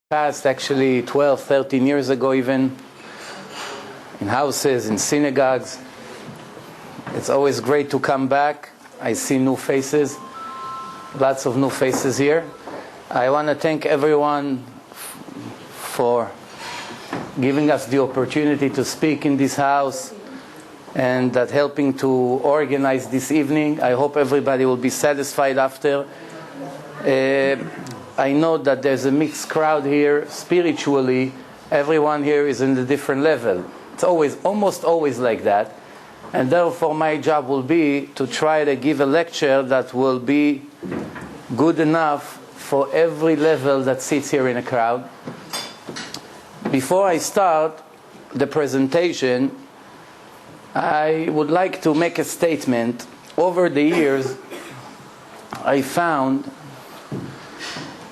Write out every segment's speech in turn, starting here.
past, actually 12, 13 years ago even, in houses, in synagogues. It's always great to come back. I see new faces, lots of new faces here. I want to thank everyone for giving us the opportunity to speak in this house and that helping to organize this evening. I hope everybody will be satisfied after. I know that there's a mixed crowd here. Spiritually, everyone here is in a different level. It's almost always like that. And therefore my job will be to try to give a lecture that will be good enough for every level that sits here in a crowd. Before I start the presentation, I would like to make a statement. Over the years, I found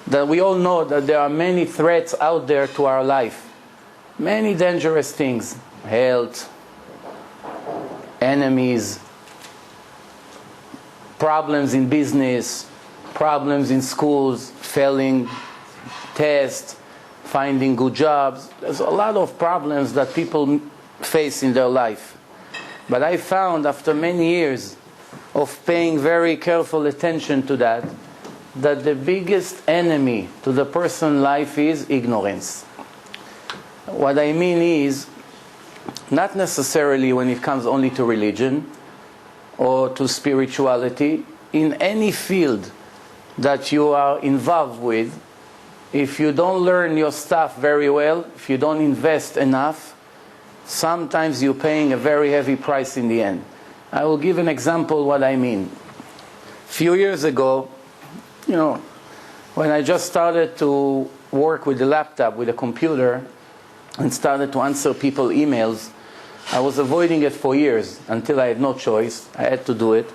that we all know that there are many threats out there to our life. Many dangerous things. Health, enemies, problems in business, problems in schools, failing tests, finding good jobs. There's a lot of problems that people face in their life. But I found after many years of paying very careful attention to that the biggest enemy to the person's life is ignorance. What I mean is, not necessarily when it comes only to religion or to spirituality, in any field that you are involved with, if you don't learn your stuff very well, if you don't invest enough, sometimes you're paying a very heavy price in the end. I will give an example what I mean. A few years ago, when I just started to work with the laptop, with the computer, and started to answer people's emails, I was avoiding it for years until I had no choice. I had to do it.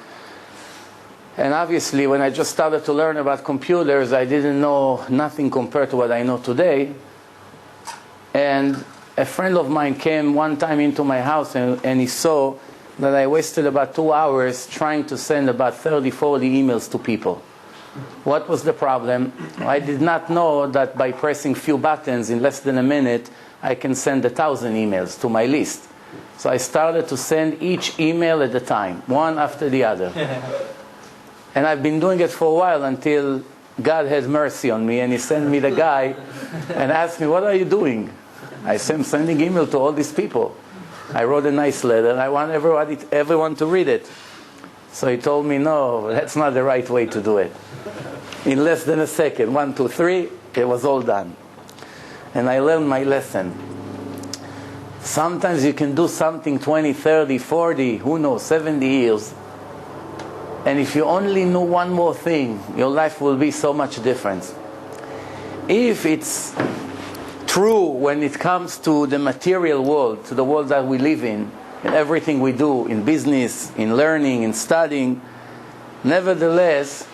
And obviously, when I just started to learn about computers, I didn't know nothing compared to what I know today. And a friend of mine came one time into my house and he saw that I wasted about 2 hours trying to send about 30, 40 emails to people. What was the problem? I did not know that by pressing few buttons in less than a minute, I can send 1,000 emails to my list. So I started to send each email at a time, one after the other. And I've been doing it for a while until God had mercy on me and he sent me the guy and asked me, "What are you doing?" I said, "I'm sending email to all these people. I wrote a nice letter. I want everyone to read it." So he told me, "No, that's not the right way to do it." In less than a second, 1, 2, 3, it was all done. And I learned my lesson. Sometimes you can do something 20, 30, 40, who knows, 70 years. And if you only know one more thing, your life will be so much different. If it's true when it comes to the material world, to the world that we live in everything we do, in business, in learning, in studying, nevertheless,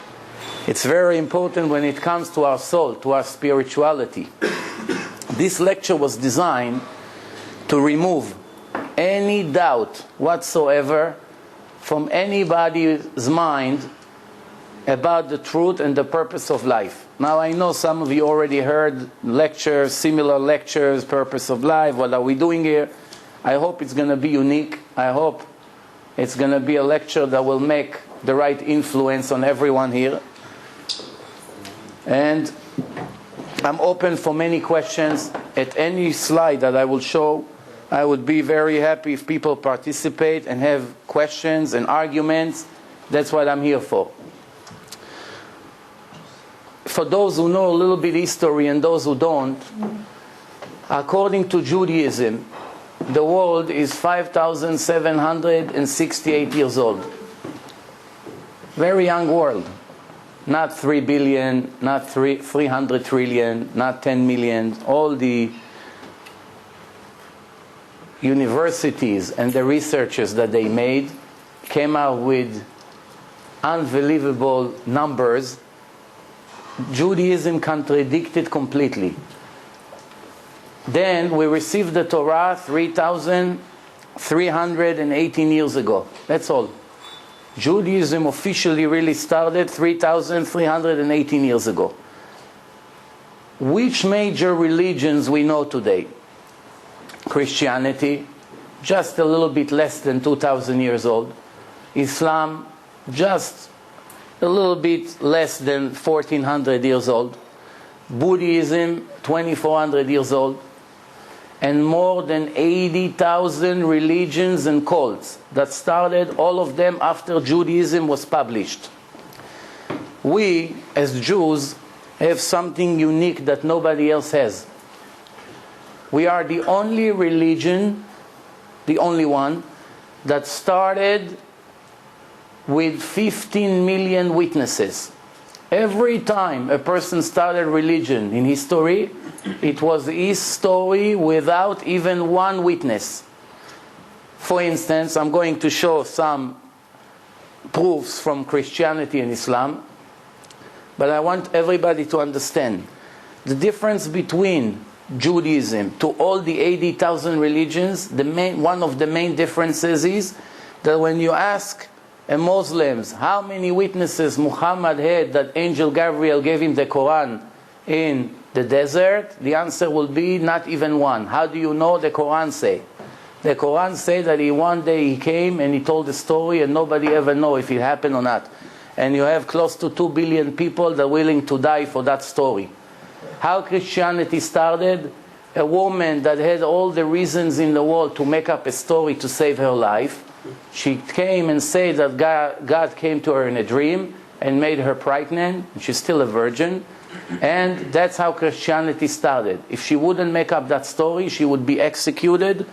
it's very important when it comes to our soul, to our spirituality. This lecture was designed to remove any doubt whatsoever from anybody's mind about the truth and the purpose of life. Now I know some of you already heard lectures, similar lectures, purpose of life, what are we doing here? I hope it's going to be unique. I hope it's going to be a lecture that will make the right influence on everyone here. And I'm open for many questions. At any slide that I will show, I would be very happy if people participate and have questions and arguments. That's what I'm here for. For those who know a little bit history and those who don't, according to Judaism, the world is 5,768 years old. Very young world. Not 3 billion, not 300 trillion, not 10 million. All the universities and the researchers that they made came out with unbelievable numbers. Judaism contradicted completely. Then we received the Torah 3,318 years ago. That's all. Judaism officially really started 3,318 years ago. which major religions we know today? Christianity, just a little bit less than 2,000 years old. Islam, just a little bit less than 1,400 years old. Buddhism, 2,400 years old. And more than 80,000 religions and cults that started, all of them after Judaism was published. We, as Jews, have something unique that nobody else has. We are the only religion, the only one, that started with 15 million witnesses. Every time a person started religion in history, it was his story without even one witness. For instance, I'm going to show some proofs from Christianity and Islam, but I want everybody to understand the difference between Judaism to all the 80,000 religions. One of the main differences is that when you ask a Muslim how many witnesses Muhammad had that Angel Gabriel gave him the Quran in the desert, the answer will be not even one. How do you know? The Quran say. The Quran say that one day he came and he told the story and nobody ever know if it happened or not. And you have close to 2 billion people that are willing to die for that story. How Christianity started? A woman that had all the reasons in the world to make up a story to save her life. She came and said that God came to her in a dream and made her pregnant. She's still a virgin. And that's how Christianity started. If she wouldn't make up that story, she would be executed.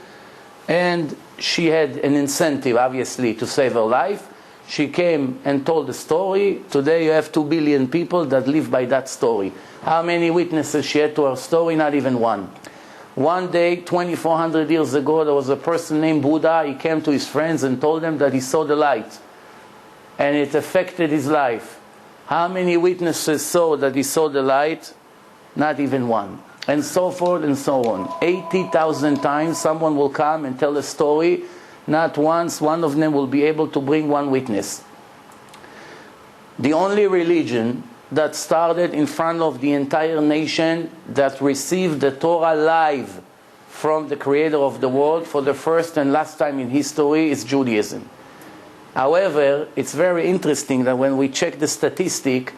And she had an incentive, obviously, to save her life. She came and told the story. Today you have 2 billion people that live by that story. How many witnesses she had to her story? Not even one. One day, 2,400 years ago, there was a person named Buddha. He came to his friends and told them that he saw the light. And it affected his life. How many witnesses saw that he saw the light? Not even one. And so forth and so on. 80,000 times someone will come and tell a story. Not once one of them will be able to bring one witness. The only religion that started in front of the entire nation, that received the Torah live from the Creator of the world for the first and last time in history, is Judaism. However, it's very interesting that when we check the statistic,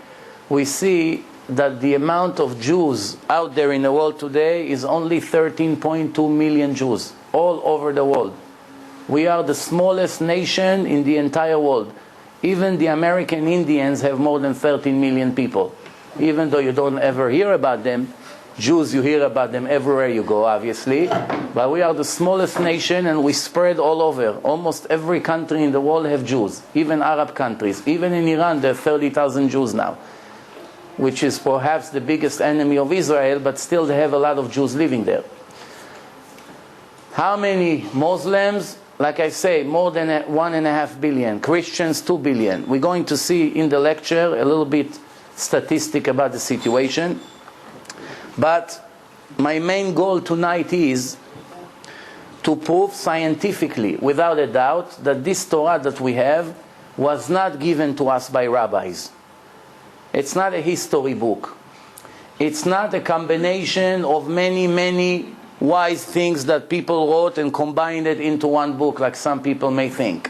we see that the amount of Jews out there in the world today is only 13.2 million Jews all over the world. We are the smallest nation in the entire world. Even the American Indians have more than 13 million people. Even though you don't ever hear about them, Jews, you hear about them everywhere you go, obviously. But we are the smallest nation and we spread all over. Almost every country in the world have Jews, even Arab countries. Even in Iran, there are 30,000 Jews now, which is perhaps the biggest enemy of Israel, but still they have a lot of Jews living there. How many Muslims? Like I say, more than 1.5 billion. Christians, 2 billion. We're going to see in the lecture a little bit statistic about the situation. But my main goal tonight is to prove scientifically, without a doubt, that this Torah that we have was not given to us by rabbis. It's not a history book. It's not a combination of many wise things that people wrote and combined it into one book, like some people may think.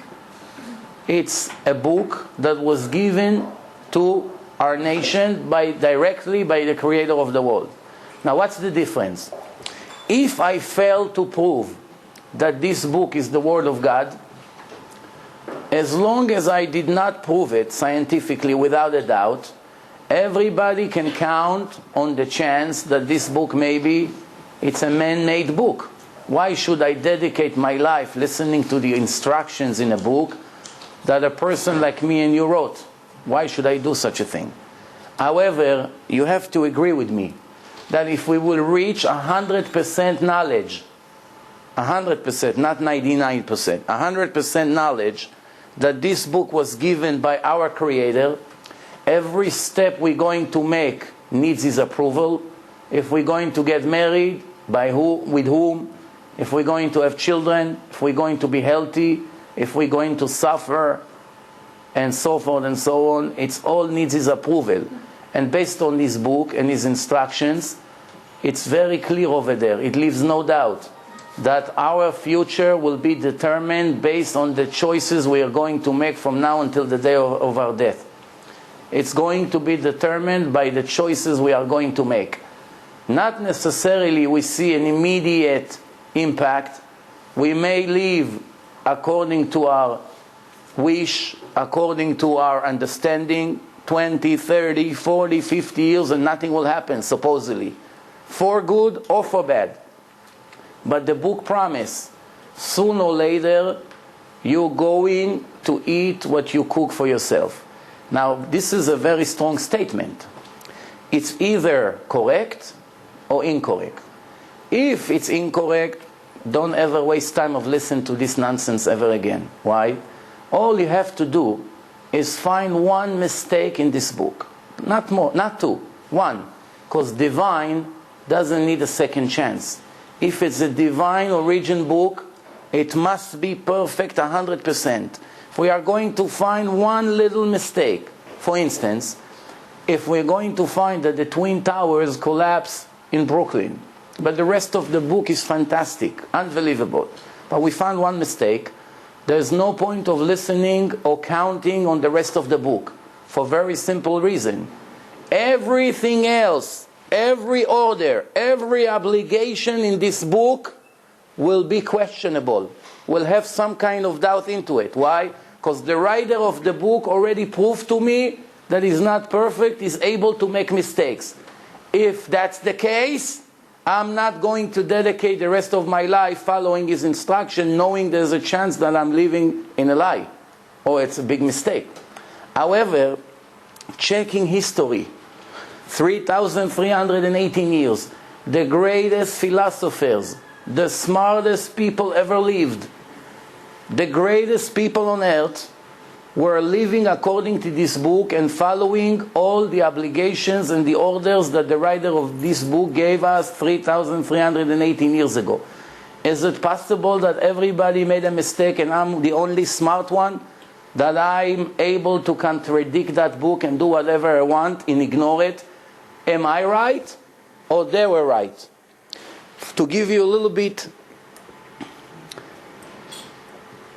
It's a book that was given to our nation directly by the Creator of the world. Now, what's the difference? If I fail to prove that this book is the Word of God, as long as I did not prove it scientifically without a doubt, everybody can count on the chance that this book maybe it's a man-made book. Why should I dedicate my life listening to the instructions in a book that a person like me and you wrote? Why should I do such a thing? However, you have to agree with me that if we will reach 100% knowledge, 100%, not 99%, 100% knowledge that this book was given by our Creator, every step we're going to make needs His approval. If we're going to get married, by who, with whom, if we're going to have children, if we're going to be healthy, if we're going to suffer, and so forth and so on, it all needs His approval. And based on this book and His instructions, It's very clear over there. It leaves no doubt that our future will be determined based on the choices we are going to make from now until the day of our death. It's going to be determined by the choices we are going to make. Not necessarily we see an immediate impact. We may live according to our wish, according to our understanding, 20, 30, 40, 50 years, and nothing will happen, supposedly, for good or for bad. But the book promises, sooner or later, you're going to eat what you cook for yourself. Now, this is a very strong statement. It's either correct or incorrect. If it's incorrect, don't ever waste time of listening to this nonsense ever again. Why? All you have to do is find one mistake in this book. Not more, not two, one. Because divine doesn't need a second chance. If it's a divine origin book, it must be perfect 100%. If we are going to find one little mistake, for instance, if we're going to find that the Twin Towers collapse in Brooklyn, but the rest of the book is fantastic, unbelievable, but we found one mistake, there's no point of listening or counting on the rest of the book, for a very simple reason. Everything else, every order, every obligation in this book will be questionable, will have some kind of doubt into it. Why? Because the writer of the book already proved to me that he's not perfect, he's able to make mistakes. If that's the case, I'm not going to dedicate the rest of my life following his instruction, knowing there's a chance that I'm living in a lie, or it's a big mistake. However, checking history, 3,318 years, the greatest philosophers, the smartest people ever lived, the greatest people on earth were living according to this book and following all the obligations and the orders that the writer of this book gave us 3,318 years ago. Is it possible that everybody made a mistake and I'm the only smart one? That I'm able to contradict that book and do whatever I want and ignore it? Am I right? Or they were right? To give you a little bit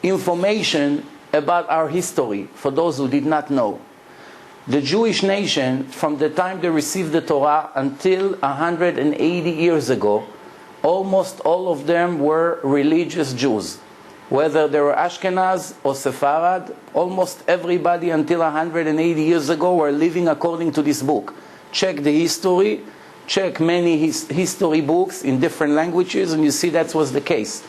information about our history, for those who did not know. The Jewish nation, from the time they received the Torah until 180 years ago, almost all of them were religious Jews. Whether they were Ashkenaz or Sepharad, almost everybody until 180 years ago were living according to this book. Check the history, check many history books in different languages, and you see that was the case.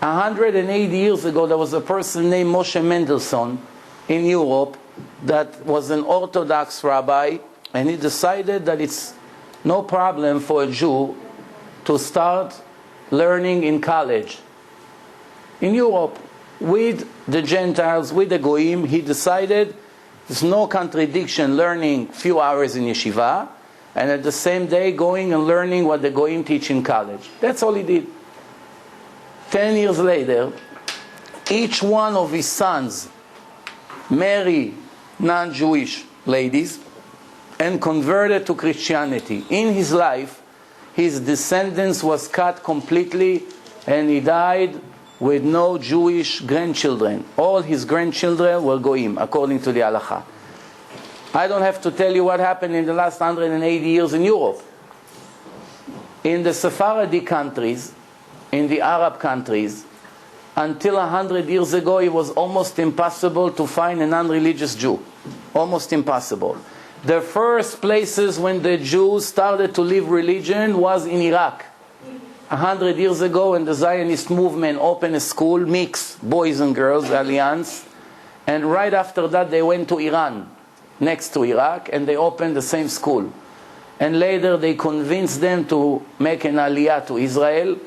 180 years ago, there was a person named Moshe Mendelssohn in Europe that was an Orthodox rabbi, and he decided that it's no problem for a Jew to start learning in college. In Europe, with the Gentiles, with the Goyim, he decided there's no contradiction learning few hours in yeshiva, and at the same day going and learning what the Goyim teach in college. That's all he did. 10 years later, each one of his sons married non-Jewish ladies and converted to Christianity. In his life, his descendants was cut completely, and he died with no Jewish grandchildren. All his grandchildren were Goyim, according to the Halakha. I don't have to tell you what happened in the last 180 years in Europe. In the Sephardi countries, in the Arab countries, until 100 years ago, it was almost impossible to find a non-religious Jew. Almost impossible. The first places when the Jews started to live religion was in Iraq. 100 years ago, when the Zionist movement opened a school, mixed boys and girls, alliance, and right after that they went to Iran, next to Iraq, and they opened the same school. And later they convinced them to make an aliyah to Israel,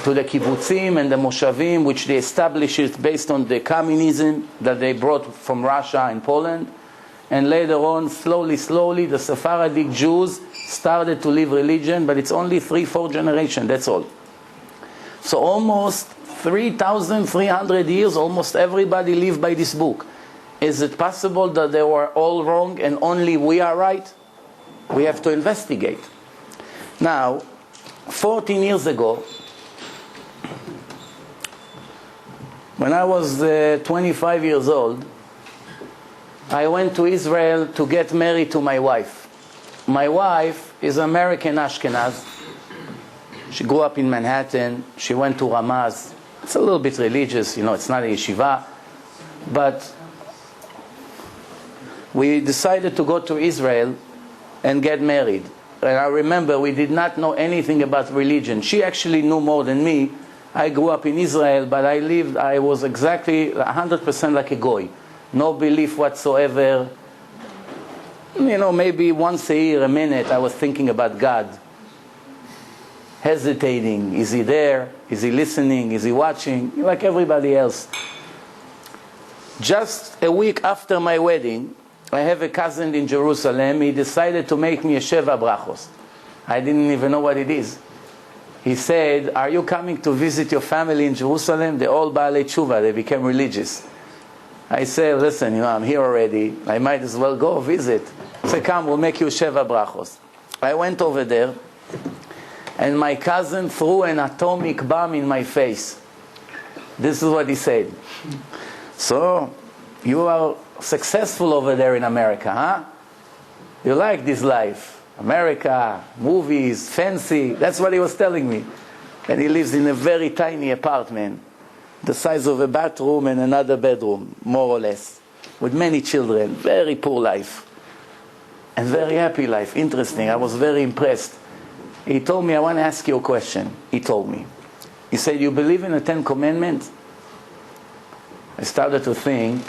to the kibbutzim and the moshavim, which they established based on the communism that they brought from Russia and Poland. And later on, slowly, the Sephardic Jews started to live religion, but it's only 3-4 generations, that's all. So almost 3,300 years, almost everybody lived by this book. Is it possible that they were all wrong and only we are right? We have to investigate. Now, 14 years ago, when I was 25 years old, I went to Israel to get married to my wife. My wife is American Ashkenaz. She grew up in Manhattan. She went to Ramaz. It's a little bit religious, it's not a yeshiva. But we decided to go to Israel and get married. And I remember we did not know anything about religion. She actually knew more than me. I grew up in Israel, but I was exactly 100% like a goy. No belief whatsoever. Maybe once a year, a minute, I was thinking about God. Hesitating. Is he there? Is he listening? Is he watching? Like everybody else. Just a week after my wedding, I have a cousin in Jerusalem. He decided to make me a Sheva Brachos. I didn't even know what it is. He said, are you coming to visit your family in Jerusalem? They're all Baalei Tshuva. They became religious. I said, listen, I'm here already. I might as well go visit. He said, come, we'll make you Sheva Brachos. I went over there, and my cousin threw an atomic bomb in my face. This is what he said. So, you are successful over there in America, huh? You like this life. America, movies, fancy. That's what he was telling me. And he lives in a very tiny apartment, the size of a bathroom and another bedroom, more or less, with many children. Very poor life. And very happy life. Interesting. I was very impressed. He told me, I want to ask you a question. He told me. He said, you believe in the 10 Commandments? I started to think.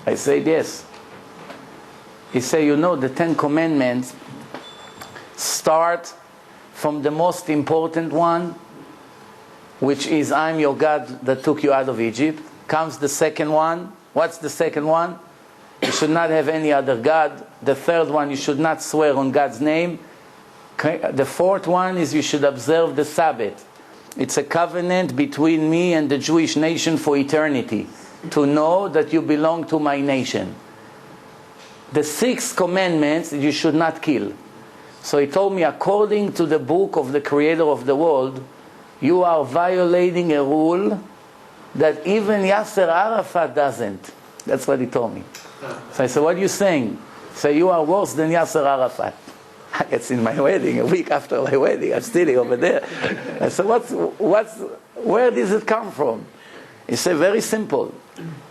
I said, yes. He said, the 10 Commandments start from the most important one, which is, I'm your God that took you out of Egypt. Comes the second one. What's the second one? You should not have any other God. The third one, you should not swear on God's name. The fourth one is you should observe the Sabbath. It's a covenant between me and the Jewish nation for eternity, to know that you belong to my nation. The 6 commandments, you should not kill. So he told me, according to the book of the creator of the world, you are violating a rule that even Yasser Arafat doesn't. That's what he told me. So I said, what are you saying? He said, you are worse than Yasser Arafat. It's in my wedding, a week after my wedding, I'm still over there. I said, where does it come from? He said, very simple.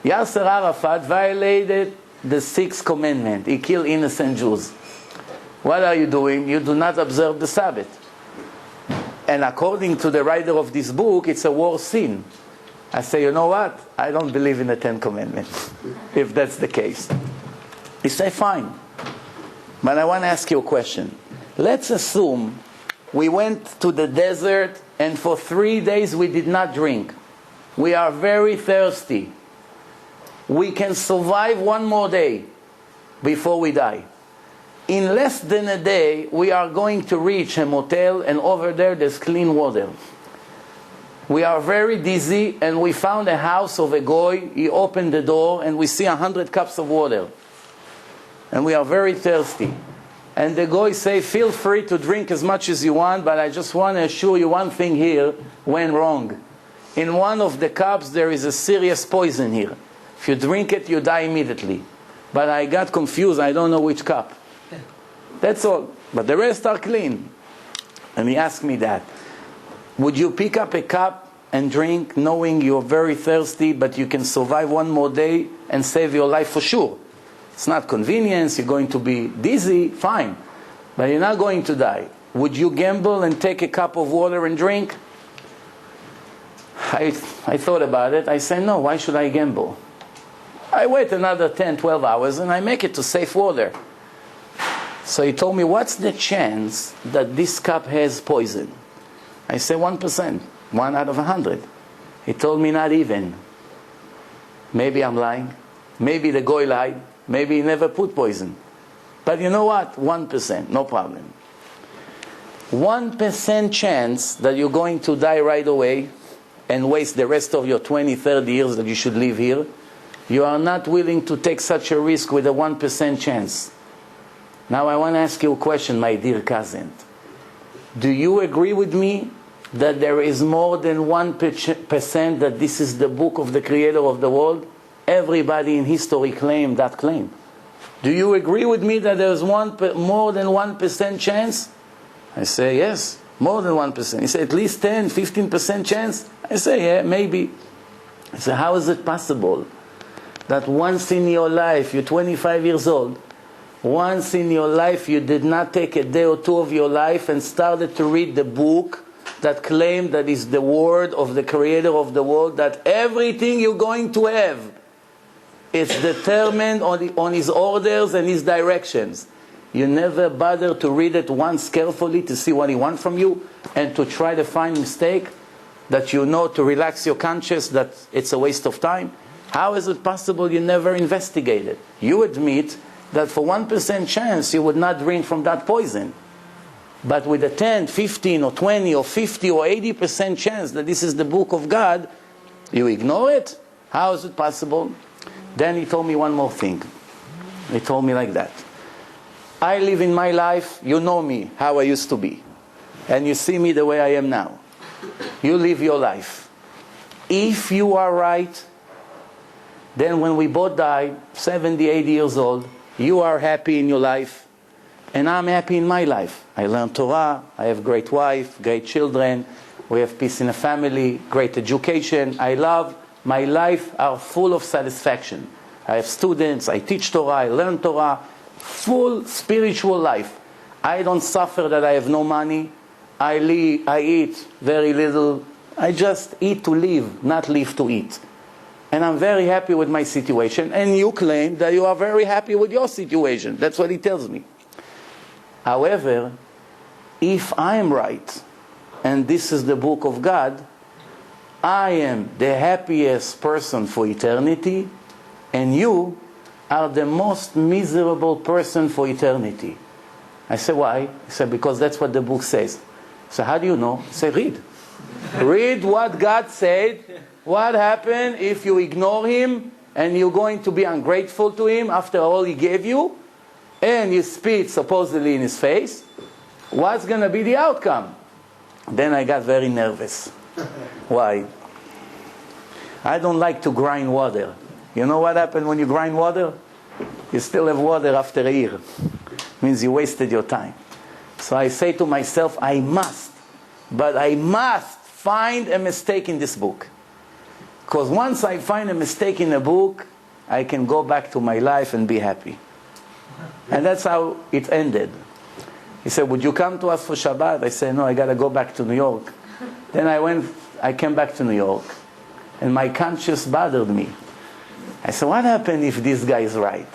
Yasser Arafat violated the 6th commandment. He killed innocent Jews. What are you doing? You do not observe the Sabbath. And according to the writer of this book, it's a war sin. I say, you know what? I don't believe in the 10 Commandments, if that's the case. He said, fine. But I want to ask you a question. Let's assume we went to the desert and for 3 days we did not drink. We are very thirsty. We can survive one more day before we die. In less than a day, we are going to reach a motel, and over there's clean water. We are very dizzy, and we found a house of a goy. He opened the door, and we see 100 cups of water. And we are very thirsty. And the goy say, feel free to drink as much as you want, but I just want to assure you one thing here went wrong. In one of the cups, there is a serious poison here. If you drink it, you die immediately. But I got confused. I don't know which cup. That's all. But the rest are clean. And he asked me that. Would you pick up a cup and drink knowing you're very thirsty, but you can survive one more day and save your life for sure? It's not convenience. You're going to be dizzy. Fine. But you're not going to die. Would you gamble and take a cup of water and drink? I thought about it. I said, no, why should I gamble? I wait another 10, 12 hours and I make it to safe water. So he told me, what's the chance that this cup has poison? I said 1%, 1 out of 100. He told me not even. Maybe I'm lying. Maybe the goy lied. Maybe he never put poison. But you know what? 1%, no problem. 1% chance that you're going to die right away and waste the rest of your 20, 30 years that you should live here. You are not willing to take such a risk with a 1% chance. Now I want to ask you a question, my dear cousin. Do you agree with me that there is more than 1% that this is the book of the creator of the world? Everybody in history claimed that claim. Do you agree with me that there's more than 1% chance? I say, yes, more than 1%. He said, at least 10, 15% chance? I say, yeah, maybe. I say, how is it possible that once in your life, you're 25 years old, once in your life you did not take a day or two of your life and started to read the book that claimed that is the word of the creator of the world, that everything you're going to have is determined on his orders and his directions. You never bother to read it once carefully to see what he wants from you and to try to find mistake that you know to relax your conscience that it's a waste of time. How is it possible you never investigated? You admit that for 1% chance you would not drink from that poison. But with a 10, 15 or 20 or 50 or 80% chance that this is the book of God, you ignore it? How is it possible? Then he told me one more thing. He told me like that. I live in my life, you know me, how I used to be. And you see me the way I am now. You live your life. If you are right, then when we both die, 70, 80 years old, you are happy in your life, and I'm happy in my life. I learn Torah, I have great wife, great children, we have peace in the family, great education. I love my life are full of satisfaction. I have students, I teach Torah, I learn Torah, full spiritual life. I don't suffer that I have no money. I eat very little. I just eat to live, not live to eat. And I'm very happy with my situation. And you claim that you are very happy with your situation. That's what he tells me. However, if I am right, and this is the book of God, I am the happiest person for eternity, and you are the most miserable person for eternity. I say, why? He said, because that's what the book says. So how do you know? I say, read. Read what God said. What happened if you ignore him and you're going to be ungrateful to him after all he gave you, and you spit supposedly in his face? What's going to be the outcome? Then I got very nervous. Why? I don't like to grind water. You know what happened when you grind water? You still have water after a year. Means you wasted your time. So I say to myself, I must find a mistake in this book. Because once I find a mistake in a book, I can go back to my life and be happy. And that's how it ended. He said, would you come to us for Shabbat? I said, no, I got to go back to New York. Then I came back to New York, and my conscience bothered me. I said, what happened if this guy is right?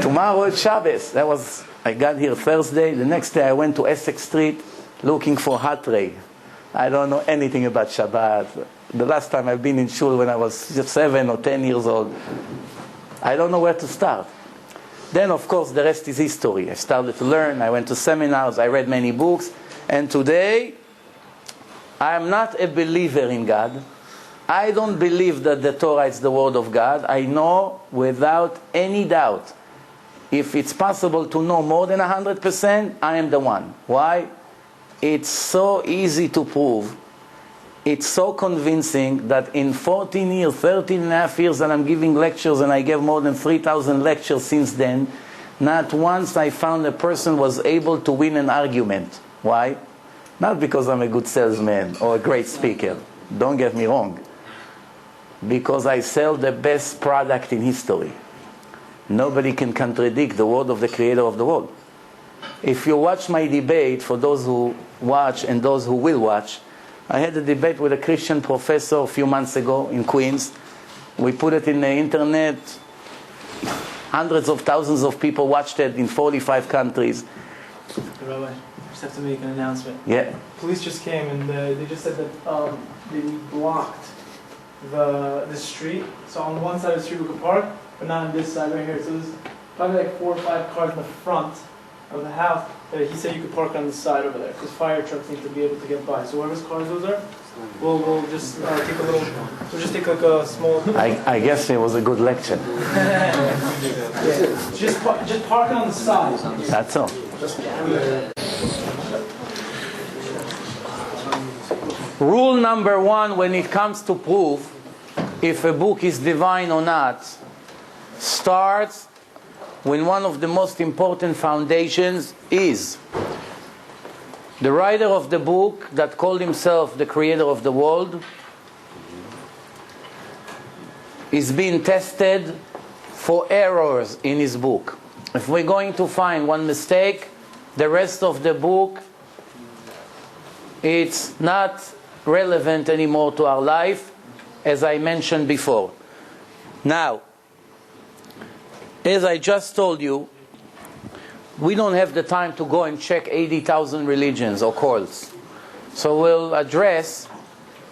Tomorrow is Shabbos. I got here Thursday. The next day I went to Essex Street looking for hot tray. I don't know anything about Shabbat. The last time I've been in shul when I was just 7 or 10 years old. I don't know where to start. Then, of course, the rest is history. I started to learn. I went to seminars. I read many books. And today, I am not a believer in God. I don't believe that the Torah is the word of God. I know without any doubt, if it's possible to know more than 100%, I am the one. Why? It's so easy to prove. It's so convincing that in 14 years, 13 and a half years that I'm giving lectures, and I gave more than 3,000 lectures since then, not once I found a person was able to win an argument. Why? Not because I'm a good salesman or a great speaker. Don't get me wrong. Because I sell the best product in history. Nobody can contradict the word of the creator of the world. If you watch my debate, for those who watch and those who will watch, I had a debate with a Christian professor a few months ago in Queens. We put it in the internet. Hundreds of thousands of people watched it in 45 countries. Rabbi, I just have to make an announcement. Yeah. Police just came and they just said that they blocked the street. So on one side of the street we could park, but not on this side right here. So there's probably like 4 or 5 cars in the front of the house. He said you could park on the side over there because fire trucks need to be able to get by. So whoever's cars those are, we'll just take a little. We'll just take like a small. I guess it was a good lecture. Yeah. Just park it on the side. That's all. Rule number one when it comes to proof if a book is divine or not starts with one of the most important foundations is the writer of the book that called himself the creator of the world is being tested for errors in his book. If we're going to find one mistake, the rest of the book, it's not relevant anymore to our life, as I mentioned before. Now, as I just told you, we don't have the time to go and check 80,000 religions or cults. So we'll address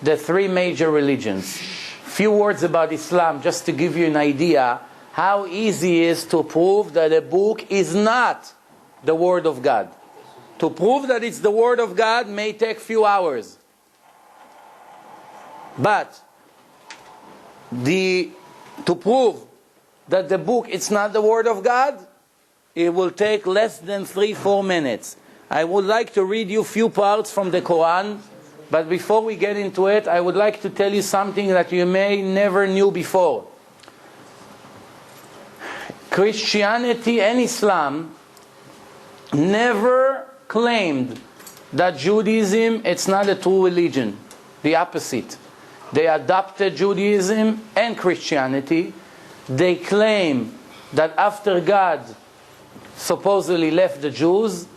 the three major religions. Few words about Islam, just to give you an idea how easy it is to prove that a book is not the Word of God. To prove that it's the Word of God may take few hours. But to prove that the book is not the Word of God, it will take less than 3-4 minutes. I would like to read you a few parts from the Quran, but before we get into it, I would like to tell you something that you may never knew before. Christianity and Islam never claimed that Judaism, it's not a true religion. The opposite. They adopted Judaism and Christianity. They claim that after God supposedly left the Jews,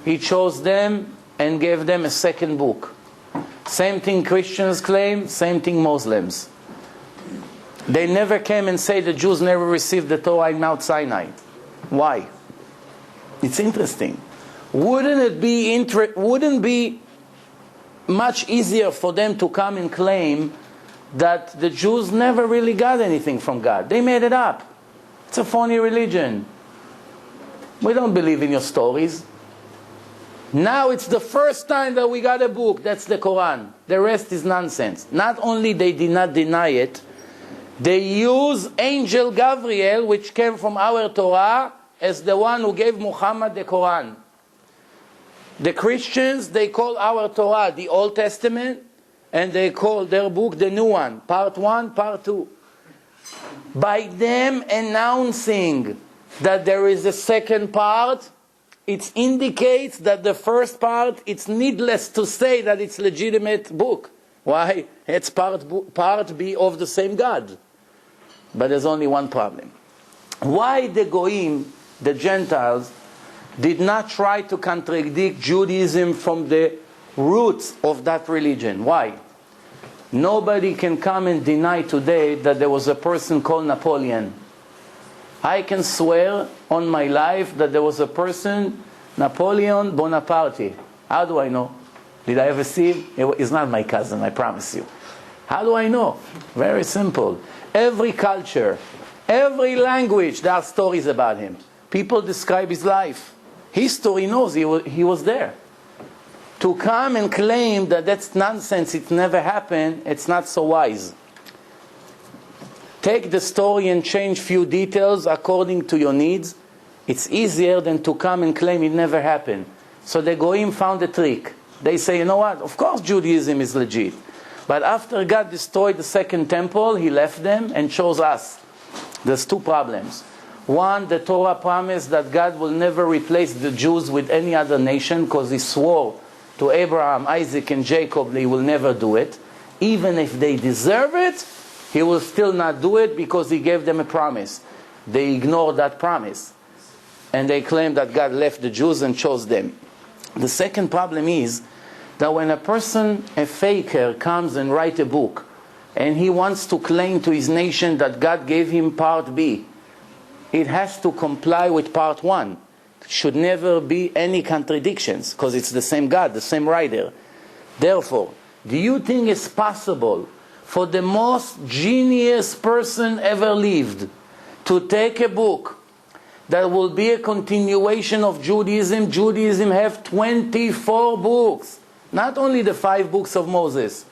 He chose them and gave them a second book. Same thing Christians claim, same thing Muslims. They never came and say the Jews never received the Torah in Mount Sinai. Why? It's interesting. Wouldn't it be much easier for them to come and claim that the Jews never really got anything from God? They made it up. It's a phony religion. We don't believe in your stories. Now it's the first time that we got a book, that's the Quran. The rest is nonsense. Not only they did not deny it, they use Angel Gabriel, which came from our Torah, as the one who gave Muhammad the Quran. The Christians, they call our Torah the Old Testament, and they call their book the new one, part 1, part 2. By them announcing that there is a second part, it indicates that the first part, it's needless to say that it's legitimate book. Why? It's part B of the same God. But there's only one problem. Why the Goyim, the Gentiles, did not try to contradict Judaism from the roots of that religion? Why? Nobody can come and deny today that there was a person called Napoleon. I can swear on my life that there was a person, Napoleon Bonaparte. How do I know? Did I ever see him? He's not my cousin, I promise you. How do I know? Very simple. Every culture, every language, there are stories about him. People describe his life. History knows he was there. To come and claim that that's nonsense, it never happened, it's not so wise. Take the story and change few details according to your needs. It's easier than to come and claim it never happened. So the Goyim found a trick. They say, you know what, of course Judaism is legit. But after God destroyed the second temple, He left them and chose us. There's two problems. One, the Torah promised that God will never replace the Jews with any other nation because He swore to Abraham, Isaac, and Jacob He will never do it. Even if they deserve it, He will still not do it because He gave them a promise. They ignored that promise. And they claim that God left the Jews and chose them. The second problem is that when a person, a faker, comes and writes a book and he wants to claim to his nation that God gave him part B, it has to comply with part 1. Should never be any contradictions because it's the same God, the same writer. Therefore, do you think it's possible for the most genius person ever lived to take a book that will be a continuation of Judaism? Judaism have 24 books. Not only the 5 books of Moses.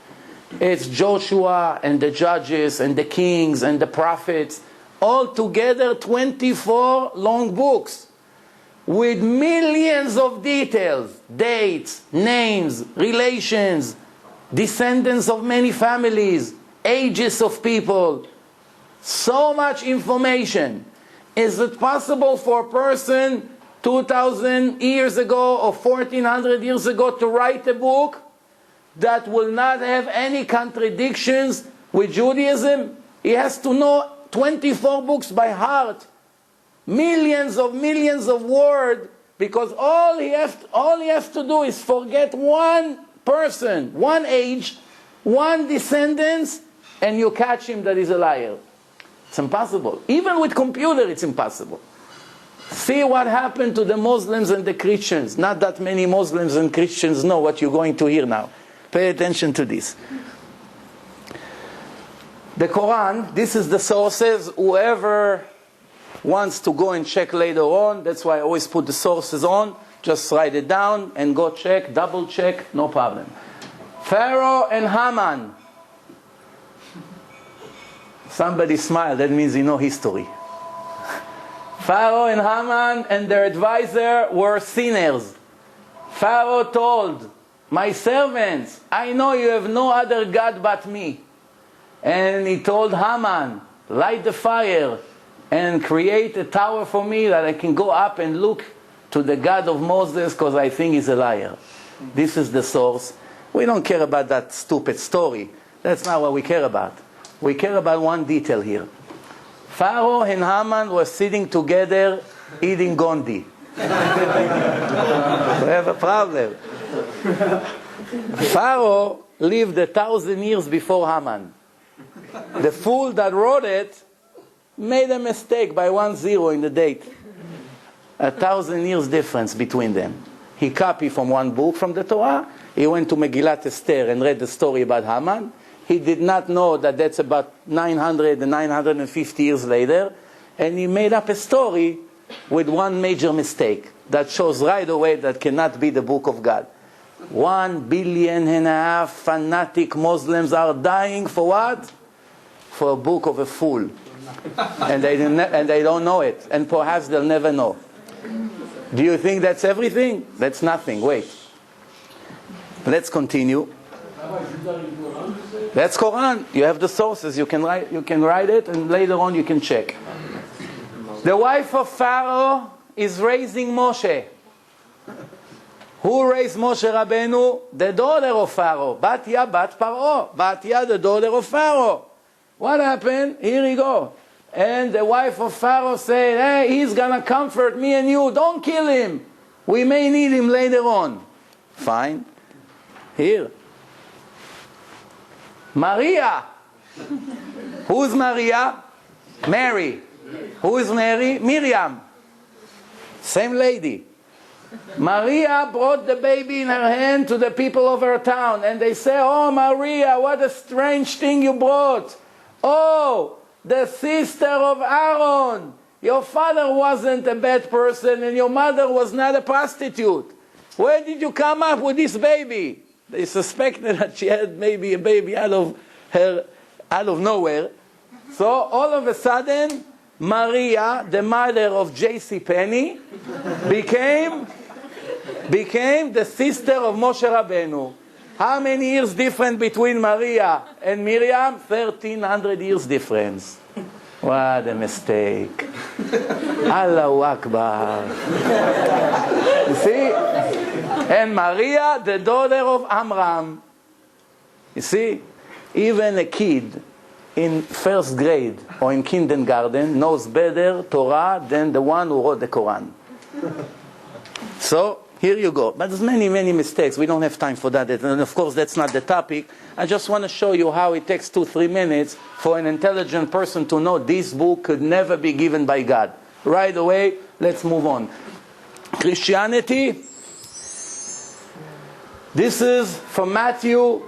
It's Joshua and the Judges and the Kings and the Prophets. All together 24 long books with millions of details, dates, names, relations, descendants of many families, ages of people, so much information. Is it possible for a person 2,000 years ago or 1,400 years ago to write a book that will not have any contradictions with Judaism? He has to know 24 books by heart, millions of words, because all he has to do is forget one person, one age, one descendants, and you catch him that he's a liar. It's impossible. Even with computer, it's impossible. See what happened to the Muslims and the Christians. Not that many Muslims and Christians know what you're going to hear now. Pay attention to this. The Quran, this is the sources. Whoever wants to go and check later on, that's why I always put the sources on. Just write it down and go check, double check, no problem. Pharaoh and Haman. Somebody smiled, that means you know history. Pharaoh and Haman and their advisor were sinners. Pharaoh told, my servants, I know you have no other God but me. And he told Haman, light the fire and create a tower for me that I can go up and look to the God of Moses, because I think he's a liar. This is the source. We don't care about that stupid story. That's not what we care about. We care about one detail here. Pharaoh and Haman were sitting together eating gondi. We have a problem. Pharaoh lived 1,000 years before Haman. The fool that wrote it made a mistake by 1 in the date. 1,000 years difference between them. He copied from one book from the Torah. He went to Megillat Esther and read the story about Haman. He did not know that that's about 900 and 950 years later. And he made up a story with one major mistake that shows right away that cannot be the book of God. 1.5 billion fanatic Muslims are dying for what? For a book of a fool. And they don't know it. And perhaps they'll never know. Do you think that's everything? That's nothing. Wait. Let's continue. That's Quran. You have the sources. You can write it, and later on you can check. The wife of Pharaoh is raising Moshe. Who raised Moshe Rabbeinu? The daughter of Pharaoh. Batya bat Paro. Batya, the daughter of Pharaoh. What happened? Here we go. And the wife of Pharaoh said, hey, he's going to comfort me and you. Don't kill him. We may need him later on. Fine. Here. Maria. Who's Maria? Mary. Who is Mary? Miriam. Same lady. Maria brought the baby in her hand to the people of her town. And they say, oh, Maria, what a strange thing you brought. Oh, the sister of Aaron. Your father wasn't a bad person and your mother was not a prostitute. Where did you come up with this baby? They suspected that she had maybe a baby out of nowhere. So all of a sudden, Maria, the mother of J.C. Penney, became the sister of Moshe Rabbeinu. How many years difference between Maria and Miriam? 1,300 years difference. What a mistake. Allahu Akbar. You see? And Maria, the daughter of Amram. You see? Even a kid in first grade or in kindergarten knows better Torah than the one who wrote the Quran. So, here you go. But there's many, many mistakes. We don't have time for that. And of course, that's not the topic. I just want to show you how it takes 2-3 minutes for an intelligent person to know this book could never be given by God. Right away, let's move on. Christianity. This is from Matthew.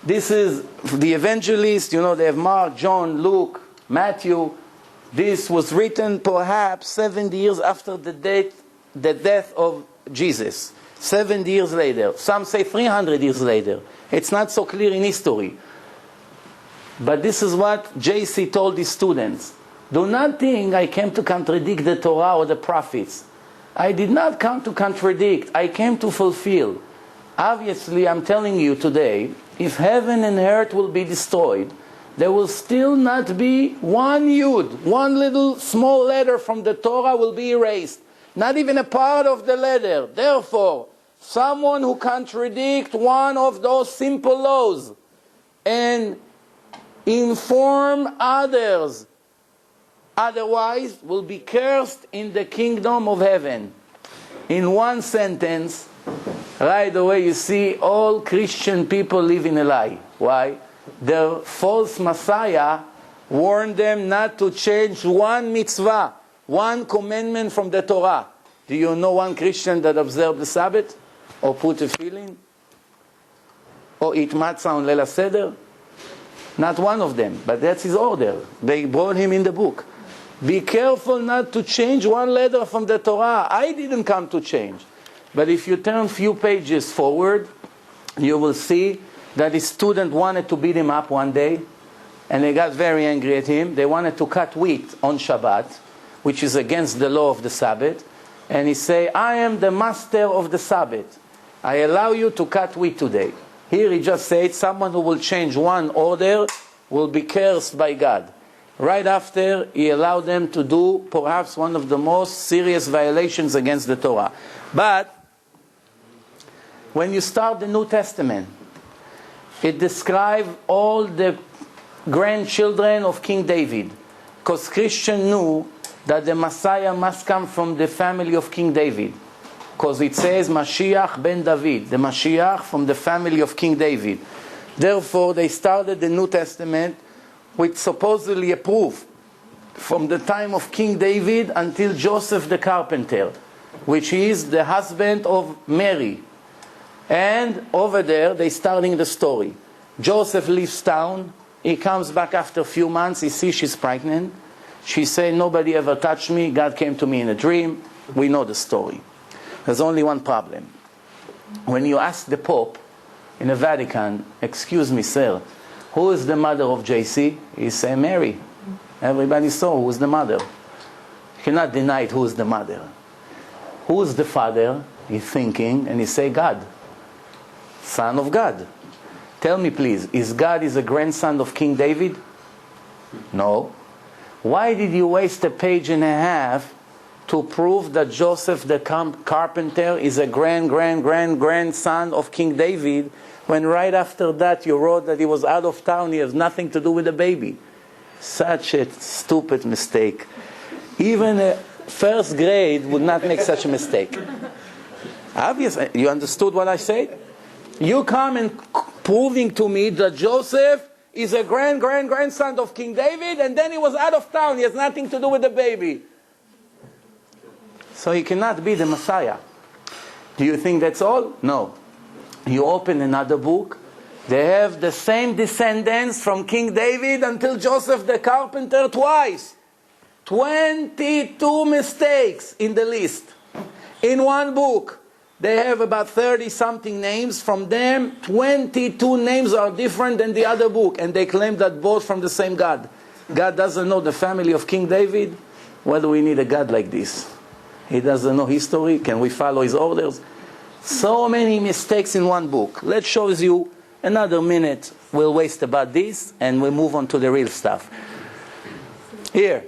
This is the evangelists. You know, they have Mark, John, Luke, Matthew. This was written perhaps 70 years after the death of Jesus. 70 years later. Some say 300 years later. It's not so clear in history. But this is what J.C. told his students. Do not think I came to contradict the Torah or the prophets. I did not come to contradict. I came to fulfill. Obviously, I'm telling you today, if heaven and earth will be destroyed, there will still not be one yud, one little small letter from the Torah will be erased. Not even a part of the letter. Therefore, someone who contradicts one of those simple laws and inform others otherwise will be cursed in the kingdom of heaven. In one sentence, right away you see all Christian people live in a lie. Why? Their false Messiah warned them not to change one mitzvah, one commandment from the Torah. Do you know one Christian that observed the Sabbath? Or put a tefillin? Or eat matzah on Leil Seder? Not one of them, but that's his order. They brought him in the book. Be careful not to change one letter from the Torah. I didn't come to change. But if you turn a few pages forward, you will see that his student wanted to beat him up one day, and they got very angry at him. They wanted to cut wheat on Shabbat, which is against the law of the Sabbath. And he said, I am the master of the Sabbath. I allow you to cut wheat today. Here he just said, someone who will change one order will be cursed by God. Right after, he allowed them to do perhaps one of the most serious violations against the Torah. But when you start the New Testament, it describes all the grandchildren of King David. Because Christians knew that the Messiah must come from the family of King David. Because it says Mashiach ben David, the Mashiach from the family of King David. Therefore, they started the New Testament with supposedly a proof from the time of King David until Joseph the carpenter, which is the husband of Mary. And over there, they're starting the story. Joseph leaves town. He comes back after a few months. He sees she's pregnant. She said, nobody ever touched me. God came to me in a dream. We know the story. There's only one problem. When you ask the Pope in the Vatican, excuse me, sir, who is the mother of JC? He said, Mary. Everybody saw who is the mother. You cannot deny it, who is the mother. Who is the father? He's thinking, and he say, God. Son of God. Tell me please, is God a grandson of King David? No. Why did you waste a page and a half to prove that Joseph the carpenter is a grandson of King David, when right after that you wrote that he was out of town, he has nothing to do with the baby? Such a stupid mistake. Even a first grade would not make such a mistake. Obviously, you understood what I said? You come and proving to me that Joseph is a grandson of King David, and then he was out of town, he has nothing to do with the baby. So he cannot be the Messiah. Do you think that's all? No. You open another book, they have the same descendants from King David until Joseph the carpenter twice. 22 mistakes in the list. In one book, they have about 30-something names. From them, 22 names are different than the other book. And they claim that both from the same God. God doesn't know the family of King David. Why do we need a God like this? He doesn't know history. Can we follow his orders? So many mistakes in one book. Let's show you another minute. We'll waste about this and we'll move on to the real stuff. Here,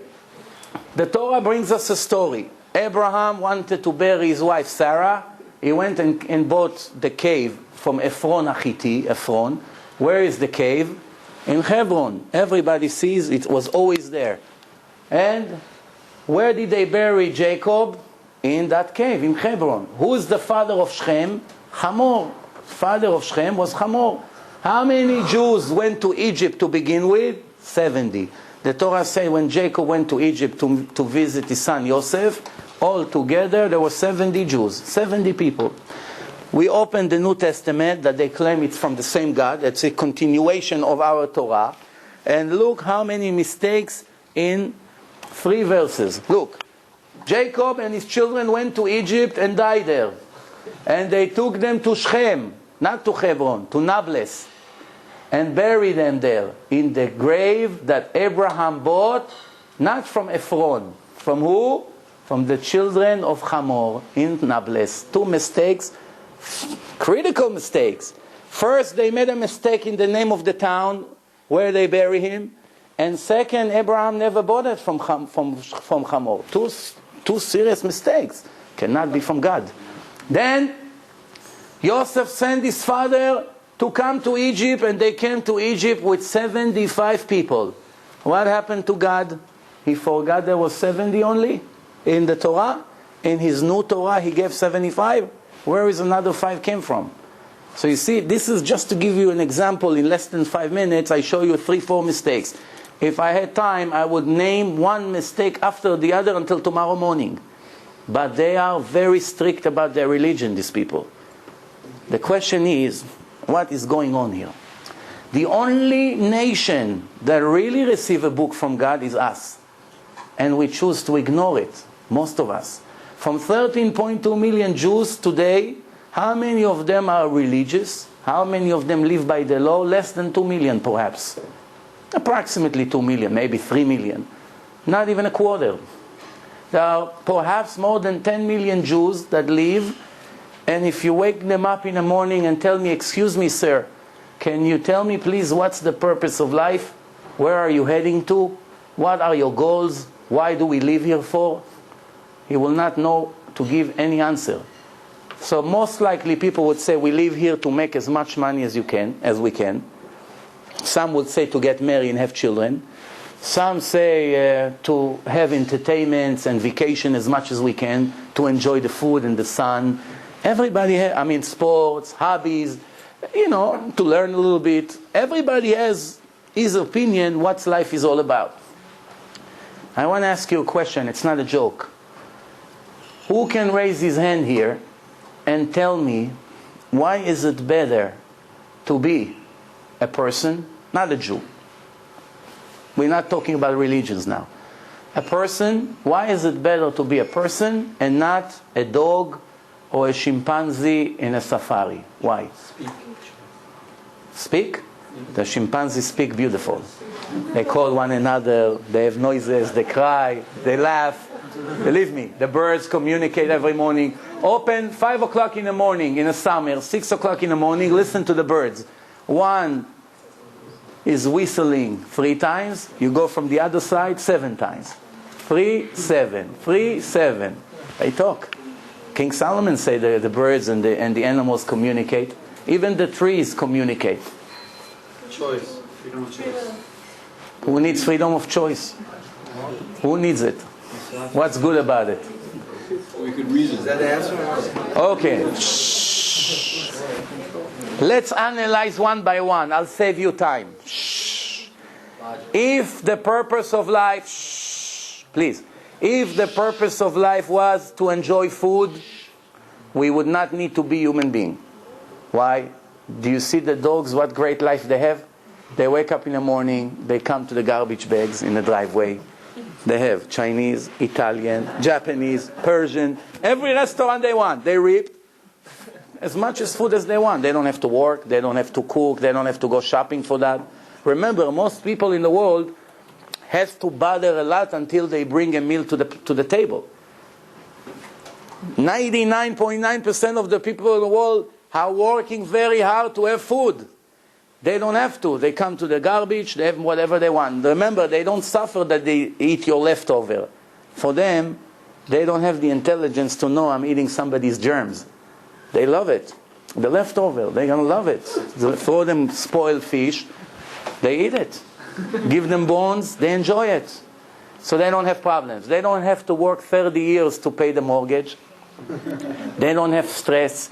the Torah brings us a story. Abraham wanted to bury his wife Sarah. He went and bought the cave from Ephron Achiti. Ephron. Where is the cave? In Hebron. Everybody sees it was always there. And where did they bury Jacob? In that cave, in Hebron. Who is the father of Shechem? Hamor. Father of Shechem was Hamor. How many Jews went to Egypt to begin with? 70. The Torah says when Jacob went to Egypt to visit his son Yosef, all together there were 70 Jews, 70 people. We opened the New Testament that they claim it's from the same God. It's a continuation of our Torah. And look how many mistakes in 3 verses. Look, Jacob and his children went to Egypt and died there. And they took them to Shechem, not to Hebron, to Nablus, and buried them there in the grave that Abraham bought, not from Ephron. From who? From the children of Hamor in Nablus. 2 mistakes, Critical mistakes. First, they made a mistake in the name of the town where they bury him. And second, Abraham never bought it from Hamor. Two serious mistakes. Cannot be from God. Then, Yosef sent his father to come to Egypt, and they came to Egypt with 75 people. What happened to God? He forgot there was 70 only in the Torah. In his new Torah, he gave 75. Where is another 5 came from? So you see, this is just to give you an example. In less than 5 minutes, I show you 3-4 mistakes. If I had time, I would name one mistake after the other until tomorrow morning. But they are very strict about their religion, these people. The question is, what is going on here? The only nation that really receive a book from God is us. And we choose to ignore it, most of us. From 13.2 million Jews today, how many of them are religious? How many of them live by the law? Less than 2 million, perhaps. Approximately 2 million, maybe 3 million. Not even a quarter. There are perhaps more than 10 million Jews that live, and if you wake them up in the morning and tell me, excuse me, sir, can you tell me, please, what's the purpose of life? Where are you heading to? What are your goals? Why do we live here for? He will not know to give any answer. So most likely people would say, we live here to make as much money as we can. Some would say to get married and have children. Some say to have entertainments and vacation as much as we can, to enjoy the food and the sun. Everybody has, sports, hobbies, to learn a little bit. Everybody has his opinion what life is all about. I want to ask you a question. It's not a joke. Who can raise his hand here and tell me, why is it better to be a person, not a Jew? We're not talking about religions now. A person, why is it better to be a person and not a dog or a chimpanzee in a safari? Why? Speak? The chimpanzees speak beautiful. They call one another, they have noises, they cry, they laugh. Believe me, the birds communicate every morning. Open 5 o'clock in the morning in the summer, 6 o'clock in the morning, listen to the birds. One is whistling 3 times, you go from the other side 7 times. 3, 7, 3, 7. They talk. King Solomon said the birds and the animals communicate. Even the trees communicate. Choice. Freedom of choice. Who needs freedom of choice? Who needs it? What's good about it? We could reason. Is that the answer? Okay. Let's analyze one by one. I'll save you time. If the purpose of life, please, if the purpose of life was to enjoy food, we would not need to be human beings. Why? Do you see the dogs, what great life they have? They wake up in the morning, they come to the garbage bags in the driveway. They have Chinese, Italian, Japanese, Persian, every restaurant they want. They reap as much as food as they want. They don't have to work, they don't have to cook, they don't have to go shopping for that. Remember, most people in the world have to bother a lot until they bring a meal to the table. 99.9% of the people in the world are working very hard to have food. They don't have to. They come to the garbage, they have whatever they want. Remember, they don't suffer that they eat your leftover. For them, they don't have the intelligence to know I'm eating somebody's germs. They love it. The leftover, they're going to love it. Throw them spoiled fish, they eat it. Give them bones, they enjoy it. So they don't have problems. They don't have to work 30 years to pay the mortgage. They don't have stress,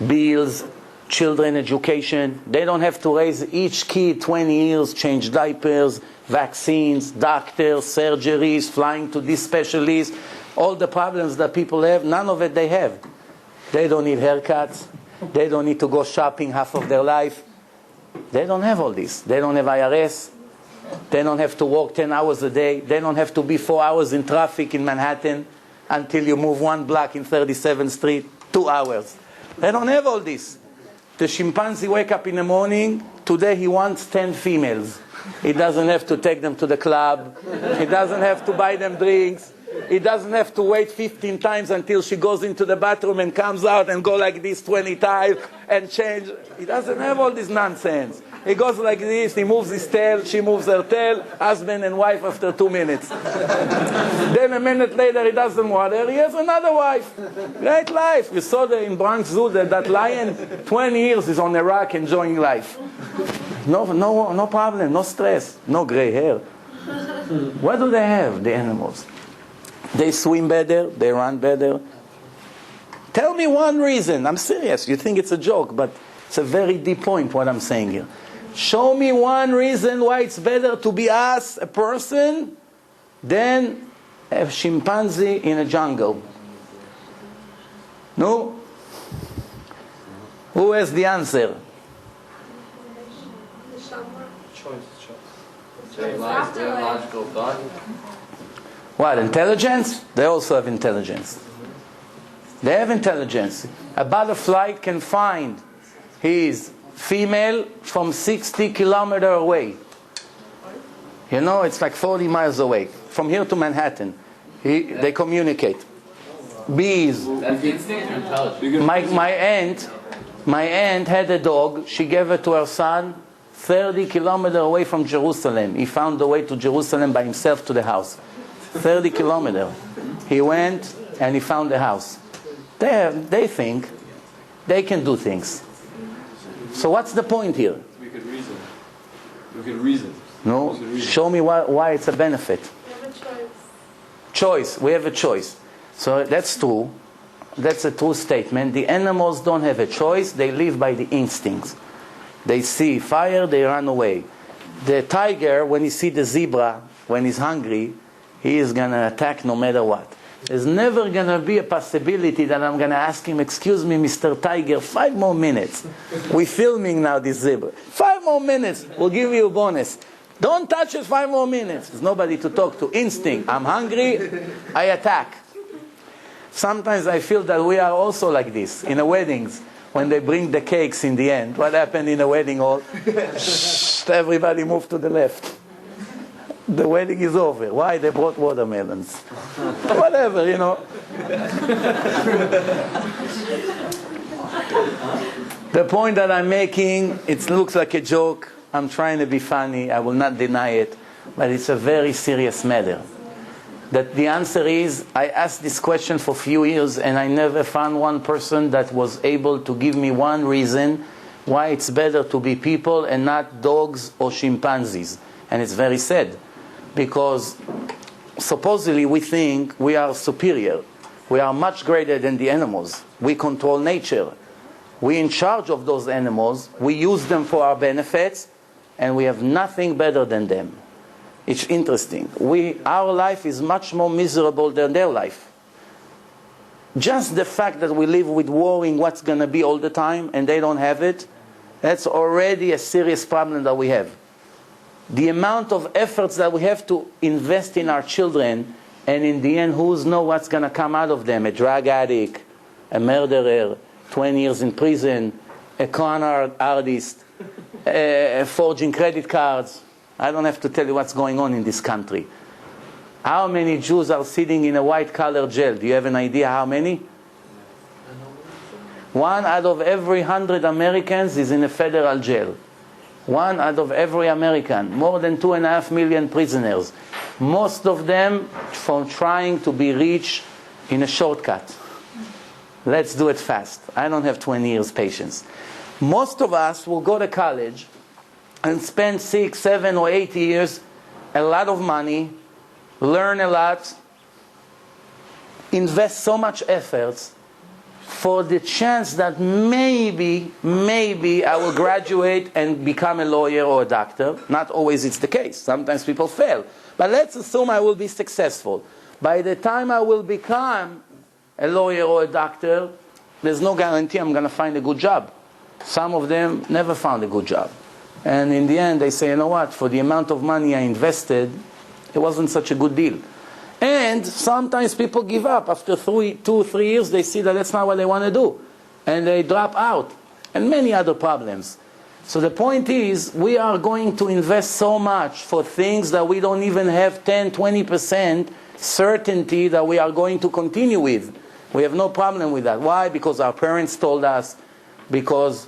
bills, children education. They don't have to raise each kid 20 years, change diapers, vaccines, doctors, surgeries, flying to these specialists. All the problems that people have, none of it they have. They don't need haircuts. They don't need to go shopping half of their life. They don't have all this. They don't have IRS. They don't have to work 10 hours a day. They don't have to be 4 hours in traffic in Manhattan until you move 1 block in 37th Street, 2 hours. They don't have all this. The chimpanzee wake up in the morning, today he wants 10 females. He doesn't have to take them to the club. He doesn't have to buy them drinks. He doesn't have to wait 15 times until she goes into the bathroom and comes out and go like this 20 times and change. He doesn't have all this nonsense. He goes like this, he moves his tail, she moves her tail, husband and wife after 2 minutes. Then a minute later he doesn't want her, he has another wife. Great life. You saw in Bronx Zoo that lion, 20 years is on a rock enjoying life. No problem, no stress, no gray hair. What do they have, the animals? They swim better, they run better. Tell me one reason. I'm serious. You think it's a joke, but it's a very deep point what I'm saying here. Show me one reason why it's better to be us, a person, than a chimpanzee in a jungle. No? Who has the answer? Logical thought. What, intelligence? They also have intelligence. They have intelligence. A butterfly can find his female from 60 kilometers away. You know, it's like 40 miles away. From here to Manhattan. They communicate. Bees. That's instinct or intelligence? My aunt had a dog. She gave it to her son 30 kilometers away from Jerusalem. He found the way to Jerusalem by himself to the house. 30 kilometers. He went and he found the house. They think they can do things. So what's the point here? We could reason. We could reason. No, show me why it's a benefit. We have a choice. Choice. We have a choice. So that's true. That's a true statement. The animals don't have a choice. They live by the instincts. They see fire, they run away. The tiger, when he sees the zebra, when he's hungry, he is going to attack no matter what. There's never going to be a possibility that I'm going to ask him, excuse me, Mr. Tiger, 5 more minutes. We're filming now this zebra. 5 more minutes, we'll give you a bonus. Don't touch it 5 more minutes. There's nobody to talk to. Instinct. I'm hungry, I attack. Sometimes I feel that we are also like this in the weddings. When they bring the cakes in the end, what happened in the wedding hall? Shh, everybody moved to the left. The wedding is over. Why? They brought watermelons. Whatever, you know. The point that I'm making, it looks like a joke. I'm trying to be funny. I will not deny it. But it's a very serious matter. That the answer is, I asked this question for a few years and I never found one person that was able to give me one reason why it's better to be people and not dogs or chimpanzees. And it's very sad. Because supposedly we think we are superior. We are much greater than the animals. We control nature. We're in charge of those animals. We use them for our benefits. And we have nothing better than them. It's interesting. Our life is much more miserable than their life. Just the fact that we live with worrying what's going to be all the time and they don't have it, that's already a serious problem that we have. The amount of efforts that we have to invest in our children, and in the end, who knows what's going to come out of them? A drug addict, a murderer, 20 years in prison, a con artist, forging credit cards. I don't have to tell you what's going on in this country. How many Jews are sitting in a white-collar jail? Do you have an idea how many? 1 out of every 100 Americans is in a federal jail. 1 out of every American. More than 2.5 million prisoners. Most of them from trying to be rich in a shortcut. Let's do it fast. I don't have 20 years patience. Most of us will go to college and spend 6, 7, or 8 years, a lot of money, learn a lot, invest so much efforts for the chance that maybe I will graduate and become a lawyer or a doctor. Not always it's the case. Sometimes people fail. But let's assume I will be successful. By the time I will become a lawyer or a doctor, there's no guarantee I'm going to find a good job. Some of them never found a good job. And in the end, they say, you know what, for the amount of money I invested, it wasn't such a good deal. And sometimes people give up. After 2, 3 years, they see that that's not what they want to do. And they drop out. And many other problems. So the point is, we are going to invest so much for things that we don't even have 10, 20% certainty that we are going to continue with. We have no problem with that. Why? Because our parents told us, because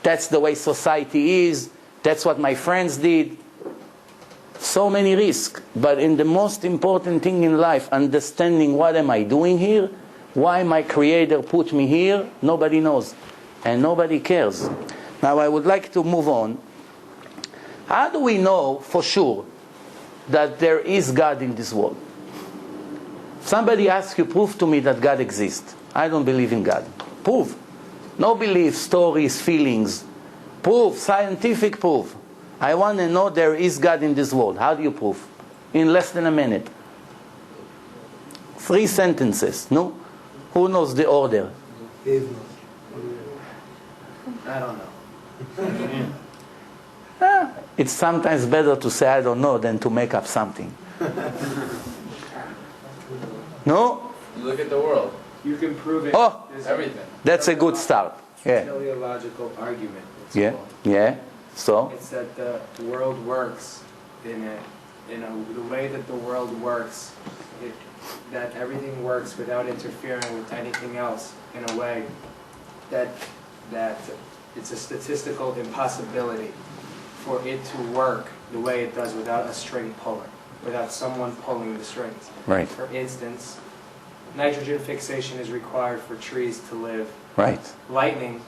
that's the way society is, that's what my friends did. So many risks. But in the most important thing in life, understanding what am I doing here, why my Creator put me here, nobody knows. And nobody cares. Now I would like to move on. How do we know for sure that there is God in this world? Somebody asks you, prove to me that God exists. I don't believe in God. Prove. No belief, stories, feelings. Proof, scientific proof. I want to know there is God in this world. How do you prove? In less than a minute. 3 sentences. No? Who knows the order? I don't know. It's sometimes better to say I don't know than to make up something. No? You look at the world. You can prove it. Oh, There's Everything. that's a good start. Yeah. teleological argument. It's Yeah. called. Yeah. So? It's that the world works in the way that the world works, that everything works without interfering with anything else in a way that it's a statistical impossibility for it to work the way it does without a string puller, without someone pulling the strings. Right. For instance, nitrogen fixation is required for trees to live. Right. Lightning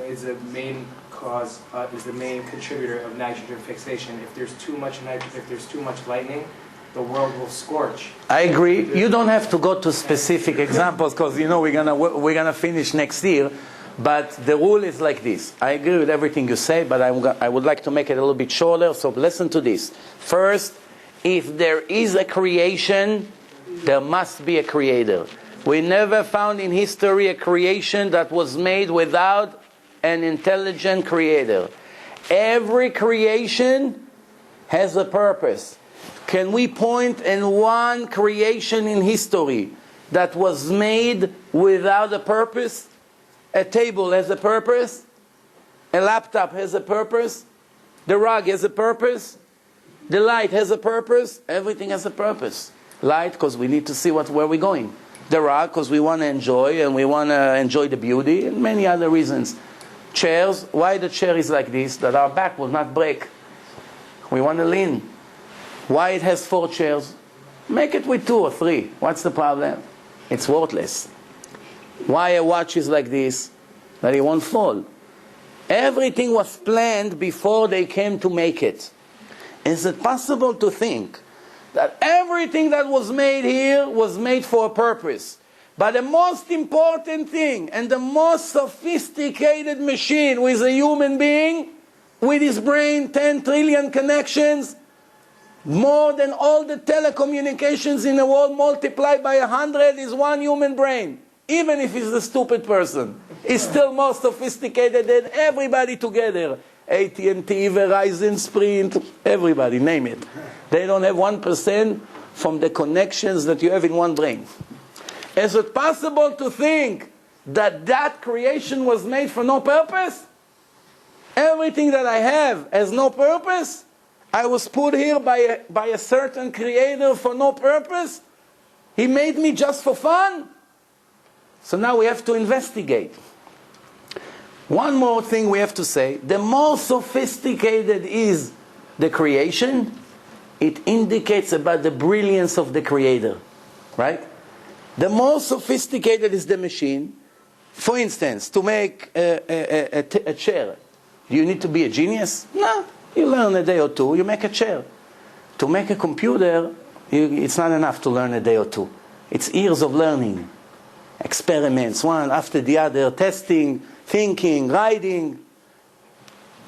is the main cause, is the main contributor of nitrogen fixation. If there's too much lightning, the world will scorch. I agree. You don't have to go to specific examples because you know we're gonna finish next year. But the rule is like this. I agree with everything you say, but I would like to make it a little bit shorter. So listen to this. First, if there is a creation, there must be a creator. We never found in history a creation that was made without an intelligent creator. Every creation has a purpose. Can we point in one creation in history that was made without a purpose? A table has a purpose. A laptop has a purpose. The rug has a purpose. The light has a purpose. Everything has a purpose. Light, because we need to see where we're going. The rug, because we want to enjoy, and we want to enjoy the beauty, and many other reasons. Chairs, why the chair is like this, that our back will not break. We want to lean. Why it has 4 chairs? Make it with 2 or 3. What's the problem? It's worthless. Why a watch is like this, that it won't fall. Everything was planned before they came to make it. Is it possible to think that everything that was made here was made for a purpose? But the most important thing and the most sophisticated machine with a human being, with his brain, 10 trillion connections, more than all the telecommunications in the world multiplied by 100 is one human brain. Even if he's a stupid person, he's still more sophisticated than everybody together. AT&T, Verizon, Sprint, everybody, name it. They don't have 1% from the connections that you have in one brain. Is it possible to think that that creation was made for no purpose? Everything that I have has no purpose? I was put here by a certain creator for no purpose? He made me just for fun? So now we have to investigate. One more thing we have to say. The more sophisticated is the creation, it indicates about the brilliance of the creator. Right? The more sophisticated is the machine. For instance, to make a chair, do you need to be a genius? No. You learn a day or two, you make a chair. To make a computer, it's not enough to learn a day or two. It's years of learning. Experiments, one after the other, testing, thinking, writing.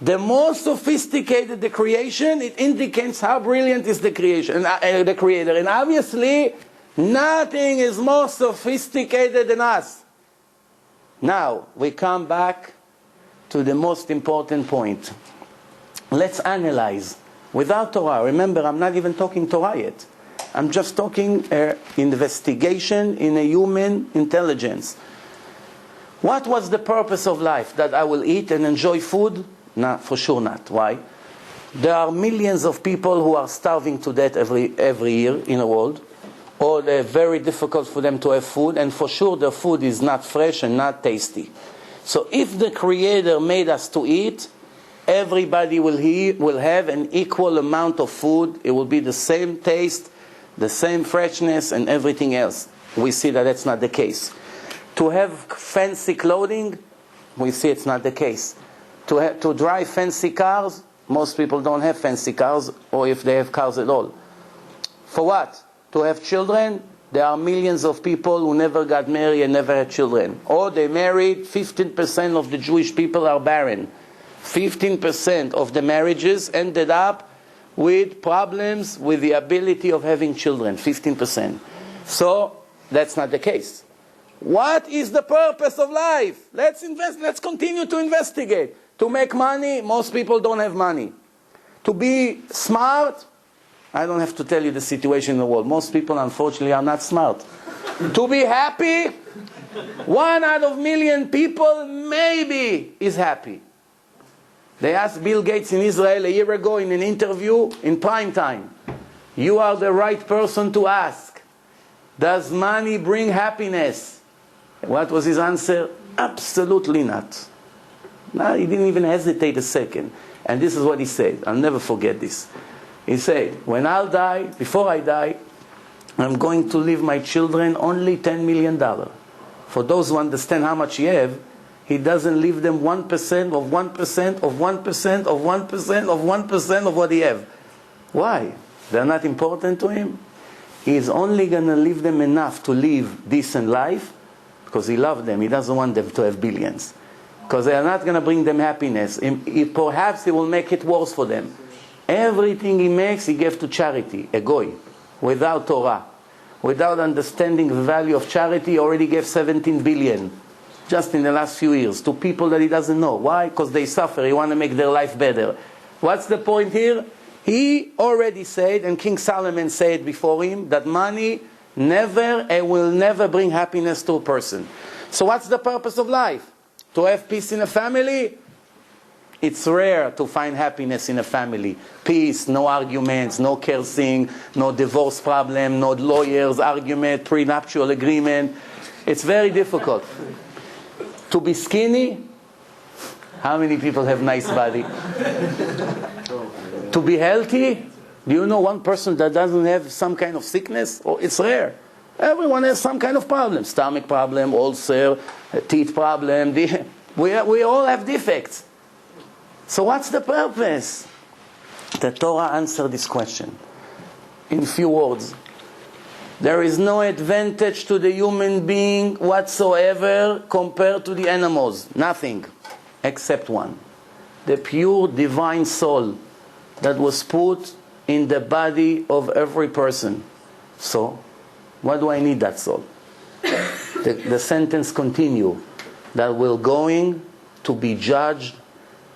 The more sophisticated the creation, it indicates how brilliant is the creation, the creator. And obviously, nothing is more sophisticated than us. Now, we come back to the most important point. Let's analyze. Without Torah, remember, I'm not even talking Torah yet. I'm just talking investigation in a human intelligence. What was the purpose of life? That I will eat and enjoy food? No, for sure not. Why? There are millions of people who are starving to death every year in the world. or they're very difficult for them to have food, and for sure their food is not fresh and not tasty. So if the Creator made us to eat, everybody will have an equal amount of food. It will be the same taste, the same freshness, and everything else. We see that that's not the case. To have fancy clothing, we see it's not the case. To drive fancy cars, most people don't have fancy cars, or if they have cars at all. For what? To have children? There are millions of people who never got married and never had children. Or they married, 15% of the Jewish people are barren. 15% of the marriages ended up with problems with the ability of having children. 15%. So, that's not the case. What is the purpose of life? Let's invest. Let's continue to investigate. To make money, most people don't have money. To be smart, I don't have to tell you the situation in the world. Most people, unfortunately, are not smart. To be happy, 1 out of million people maybe is happy. They asked Bill Gates in Israel a year ago in an interview in prime time, you are the right person to ask. Does money bring happiness? What was his answer? Absolutely not. No, he didn't even hesitate a second. And this is what he said. I'll never forget this. He said, when I'll die, before I die, I'm going to leave my children only $10 million. For those who understand how much he have, he doesn't leave them 1% of 1% of 1% of 1% of 1% of what he have. Why? They're not important to him. He's only going to leave them enough to live decent life because he loves them. He doesn't want them to have billions. Because they are not going to bring them happiness. Perhaps he will make it worse for them. Everything he makes, he gives to charity, a goy, without Torah. Without understanding the value of charity, he already gave 17 billion just in the last few years to people that he doesn't know. Why? Because they suffer. He wants to make their life better. What's the point here? He already said, and King Solomon said before him, that money never and will never bring happiness to a person. So what's the purpose of life? To have peace in a family? It's rare to find happiness in a family. Peace, no arguments, no cursing, no divorce problem, no lawyers, argument, prenuptial agreement. It's very difficult. To be skinny, how many people have nice body? To be healthy, do you know one person that doesn't have some kind of sickness? Oh, it's rare. Everyone has some kind of problem. Stomach problem, ulcer, teeth problem. We all have defects. So what's the purpose? The Torah answered this question in few words. There is no advantage to the human being whatsoever compared to the animals. Nothing. Except one. The pure divine soul that was put in the body of every person. So, why do I need that soul? The sentence continues. That we're going to be judged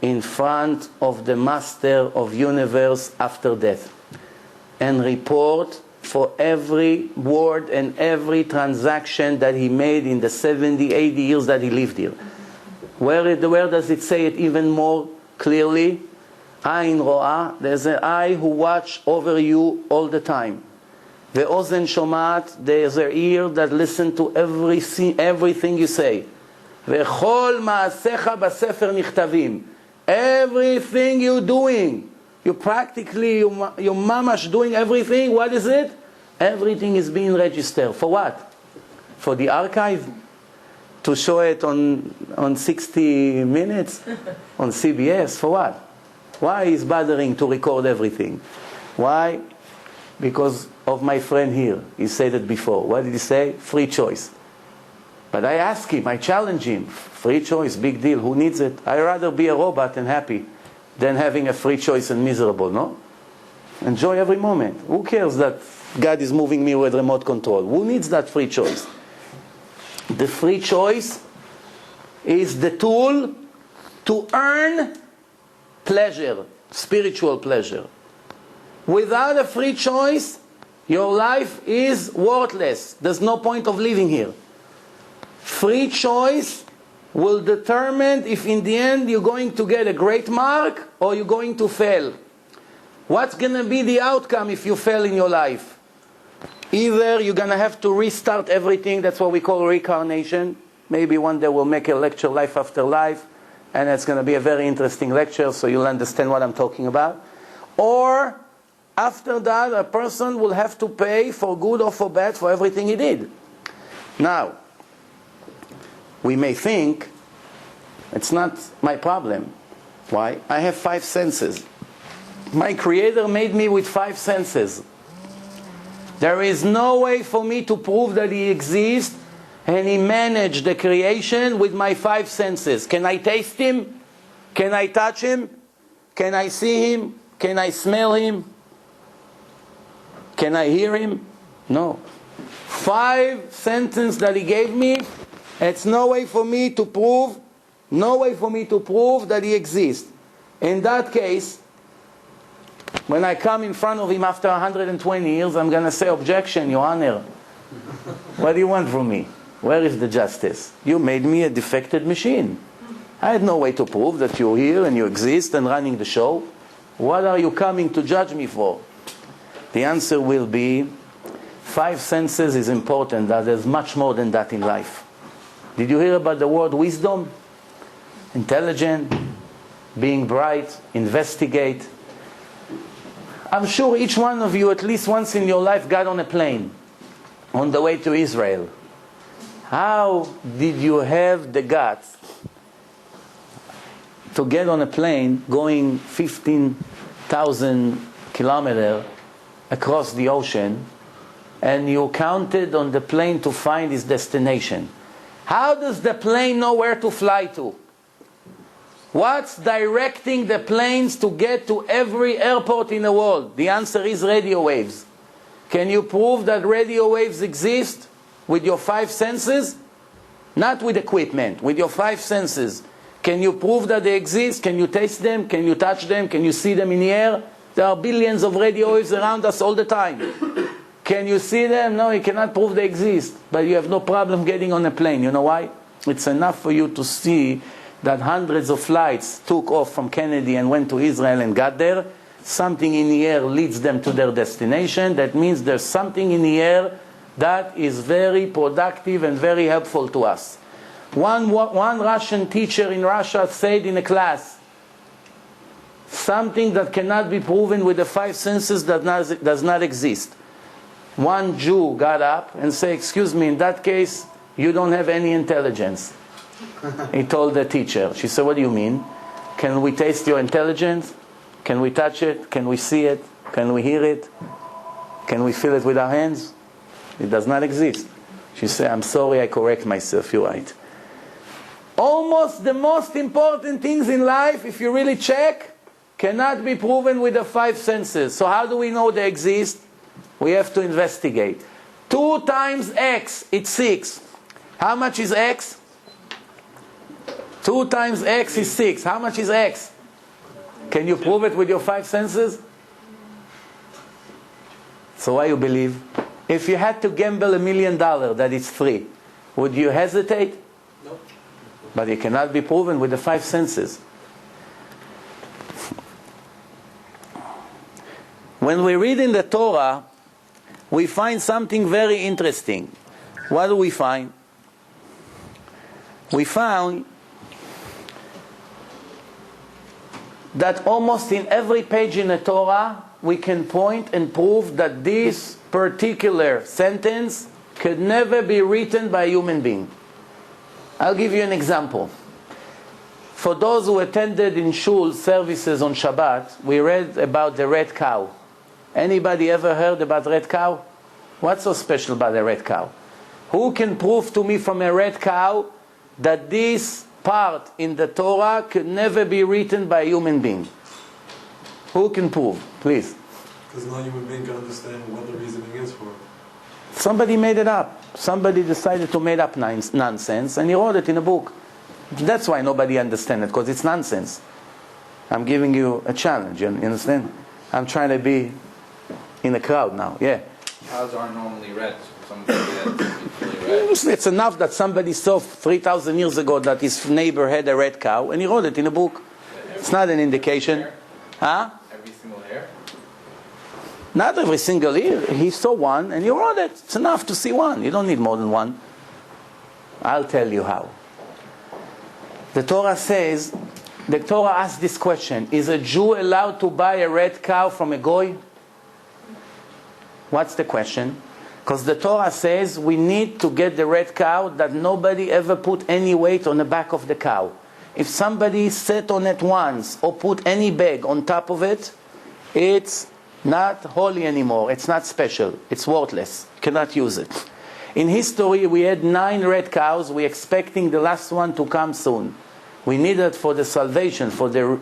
in front of the Master of Universe after death. And report for every word and every transaction that he made in the 70, 80 years that he lived here. Where does it say it even more clearly? Ayin ro'ah, there's an eye who watch over you all the time. Ve'ozen shomat, there's an ear that listen to everything you say. Ve'chol ma'asecha b'sefer nichtavim. Everything you're doing, you're mamash doing everything. What is it? Everything is being registered. For what? For the archive? To show it on 60 Minutes? On CBS? For what? Why is bothering to record everything? Why? Because of my friend here. He said it before. What did he say? Free choice. But I ask him, I challenge him. Free choice, big deal. Who needs it? I'd rather be a robot and happy than having a free choice and miserable, no? Enjoy every moment. Who cares that God is moving me with remote control? Who needs that free choice? The free choice is the tool to earn pleasure, spiritual pleasure. Without a free choice, your life is worthless. There's no point of living here. Free choice will determine if in the end you're going to get a great mark or you're going to fail. What's going to be the outcome if you fail in your life? Either you're going to have to restart everything, that's what we call reincarnation. Maybe one day we'll make a lecture, Life After Life, and it's going to be a very interesting lecture, so you'll understand what I'm talking about. Or, after that, a person will have to pay for good or for bad for everything he did. Now, we may think, it's not my problem. Why? I have 5 senses. My Creator made me with 5 senses. There is no way for me to prove that He exists, and He managed the creation with my 5 senses. Can I taste Him? Can I touch Him? Can I see Him? Can I smell Him? Can I hear Him? No. 5 senses that He gave me, it's no way for me to prove that He exists. In that case, when I come in front of Him after 120 years, I'm going to say, objection, Your Honor. What do you want from me? Where is the justice? You made me a defected machine. I had no way to prove that you're here and you exist and running the show. What are you coming to judge me for? The answer will be, 5 senses is important. There's much more than that in life. Did you hear about the word wisdom? Intelligent, being bright, investigate. I'm sure each one of you at least once in your life got on a plane on the way to Israel. How did you have the guts to get on a plane going 15,000 kilometers across the ocean, and you counted on the plane to find its destination? How does the plane know where to fly to? What's directing the planes to get to every airport in the world? The answer is radio waves. Can you prove that radio waves exist with your 5 senses? Not with equipment, with your 5 senses. Can you prove that they exist? Can you taste them? Can you touch them? Can you see them in the air? There are billions of radio waves around us all the time. Can you see them? No, you cannot prove they exist. But you have no problem getting on a plane. You know why? It's enough for you to see that hundreds of flights took off from Kennedy and went to Israel and got there. Something in the air leads them to their destination. That means there's something in the air that is very productive and very helpful to us. One Russian teacher in Russia said in a class, something that cannot be proven with the 5 senses does not exist. One Jew got up and said, excuse me, in that case, you don't have any intelligence. He told the teacher. She said, what do you mean? Can we taste your intelligence? Can we touch it? Can we see it? Can we hear it? Can we feel it with our hands? It does not exist. She said, I'm sorry, I correct myself, you're right. Almost the most important things in life, if you really check, cannot be proven with the 5 senses. So how do we know they exist? We have to investigate. 2 times x, it's 6. How much is x? 2 times x is 6. How much is x? Can you prove it with your 5 senses? So why you believe? If you had to gamble $1 million that it's free, would you hesitate? No. But it cannot be proven with the 5 senses. When we read in the Torah, we find something very interesting. What do we find? We found that almost in every page in the Torah, we can point and prove that this particular sentence could never be written by a human being. I'll give you an example. For those who attended in shul services on Shabbat, we read about the red cow. Anybody ever heard about red cow? What's so special about the red cow? Who can prove to me from a red cow that this part in the Torah could never be written by a human being? Who can prove? Please. Because no human being can understand what the reasoning is for it. Somebody made it up. Somebody decided to make up nonsense and he wrote it in a book. That's why nobody understands it, because it's nonsense. I'm giving you a challenge, you understand? I'm trying to be in the crowd now, yeah. Cows aren't normally red. Somebody that's really red. It's enough that somebody saw 3,000 years ago that his neighbor had a red cow and he wrote it in a book. It's not an indication. Huh? Every single hair? Not every single year. He saw one and he wrote it. It's enough to see one. You don't need more than one. I'll tell you how. The Torah says, the Torah asks this question, is a Jew allowed to buy a red cow from a goy? What's the question? Because the Torah says we need to get the red cow that nobody ever put any weight on the back of the cow. If somebody sat on it once or put any bag on top of it, it's not holy anymore. It's not special. It's worthless. You cannot use it. In history, we had 9 red cows. We're expecting the last one to come soon. We need it for the salvation, for the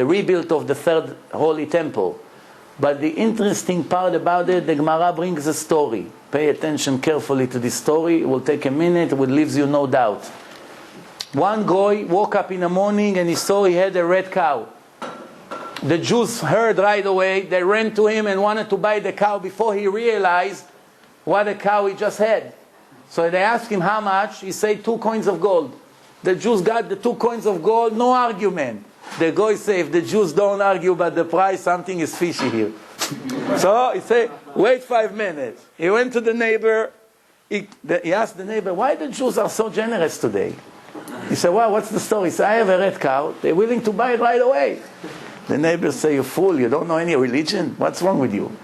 rebuild of the 3rd holy temple. But the interesting part about it, the Gemara brings a story. Pay attention carefully to this story. It will take a minute. It will leave you no doubt. One guy woke up in the morning and he saw he had a red cow. The Jews heard right away. They ran to him and wanted to buy the cow before he realized what a cow he just had. So they asked him how much. He said 2 coins of gold. The Jews got the 2 coins of gold, no argument. The guy said, if the Jews don't argue about the price, something is fishy here. So he said, wait 5 minutes. He went to the neighbor. He asked the neighbor, why the Jews are so generous today? He said, well, what's the story? He said, I have a red cow. They're willing to buy it right away. The neighbor said, you fool, you don't know any religion? What's wrong with you?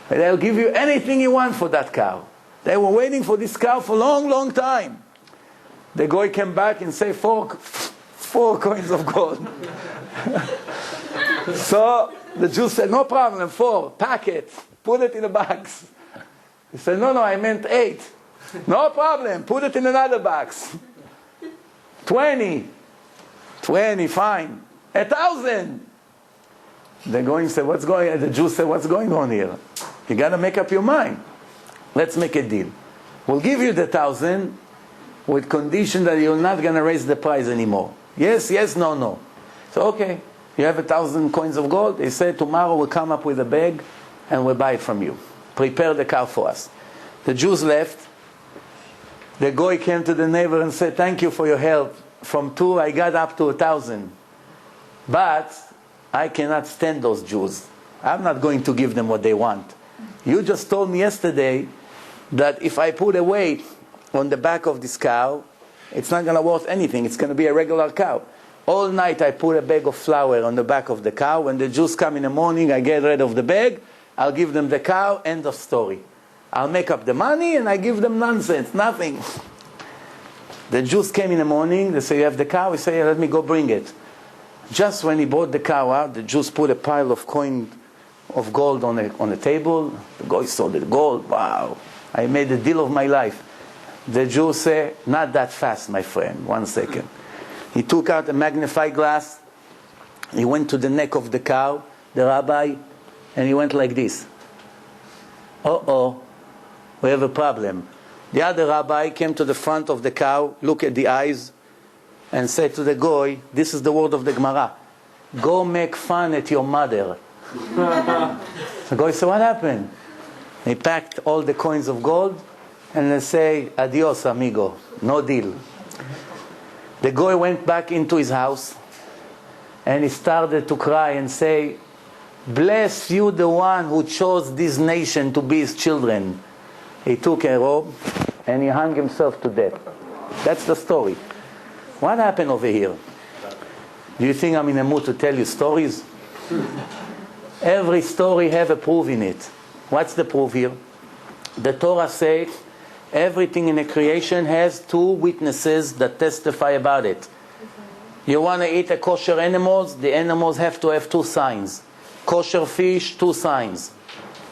They'll give you anything you want for that cow. They were waiting for this cow for a long, long time. The guy came back and said, 4 coins of gold. So the Jew said, no problem, 4, pack it, put it in a box. He said, no, I meant 8. No problem, put it in another box. 20, fine. 1,000. The Jew said, what's going on here? You got to make up your mind. Let's make a deal. We'll give you the 1,000 with condition that you're not going to raise the price anymore. Yes, no. So, okay, you have 1,000 coins of gold. He said, tomorrow we'll come up with a bag and we'll buy it from you. Prepare the cow for us. The Jews left. The guy came to the neighbor and said, thank you for your help. From 2, I got up to 1,000. But I cannot stand those Jews. I'm not going to give them what they want. You just told me yesterday that if I put a weight on the back of this cow, it's not going to worth anything. It's going to be a regular cow. All night I put a bag of flour on the back of the cow. When the Jews come in the morning, I get rid of the bag. I'll give them the cow. End of story. I'll make up the money and I give them nonsense. Nothing. The Jews came in the morning. They say, you have the cow? He said, yeah, let me go bring it. Just when he brought the cow out, the Jews put a pile of coin of gold on the table. The guy saw the gold. Wow, I made a deal of my life. The Jews say, not that fast, my friend. 1 second. He took out a magnifying glass. He went to the neck of the cow, the rabbi, and he went like this. We have a problem. The other rabbi came to the front of the cow, looked at the eyes, and said to the guy, this is the word of the Gemara, go make fun at your mother. The guy said, what happened? He packed all the coins of gold, and they say, adios, amigo, no deal. The guy went back into his house, and he started to cry and say, bless you, the one who chose this nation to be his children. He took a rope, and he hung himself to death. That's the story. What happened over here? Do you think I'm in a mood to tell you stories? Every story have a proof in it. What's the proof here? The Torah says everything in the creation has 2 witnesses that testify about it. You want to eat a kosher animals? The animals have to have 2 signs. Kosher fish, 2 signs.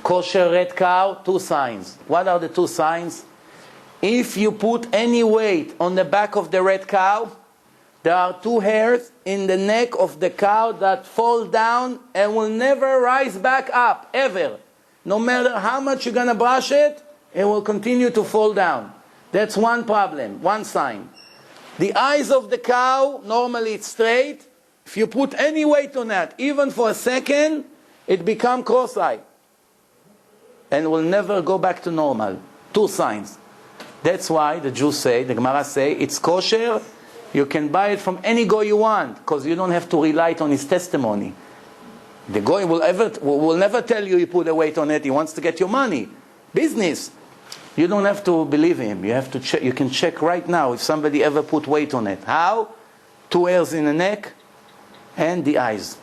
Kosher red cow, 2 signs. What are the 2 signs? If you put any weight on the back of the red cow, there are 2 hairs in the neck of the cow that fall down and will never rise back up, ever. No matter how much you're going to brush it, it will continue to fall down. That's one problem, one sign. The eyes of the cow, normally it's straight. If you put any weight on that, even for a second, it becomes cross-eyed. And will never go back to normal. 2 signs. That's why the Jews say, the Gemara say, it's kosher. You can buy it from any guy you want, because you don't have to rely on his testimony. The goy will never tell you put a weight on it. He wants to get your money. Business. You don't have to believe him. You have to check. You can check right now if somebody ever put weight on it. How? 2 hairs in the neck and the eyes.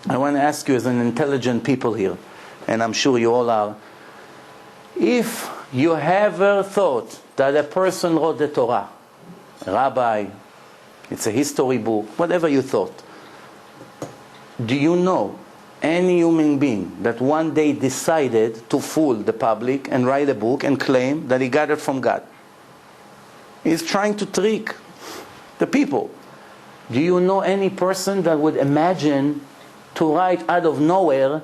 I want to ask you as an intelligent people here, and I'm sure you all are, if you ever thought that a person wrote the Torah, a rabbi, it's a history book, whatever you thought, do you know any human being that one day decided to fool the public and write a book and claim that he got it from God? He's trying to trick the people. Do you know any person that would imagine to write out of nowhere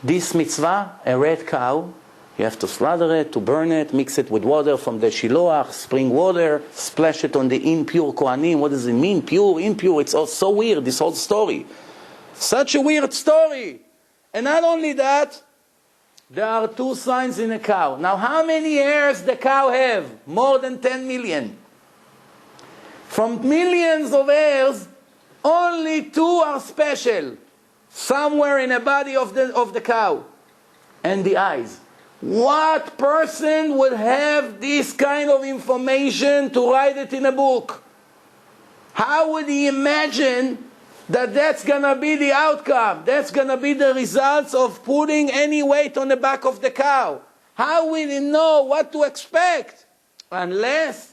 this mitzvah, a red cow? You have to slaughter it, to burn it, mix it with water from the shiloach, spring water, splash it on the impure kohanim. What does it mean? Pure, impure. It's all so weird, this whole story. Such a weird story. And not only that, there are 2 signs in a cow. Now, how many hairs the cow have? More than 10 million. From millions of hairs, only 2 are special. Somewhere in the body of the cow. And the eyes. What person would have this kind of information to write it in a book? How would he imagine that that's going to be the outcome? That's going to be the results of putting any weight on the back of the cow. How will he know what to expect? Unless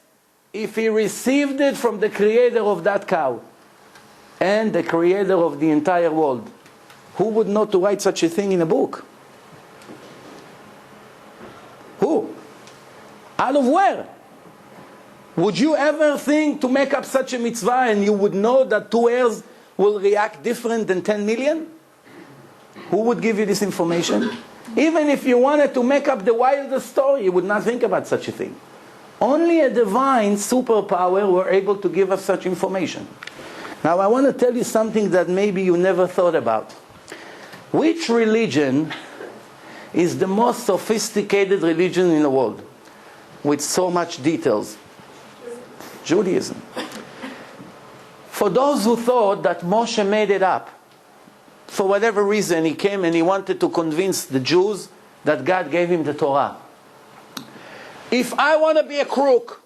if he received it from the creator of that cow and the creator of the entire world. Who would know to write such a thing in a book? Who? Out of where? Would you ever think to make up such a mitzvah and you would know that 2 hairs will react different than 10 million? Who would give you this information? Even if you wanted to make up the wildest story, you would not think about such a thing. Only a divine superpower were able to give us such information. Now I want to tell you something that maybe you never thought about. Which religion is the most sophisticated religion in the world with so much details? Judaism. For those who thought that Moshe made it up, for whatever reason he came and he wanted to convince the Jews that God gave him the Torah. If I want to be a crook,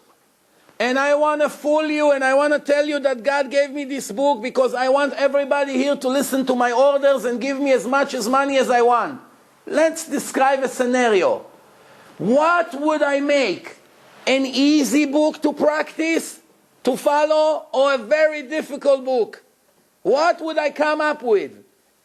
and I want to fool you, and I want to tell you that God gave me this book because I want everybody here to listen to my orders and give me as much as money as I want. Let's describe a scenario. What would I make? An easy book to practice, to follow, or a very difficult book? What would I come up with?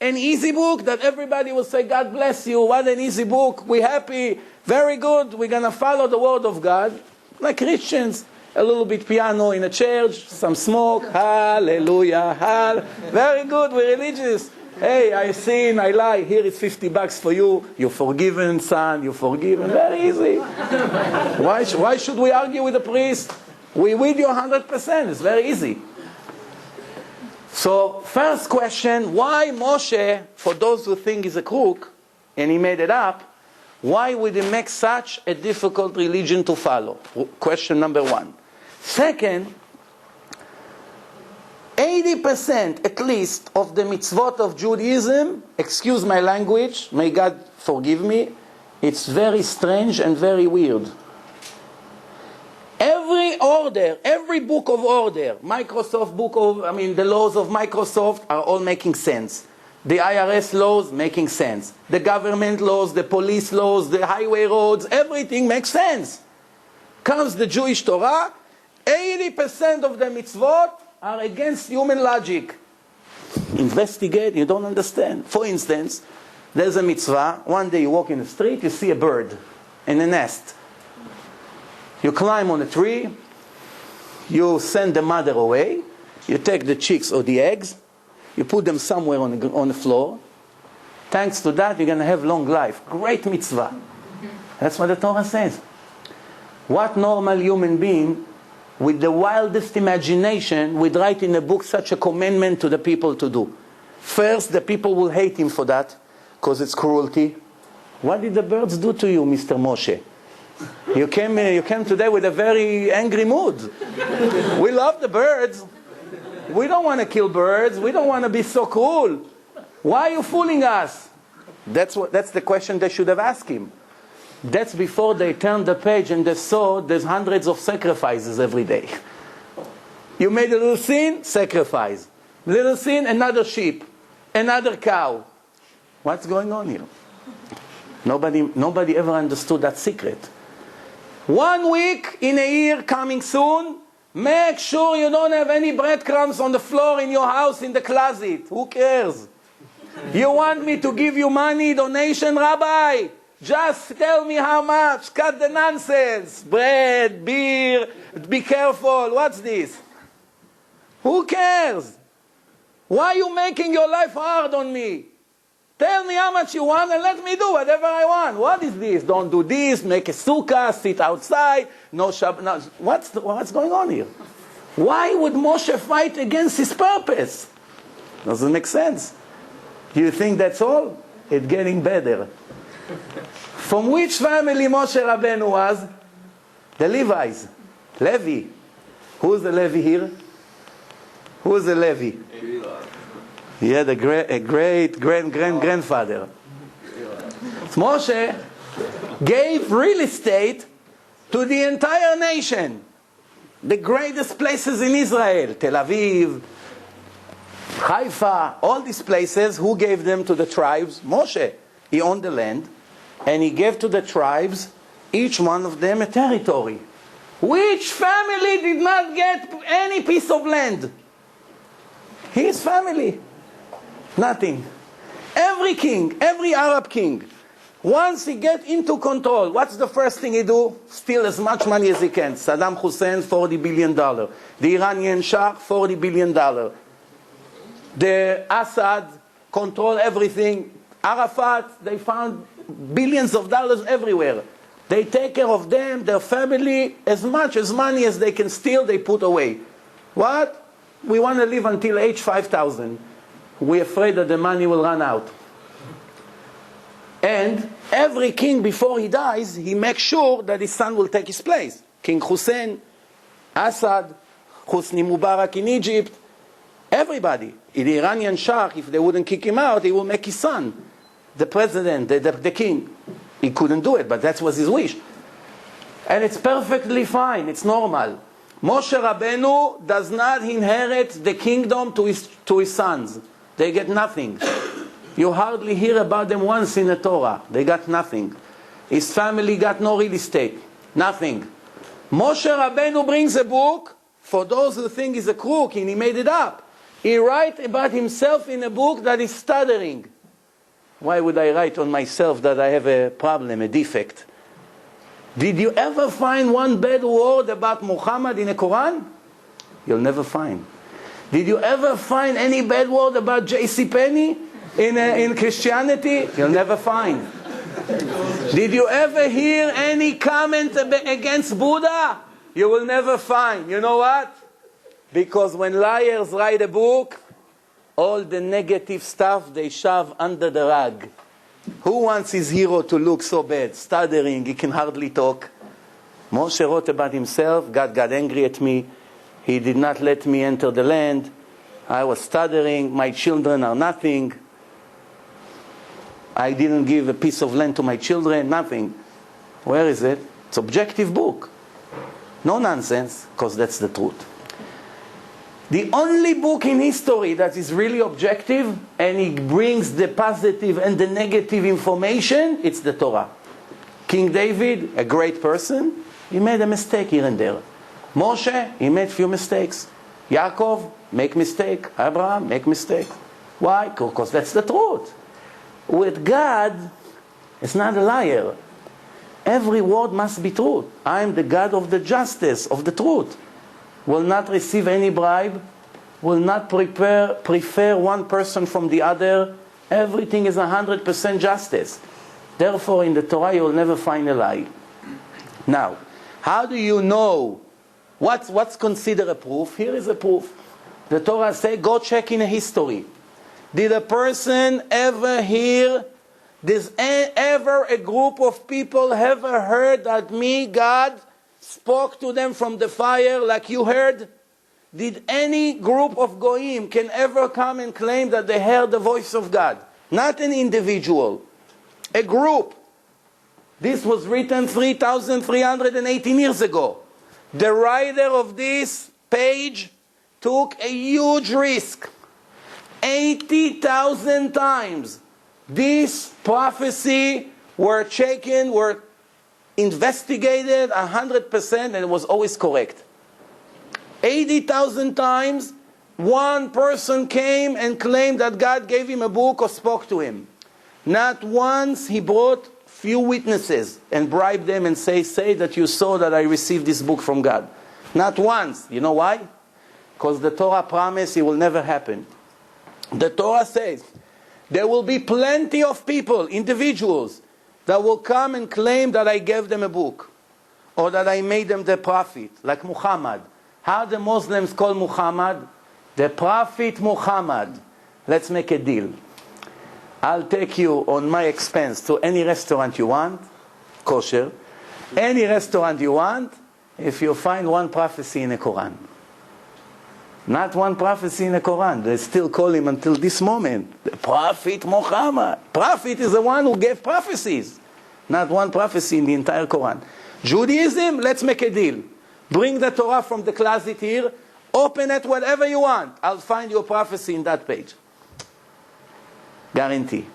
An easy book that everybody will say, God bless you, what an easy book, we're happy, very good, we're going to follow the word of God. Like Christians, a little bit piano in a church, some smoke, hallelujah, very good, we're religious. Hey, I sin, I lie, here is $50 for you, you're forgiven, son, you're forgiven, very easy. Why should we argue with the priest? We with you 100%, it's very easy. So, first question, why Moshe, for those who think he's a crook, and he made it up, why would he make such a difficult religion to follow? Question number 1. Second, 80% at least of the mitzvot of Judaism, excuse my language, may God forgive me, it's very strange and very weird. Every order, every book of order, the laws of Microsoft are all making sense. The IRS laws making sense. The government laws, the police laws, the highway roads, everything makes sense. Comes the Jewish Torah, 80% of the mitzvot are against human logic. Investigate, you don't understand. For instance, there's a mitzvah, one day you walk in the street, you see a bird in a nest. You climb on a tree, you send the mother away, you take the chicks or the eggs, you put them somewhere on the floor. Thanks to that, you're going to have long life. Great mitzvah. That's what the Torah says. What normal human being with the wildest imagination would write in a book such a commandment to the people to do? First, the people will hate him for that, because it's cruelty. What did the birds do to you, Mr. Moshe? You came today with a very angry mood. We love the birds. We don't want to kill birds. We don't want to be so cruel. Why are you fooling us? That's the question they should have asked him. That's before they turned the page and they saw there's hundreds of sacrifices every day. You made a little sin, sacrifice. Little sin, another sheep, another cow. What's going on here? Nobody ever understood that secret. 1 week in a year coming soon, make sure you don't have any breadcrumbs on the floor in your house in the closet. Who cares? You want me to give you money, donation, Rabbi? Just tell me how much. Cut the nonsense. Bread, beer, be careful. What's this? Who cares? Why are you making your life hard on me? Tell me how much you want and let me do whatever I want. What is this? Don't do this. Make a sukkah. Sit outside. No Shabbat. No. What's going on here? Why would Moshe fight against his purpose? Doesn't make sense. Do you think that's all? It's getting better. From which family Moshe Rabbeinu was? The Levites. Levi. Who's the Levi here? Who's the Levi? He had a great grandfather. Moshe gave real estate to the entire nation. The greatest places in Israel. Tel Aviv, Haifa, all these places. Who gave them to the tribes? Moshe. He owned the land. And he gave to the tribes, each one of them, a territory. Which family did not get any piece of land? His family. Nothing. Every king, every Arab king, once he gets into control, what's the first thing he do? Steal as much money as he can. Saddam Hussein, $40 billion. The Iranian Shah, $40 billion. The Assad control everything. Arafat, they found billions of dollars everywhere. They take care of them, their family, as much as money as they can steal, they put away. What? We want to live until age 5,000. We're afraid that the money will run out. And every king, before he dies, he makes sure that his son will take his place. King Hussein, Assad, Hosni Mubarak in Egypt, everybody. The Iranian Shah, if they wouldn't kick him out, he will make his son the president, the king. He couldn't do it, but that was his wish. And it's perfectly fine, it's normal. Moshe Rabbeinu does not inherit the kingdom to his sons. They get nothing. You hardly hear about them once in the Torah. They got nothing. His family got no real estate. Nothing. Moshe Rabbeinu brings a book, for those who think he's a crook and he made it up. He writes about himself in a book that is stuttering. Why would I write on myself that I have a problem, a defect? Did you ever find one bad word about Muhammad in the Quran? You'll never find. Did you ever find any bad word about JCPenney in Christianity? You'll never find. Did you ever hear any comment against Buddha? You will never find. You know what? Because when liars write a book, all the negative stuff they shove under the rug. Who wants his hero to look so bad? Stuttering, he can hardly talk. Moshe wrote about himself, God got angry at me. He did not let me enter the land. I was stuttering, my children are nothing. I didn't give a piece of land to my children, nothing. Where is it? It's an objective book. No nonsense, because that's the truth. The only book in history that is really objective and it brings the positive and the negative information, it's the Torah. King David, a great person, he made a mistake here and there. Moshe, he made few mistakes. Yaakov, make mistake. Abraham, make mistake. Why? Because that's the truth. With God, it's not a liar. Every word must be true. I am the God of the justice, of the truth. Will not receive any bribe, will not prefer one person from the other. Everything is 100% justice. Therefore, in the Torah, you will never find a lie. Now, how do you know what's considered a proof? Here is a proof. The Torah says, go check in a history. Did a person ever hear, does ever a group of people ever heard that me, God, spoke to them from the fire like you heard? did any group of goyim can ever come and claim that they heard the voice of God? Not an individual, a group. This was written 3,318 years ago. The writer of this page took a huge risk. 80,000 times this prophecy were taken, were investigated 100%, and it was always correct. 80,000 times one person came and claimed that God gave him a book or spoke to him. Not once he brought few witnesses and bribed them and say that you saw that I received this book from God. Not once. You know why? Because the Torah promised it will never happen. The Torah says there will be plenty of people, individuals, that will come and claim that I gave them a book or that I made them the prophet, like Muhammad. How the Muslims call Muhammad? The Prophet Muhammad. Let's make a deal. I'll take you on my expense to any restaurant you want, kosher, any restaurant you want, if you find one prophecy in the Quran. Not one prophecy in the Quran. They still call him until this moment the Prophet Muhammad. Prophet is the one who gave prophecies. Not one prophecy in the entire Quran. Judaism, let's make a deal. Bring the Torah from the closet here, open it whatever you want. I'll find you a prophecy in that page. Guarantee.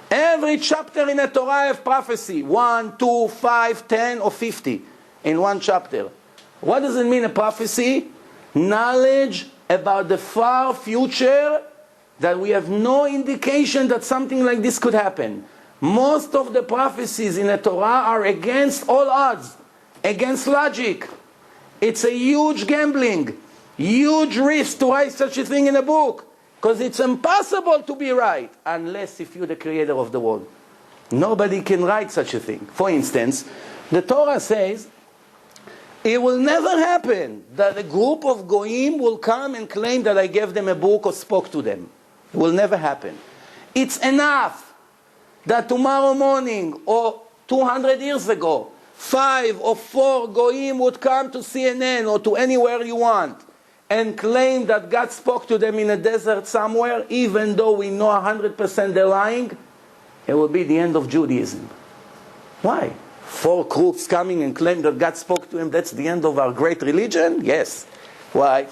Every chapter in the Torah have prophecy. 1, 2, 5, 10, or 50 in one chapter. What does it mean, a prophecy? Knowledge about the far future that we have no indication that something like this could happen. Most of the prophecies in the Torah are against all odds, against logic. It's a huge gambling, huge risk to write such a thing in a book. Because it's impossible to be right unless if you're the creator of the world. Nobody can write such a thing. For instance, the Torah says it will never happen that a group of goyim will come and claim that I gave them a book or spoke to them. It will never happen. It's enough that tomorrow morning or 200 years ago, 5 or 4 goyim would come to CNN or to anywhere you want and claim that God spoke to them in a desert somewhere, even though we know 100% they're lying, it will be the end of Judaism. Why? 4 crooks coming and claim that God spoke to him, that's the end of our great religion? Yes. Why?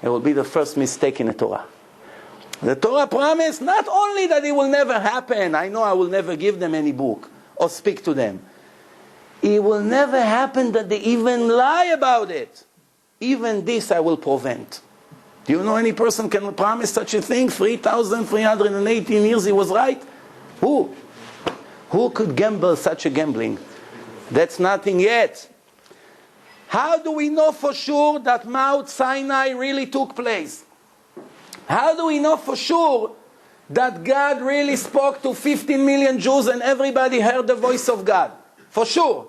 It will be the first mistake in the Torah. The Torah promised not only that it will never happen, I know I will never give them any book or speak to them. It will never happen that they even lie about it. Even this I will prevent. Do you know any person can promise such a thing? 3,318 years he was right? Who? Who could gamble such a gambling? That's nothing yet. How do we know for sure that Mount Sinai really took place? How do we know for sure that God really spoke to 15 million Jews and everybody heard the voice of God? For sure.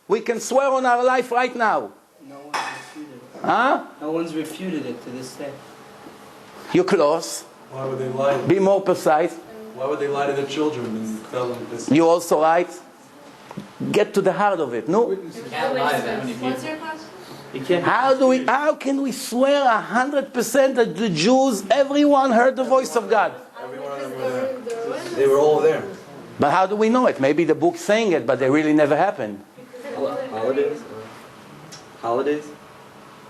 We can swear on our life right now. No one's refuted it. Huh? No one's refuted it to this day. You're close. Why would they lie? Be more precise. Why would they lie to their children and tell them this? You also right. Get to the heart of it. No. You can't lie to that many people. What's your question? You can't. How can we swear 100% that the Jews, everyone heard the voice of God? Every one of them were there. There They were all there. But how do we know it? Maybe the book's saying it, but they really never happened. Holidays? Holidays?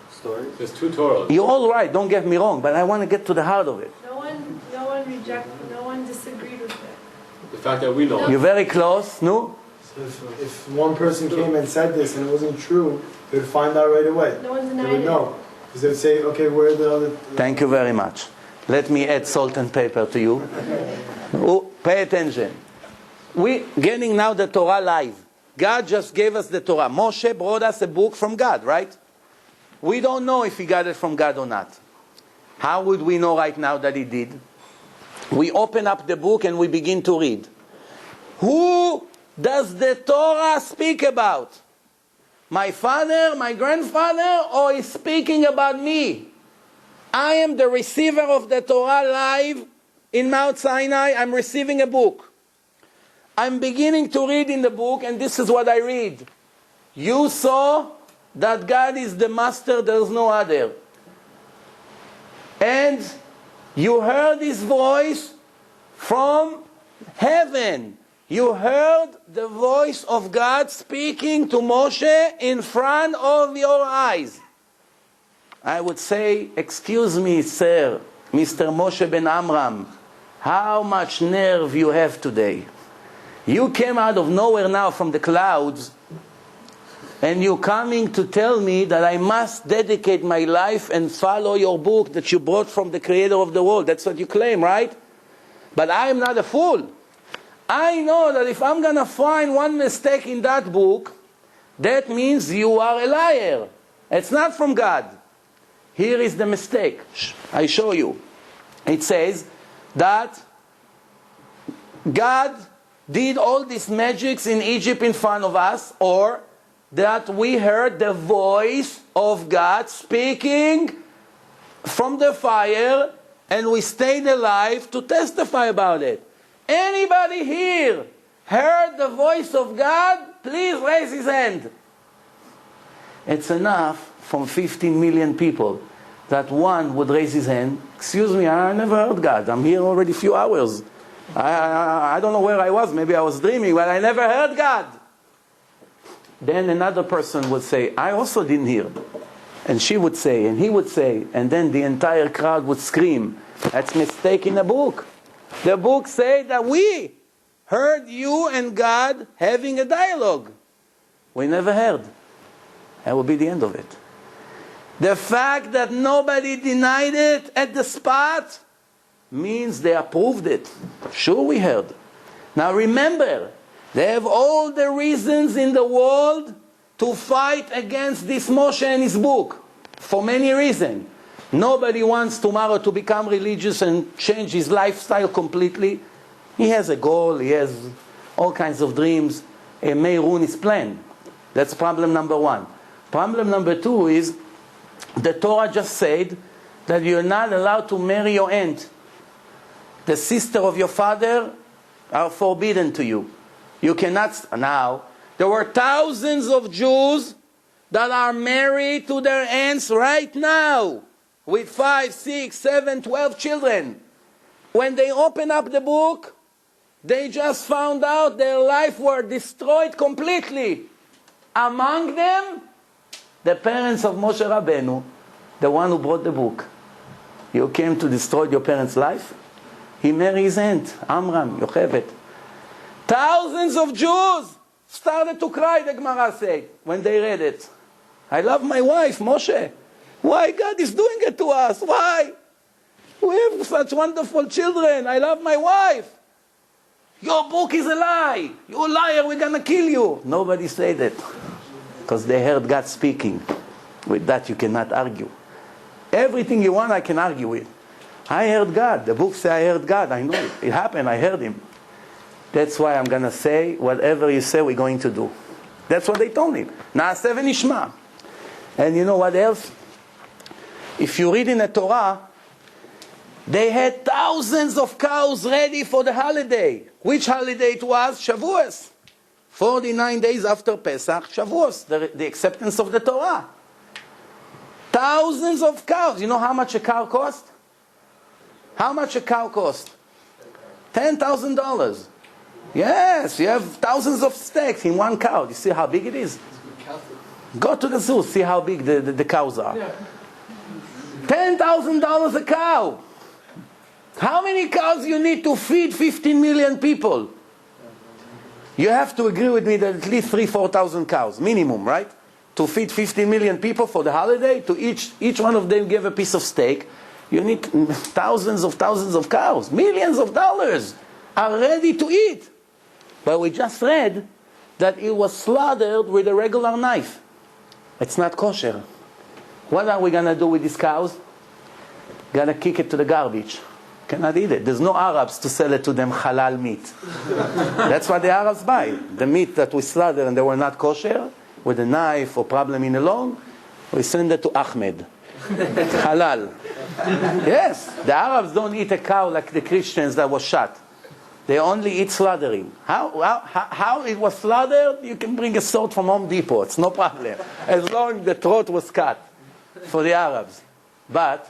Stories? There's 2 Torahs. You're all right, don't get me wrong, but I want to get to the heart of it. No one disagreed with it. The fact that we know. You're very close, no? So if one person came and said this and it wasn't true, they would find out right away. No one They denied would it. know. Because they would say, okay, where are the other... Thank you very much. Let me add salt and pepper to you. Oh, pay attention. We're getting now the Torah live. God just gave us the Torah. Moshe brought us a book from God, right? We don't know if he got it from God or not. How would we know right now that he did? We open up the book and we begin to read. Who does the Torah speak about? My father, my grandfather, or is speaking about me? I am the receiver of the Torah live in Mount Sinai. I'm receiving a book. I'm beginning to read in the book, and this is what I read. You saw that God is the master, there is no other. And you heard his voice from heaven. You heard the voice of God speaking to Moshe in front of your eyes. I would say, excuse me, sir, Mr. Moshe ben Amram, how much nerve you have today. You came out of nowhere now from the clouds, and you're coming to tell me that I must dedicate my life and follow your book that you brought from the creator of the world. That's what you claim, right? But I am not a fool. I know that if I'm going to find one mistake in that book, that means you are a liar. It's not from God. Here is the mistake. I show you. It says that God did all these magics in Egypt in front of us, or that we heard the voice of God speaking from the fire, and we stayed alive to testify about it. Anybody here heard the voice of God? Please raise his hand. It's enough from 15 million people that one would raise his hand. Excuse me, I never heard God. I'm here already a few hours. I don't know where I was. Maybe I was dreaming, but I never heard God. Then another person would say, I also didn't hear. And she would say, and he would say, and then the entire crowd would scream, that's mistake in the book. The book says that we heard you and God having a dialogue. We never heard. That will be the end of it. The fact that nobody denied it at the spot means they approved it. Sure, we heard. Now remember, they have all the reasons in the world to fight against this Moshe and his book. For many reasons. Nobody wants tomorrow to become religious and change his lifestyle completely. He has a goal, he has all kinds of dreams. It may ruin his plan. That's problem number one. Problem number two is, the Torah just said that you're not allowed to marry your aunt. The sister of your father are forbidden to you. You cannot. Now, there were thousands of Jews that are married to their aunts right now, with 5, 6, 7, 12 children. When they open up the book, they just found out their life were destroyed completely. Among them, the parents of Moshe Rabbeinu, the one who brought the book. You came to destroy your parents' life? He married his aunt, Amram, Yocheved. Thousands of Jews started to cry, the Gemara said, when they read it. I love my wife, Moshe. Why God is doing it to us? Why? We have such wonderful children. I love my wife. Your book is a lie. You're a liar. We're going to kill you. Nobody said that. Because they heard God speaking. With that you cannot argue. Everything you want I can argue with. I heard God. The book says I heard God. I know it. It happened. I heard him. That's why I'm going to say whatever you say we're going to do. That's what they told him. Na'aseh v'nishma. And you know what else? If you read in the Torah, they had thousands of cows ready for the holiday. Which holiday it was? Shavuos. 49 days after Pesach, Shavuos, the acceptance of the Torah. Thousands of cows. You know how much a cow cost? How much a cow cost? $10,000. Yes, you have thousands of steaks in one cow. You see how big it is? Go to the zoo, see how big the cows are. $10,000 a cow. How many cows you need to feed 15 million people? You have to agree with me that at least 3,000-4,000 cows, minimum, right? To feed 15 million people for the holiday, to each one of them give a piece of steak. You need thousands of cows. Millions of dollars are ready to eat. But we just read that it was slaughtered with a regular knife. It's not kosher. What are we going to do with these cows? Going to kick it to the garbage. Cannot eat it. There's no Arabs to sell it to them halal meat. That's what the Arabs buy. The meat that we slaughter and they were not kosher, with a knife or problem in a lung, we send it to Ahmed. Halal. Yes, the Arabs don't eat a cow like the Christians that was shot. They only eat slaughtering. How it was slaughtered, you can bring a sword from Home Depot. It's no problem. As long as the throat was cut for the Arabs. But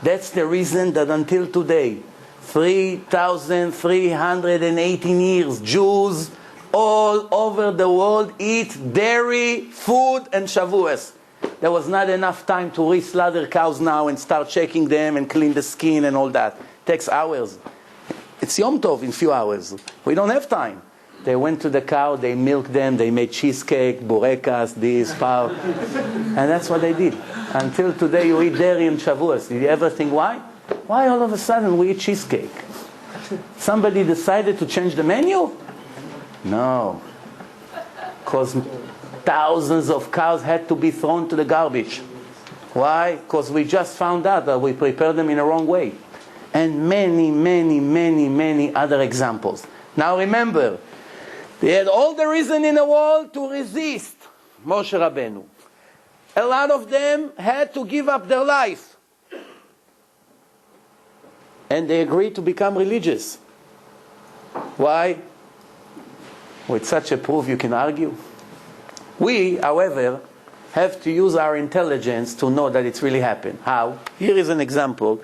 That's the reason that until today, 3,318 years, Jews all over the world eat dairy, food, and Shavuos. There was not enough time to re-slaughter cows now and start checking them and clean the skin and all that. Takes hours. It's Yom Tov in few hours. We don't have time. They went to the cow, they milked them, they made cheesecake, burekas, this, pav. And that's what they did. Until today you eat dairy and Shavuos. Did you ever think why? Why all of a sudden we eat cheesecake? Somebody decided to change the menu? No. Because thousands of cows had to be thrown to the garbage. Why? Because we just found out that we prepared them in the wrong way. And many, many, many, many other examples. Now remember, they had all the reason in the world to resist Moshe Rabbeinu. A lot of them had to give up their life. And they agreed to become religious. Why? With such a proof you can argue. We, however, have to use our intelligence to know that it's really happened. How? Here is an example.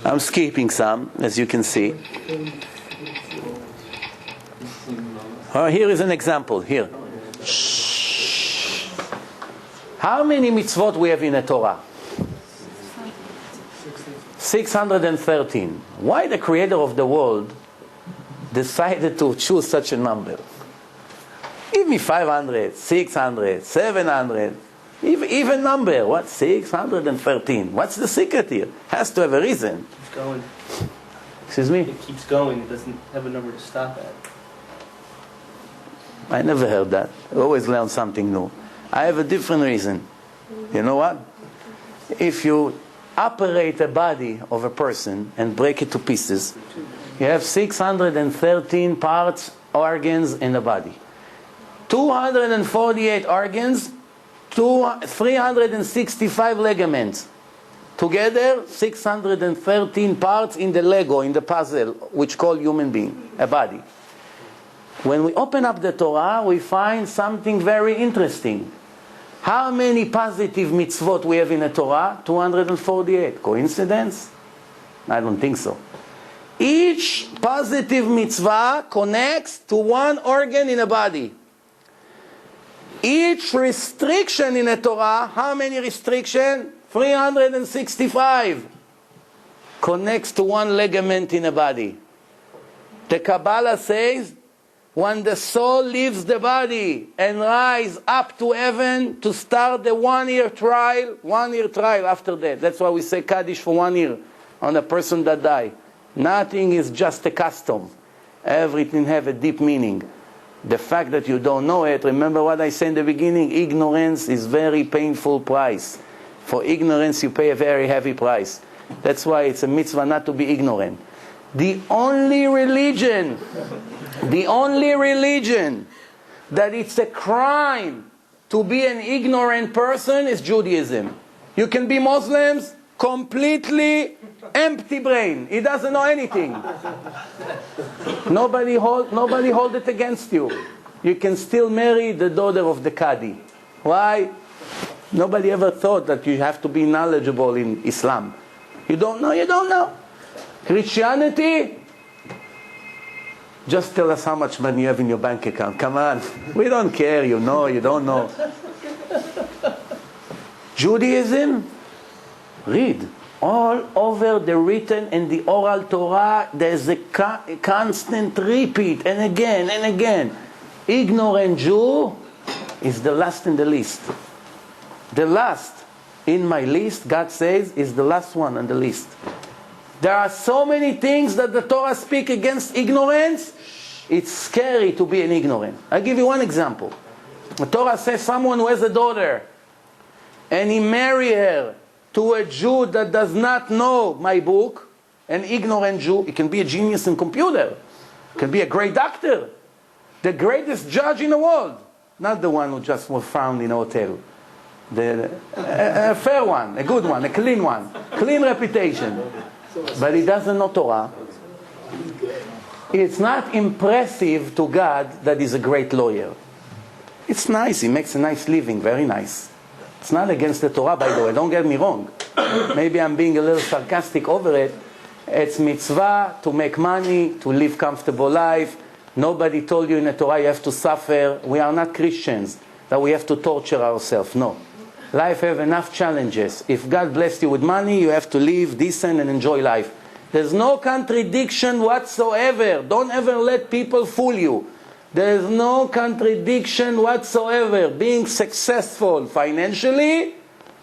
I'm skipping some, as you can see. Here is an example. Here. How many mitzvot we have in the Torah? 613. Why the creator of the world decided to choose such a number? Give me 500, 600, 700. Even number. What? 613. What's the secret here? Has to have a reason. Keeps going. Excuse me? It keeps going. It doesn't have a number to stop at. I never heard that. I always learn something new. I have a different reason. You know what? If you operate a body of a person and break it to pieces, you have 613 parts, organs in the body. 248 organs, 365 ligaments. Together, 613 parts in the Lego, in the puzzle, which call human being, a body. When we open up the Torah, we find something very interesting. How many positive mitzvot we have in the Torah? 248. Coincidence? I don't think so. Each positive mitzvah connects to one organ in a body. Each restriction in the Torah, how many restrictions? 365. Connects to one ligament in a body. The Kabbalah says, when the soul leaves the body and rise up to heaven to start the 1 year trial after that. That's why we say Kaddish for 1 year on a person that died. Nothing is just a custom. Everything have a deep meaning. The fact that you don't know it, remember what I said in the beginning, ignorance is very painful price. For ignorance you pay a very heavy price. That's why it's a mitzvah not to be ignorant. The only religion that it's a crime to be an ignorant person is Judaism. You can be Muslims, completely empty brain. He doesn't know anything. Nobody hold it against you. You can still marry the daughter of the Qadi. Why? Nobody ever thought that you have to be knowledgeable in Islam. You don't know, you don't know. Christianity, just tell us how much money you have in your bank account. Come on. We don't care, you know, you don't know. Judaism, read. All over the written and the oral Torah, there's a constant repeat, and again. Ignorant Jew is the last in the list. The last in my list, God says, is the last one on the list. There are so many things that the Torah speaks against ignorance. It's scary to be an ignorant. I'll give you one example. The Torah says someone who has a daughter and he marry her to a Jew that does not know my book, an ignorant Jew. He can be a genius in computer. Can be a great doctor. The greatest judge in the world. Not the one who just was found in a hotel. A fair one, a good one, a clean one. Clean reputation. But he doesn't know Torah. It's not impressive to God that he's a great lawyer. It's nice. He makes a nice living. Very nice. It's not against the Torah, by the way. Don't get me wrong. Maybe I'm being a little sarcastic over it. It's mitzvah to make money, to live comfortable life. Nobody told you in the Torah you have to suffer. We are not Christians that we have to torture ourselves. No. Life have enough challenges. If God blessed you with money, you have to live decent and enjoy life. There's no contradiction whatsoever. Don't ever let people fool you. There's no contradiction whatsoever. Being successful financially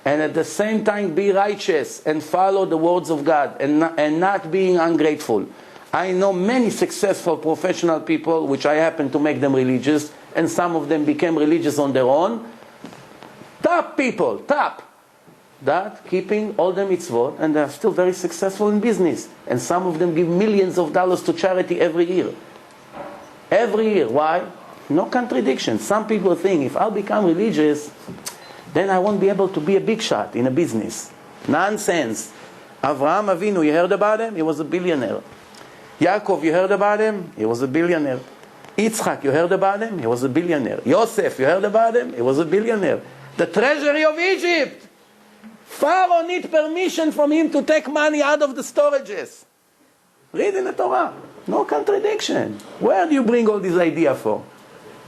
and at the same time be righteous and follow the words of God and not being ungrateful. I know many successful professional people, which I happen to make them religious, and some of them became religious on their own. Top people, top. That keeping all the mitzvot, and they're still very successful in business. And some of them give millions of dollars to charity every year. Every year. Why? No contradiction. Some people think if I'll become religious, then I won't be able to be a big shot in a business. Nonsense. Avraham Avinu, you heard about him? He was a billionaire. Yaakov, you heard about him? He was a billionaire. Yitzchak, you heard about him? He was a billionaire. Yosef, you heard about him? He was a billionaire. The treasury of Egypt. Pharaoh need permission from him to take money out of the storages. Read in the Torah. No contradiction. Where do you bring all this idea for?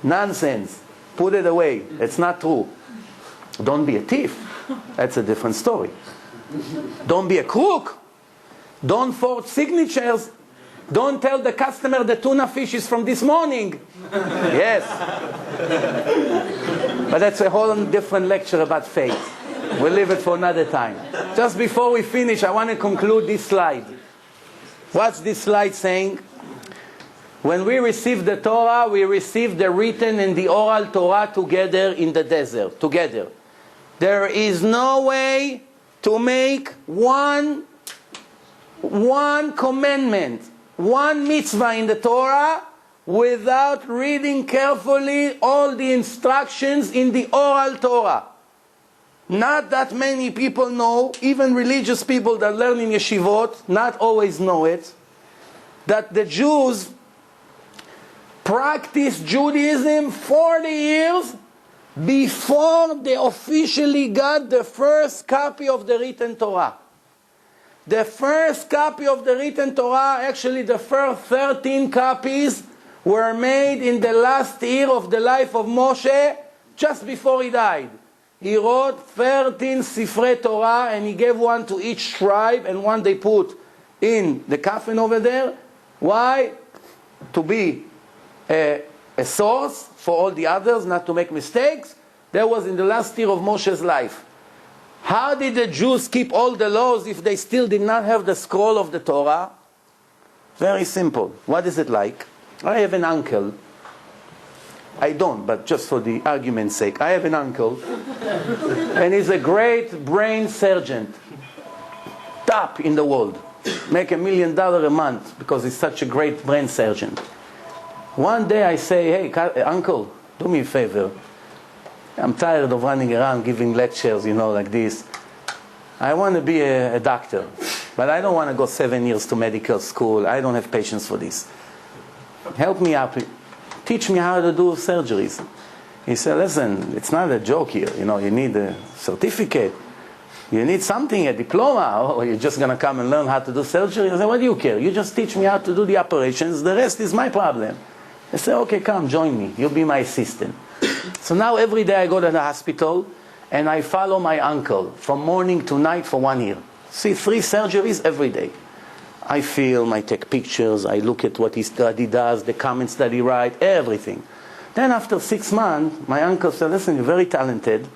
Nonsense. Put it away. It's not true. Don't be a thief. That's a different story. Don't be a crook. Don't forge signatures. Don't tell the customer the tuna fish is from this morning. Yes. But that's a whole different lecture about faith. We'll leave it for another time. Just before we finish, I want to conclude this slide. What's this slide saying? When we receive the Torah, we receive the written and the oral Torah together in the desert. Together. There is no way to make one commandment, one mitzvah in the Torah without reading carefully all the instructions in the oral Torah. Not that many people know, even religious people that learn in yeshivot, not always know it, that the Jews practiced Judaism 40 years before they officially got the first copy of the written Torah. The first copy of the written Torah, actually the first 13 copies, were made in the last year of the life of Moshe, just before he died. He wrote 13 Sifrei Torah, and he gave one to each tribe, and one they put in the coffin over there. Why? To be a source for all the others, not to make mistakes. That was in the last year of Moshe's life. How did the Jews keep all the laws if they still did not have the scroll of the Torah? Very simple. What is it like? I have an uncle. I don't, but just for the argument's sake. I have an uncle, and he's a great brain surgeon. Top in the world. Make $1 million a month because he's such a great brain surgeon. One day I say, hey, uncle, do me a favor. I'm tired of running around giving lectures, like this. I want to be a doctor, but I don't want to go 7 years to medical school. I don't have patience for this. Help me out. Teach me how to do surgeries. He said, listen, it's not a joke here. You need a certificate. You need something, a diploma, or you're just going to come and learn how to do surgery. I said, what do you care? You just teach me how to do the operations. The rest is my problem. I said, okay, come, join me. You'll be my assistant. So now every day I go to the hospital and I follow my uncle from morning to night for 1 year. See 3 surgeries every day. I film, I take pictures, I look at what he does, the comments that he writes, everything. Then after 6 months, my uncle said, listen, you're very talented.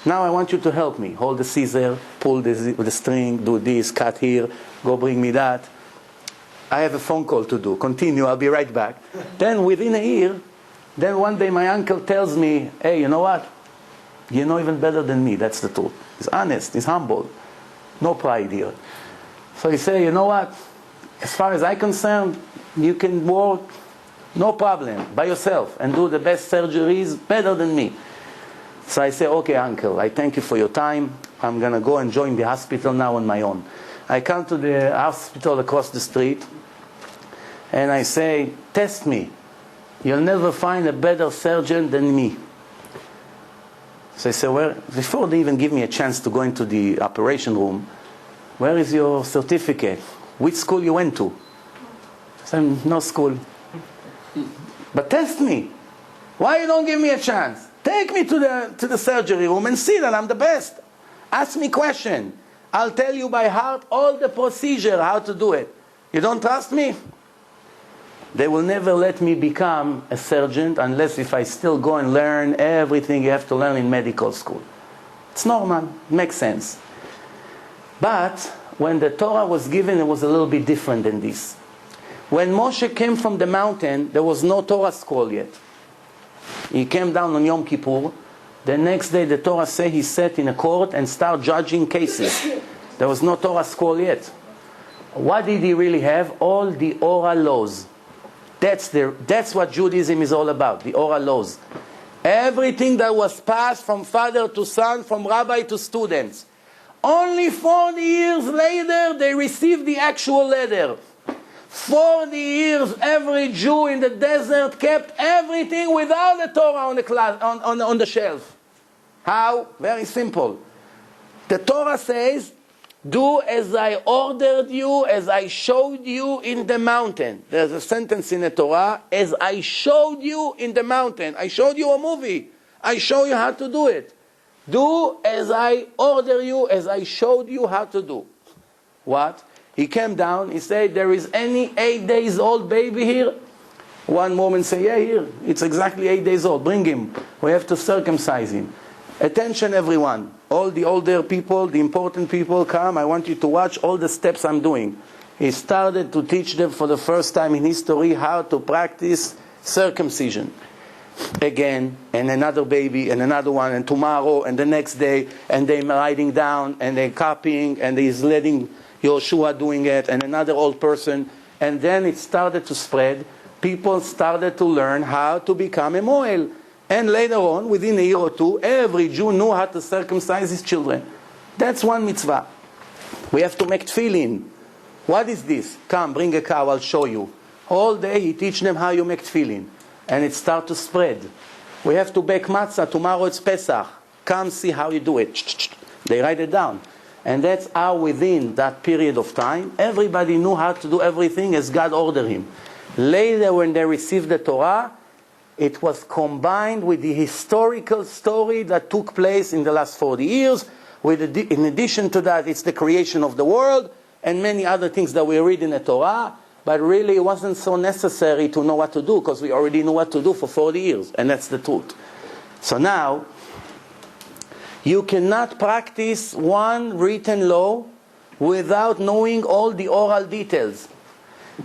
Now I want you to help me. Hold the scissor, pull the string, do this, cut here, go bring me that. I have a phone call to do. Continue, I'll be right back. Then within a year, then one day my uncle tells me, hey, you know what? You know even better than me, that's the truth. He's honest, he's humble. No pride here. So he said, you know what? As far as I'm concerned, you can work, no problem, by yourself, and do the best surgeries better than me. So I say, okay, uncle, I thank you for your time. I'm going to go and join the hospital now on my own. I come to the hospital across the street, and I say, test me. You'll never find a better surgeon than me. So I said, well, before they even give me a chance to go into the operation room, where is your certificate? Which school you went to? I said, no school. But test me. Why you don't give me a chance? Take me to the surgery room and see that I'm the best. Ask me question. I'll tell you by heart all the procedure, how to do it. You don't trust me? They will never let me become a surgeon unless if I still go and learn everything you have to learn in medical school. It's normal. It makes sense. But when the Torah was given, it was a little bit different than this. When Moshe came from the mountain, there was no Torah scroll yet. He came down on Yom Kippur. The next day, the Torah says he sat in a court and started judging cases. There was no Torah scroll yet. What did he really have? All the oral laws. That's what Judaism is all about, the oral laws. Everything that was passed from father to son, from rabbi to students. Only 40 years later, they received the actual letter. 40 years, every Jew in the desert kept everything without the Torah on the shelf. How? Very simple. The Torah says, do as I ordered you, as I showed you in the mountain. There's a sentence in the Torah, as I showed you in the mountain. I showed you a movie. I show you how to do it. Do as I order you, as I showed you how to do. What? He came down, he said, there is any 8 days old baby here? One woman said, yeah, here. It's exactly 8 days old. Bring him. We have to circumcise him. Attention everyone. All the older people, the important people, come. I want you to watch all the steps I'm doing. He started to teach them for the first time in history how to practice circumcision. Again, and another baby, and another one, and tomorrow, and the next day, and they're writing down, and they're copying, and he's letting Yoshua doing it, and another old person. And then it started to spread. People started to learn how to become a moel. And later on, within a year or two, every Jew knew how to circumcise his children. That's one mitzvah. We have to make tefillin. What is this? Come, bring a cow, I'll show you. All day he teach them how you make tefillin. And it starts to spread. We have to bake matzah. Tomorrow it's Pesach. Come see how you do it. They write it down. And that's how within that period of time, everybody knew how to do everything as God ordered him. Later when they received the Torah, it was combined with the historical story that took place in the last 40 years. In addition to that, it's the creation of the world and many other things that we read in the Torah. But really it wasn't so necessary to know what to do because we already knew what to do for 40 years. And that's the truth. So now, you cannot practice one written law without knowing all the oral details.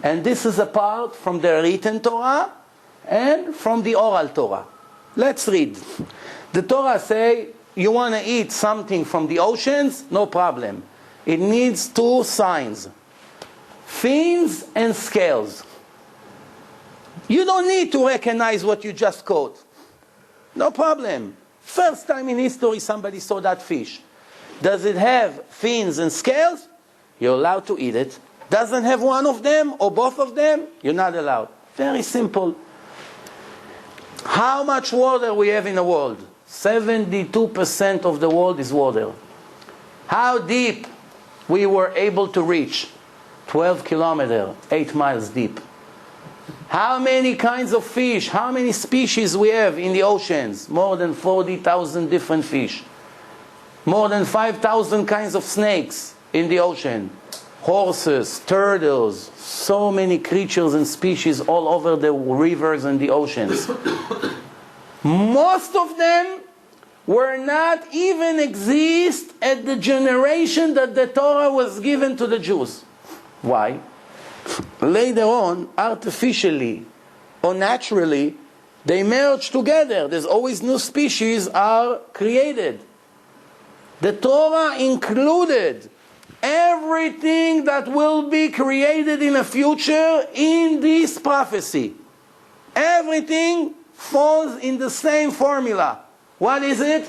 And this is apart from the written Torah and from the oral Torah. Let's read. The Torah say, you want to eat something from the oceans? No problem. It needs 2 signs. Fins and scales. You don't need to recognize what you just caught. No problem. First time in history somebody saw that fish. Does it have fins and scales? You're allowed to eat it. Doesn't have one of them or both of them? You're not allowed. Very simple. How much water we have in the world? 72% of the world is water. How deep we were able to reach? 12 kilometers, 8 miles deep. How many kinds of fish, how many species we have in the oceans? More than 40,000 different fish. More than 5,000 kinds of snakes in the ocean. Horses, turtles, so many creatures and species all over the rivers and the oceans. Most of them were not even exist at the generation that the Torah was given to the Jews. Why? Later on, artificially or naturally, they merge together. There's always new species are created. The Torah included everything that will be created in the future in this prophecy. Everything falls in the same formula. What is it?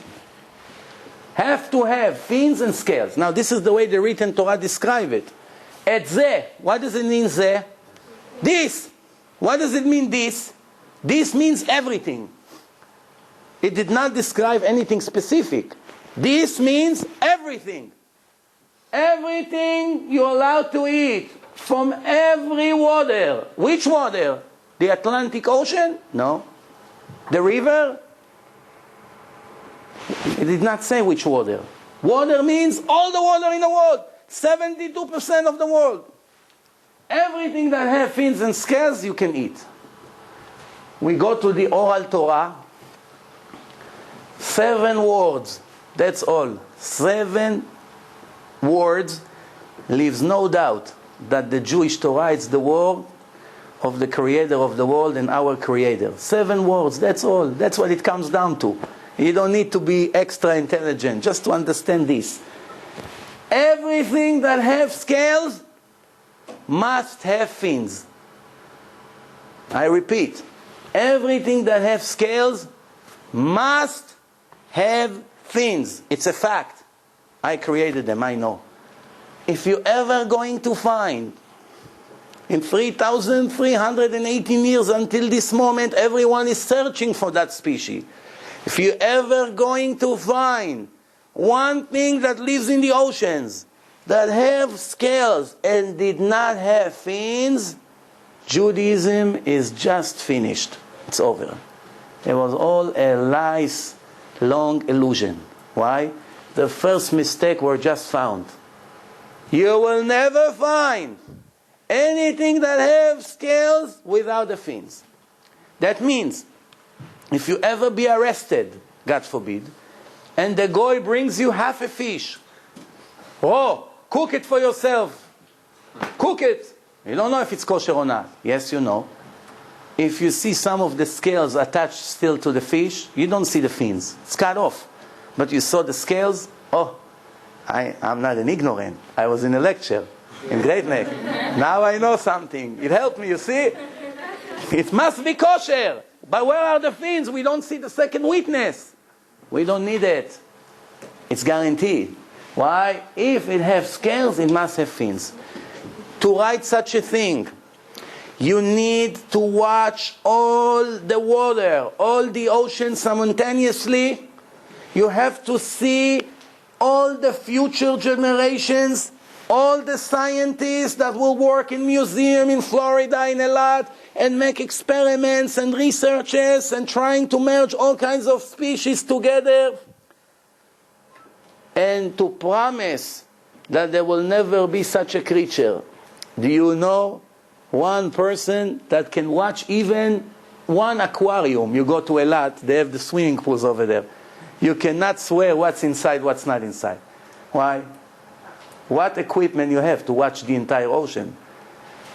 Have to have fins and scales. Now this is the way the written Torah describe it. Et zeh. What does it mean zeh? This. What does it mean this? This means everything. It did not describe anything specific. This means everything. Everything you're allowed to eat from every water. Which water? The Atlantic Ocean? No. The river? It did not say which water. Water means all the water in the world. 72% of the world. Everything that has fins and scales you can eat. We go to the oral Torah. 7 words. That's all. 7 words leaves no doubt that the Jewish Torah is the word of the creator of the world and our creator. 7 words, that's all. That's what it comes down to. You don't need to be extra intelligent just to understand this. Everything that has scales must have fins. I repeat, everything that has scales must have fins. It's a fact. I created them, I know. If you're ever going to find, in 3,318 years until this moment, everyone is searching for that species. If you're ever going to find one thing that lives in the oceans that have scales and did not have fins, Judaism is just finished. It's over. It was all a nice, long illusion. Why? The first mistake were just found. You will never find anything that have scales without the fins. That means, if you ever be arrested, God forbid, and the goy brings you half a fish, oh, cook it for yourself. Cook it. You don't know if it's kosher or not. Yes, you know. If you see some of the scales attached still to the fish, you don't see the fins. It's cut off. But you saw the scales, oh, I'm not an ignorant. I was in a lecture in Great Neck. Now I know something. It helped me, you see? It must be kosher. But where are the fins? We don't see the second witness. We don't need it. It's guaranteed. Why? If it has scales, it must have fins. To write such a thing, you need to watch all the water, all the ocean simultaneously. You have to see all the future generations, all the scientists that will work in museum in Florida, in Eilat, and make experiments and researches and trying to merge all kinds of species together. And to promise that there will never be such a creature. Do you know one person that can watch even one aquarium? You go to Eilat, they have the swimming pools over there. You cannot swear what's inside, what's not inside. Why? What equipment you have to watch the entire ocean?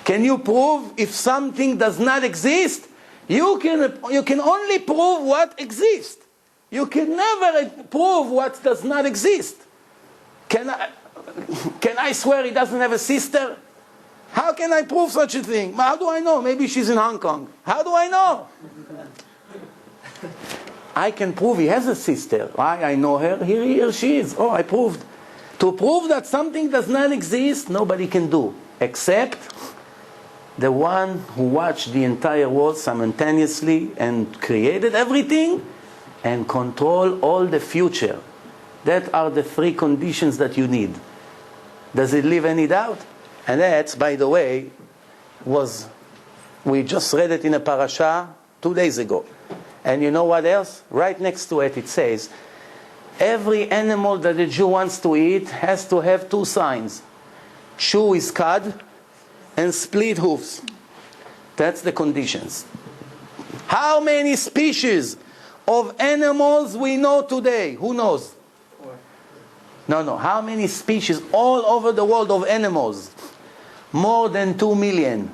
Can you prove if something does not exist? You can only prove what exists. You can never prove what does not exist. Can I swear he doesn't have a sister? How can I prove such a thing? How do I know? Maybe she's in Hong Kong. How do I know? I can prove he has a sister. Why? I know her. Here she is. Oh, I proved. To prove that something does not exist, nobody can do. Except the one who watched the entire world simultaneously and created everything and control all the future. That are the 3 conditions that you need. Does it leave any doubt? And that, by the way, we just read it in a parasha 2 days ago. And you know what else? Right next to it, it says, every animal that a Jew wants to eat has to have 2 signs. Chew his cud and split hoofs. That's the conditions. How many species of animals we know today? Who knows? 4. No. How many species all over the world of animals? More than 2 million.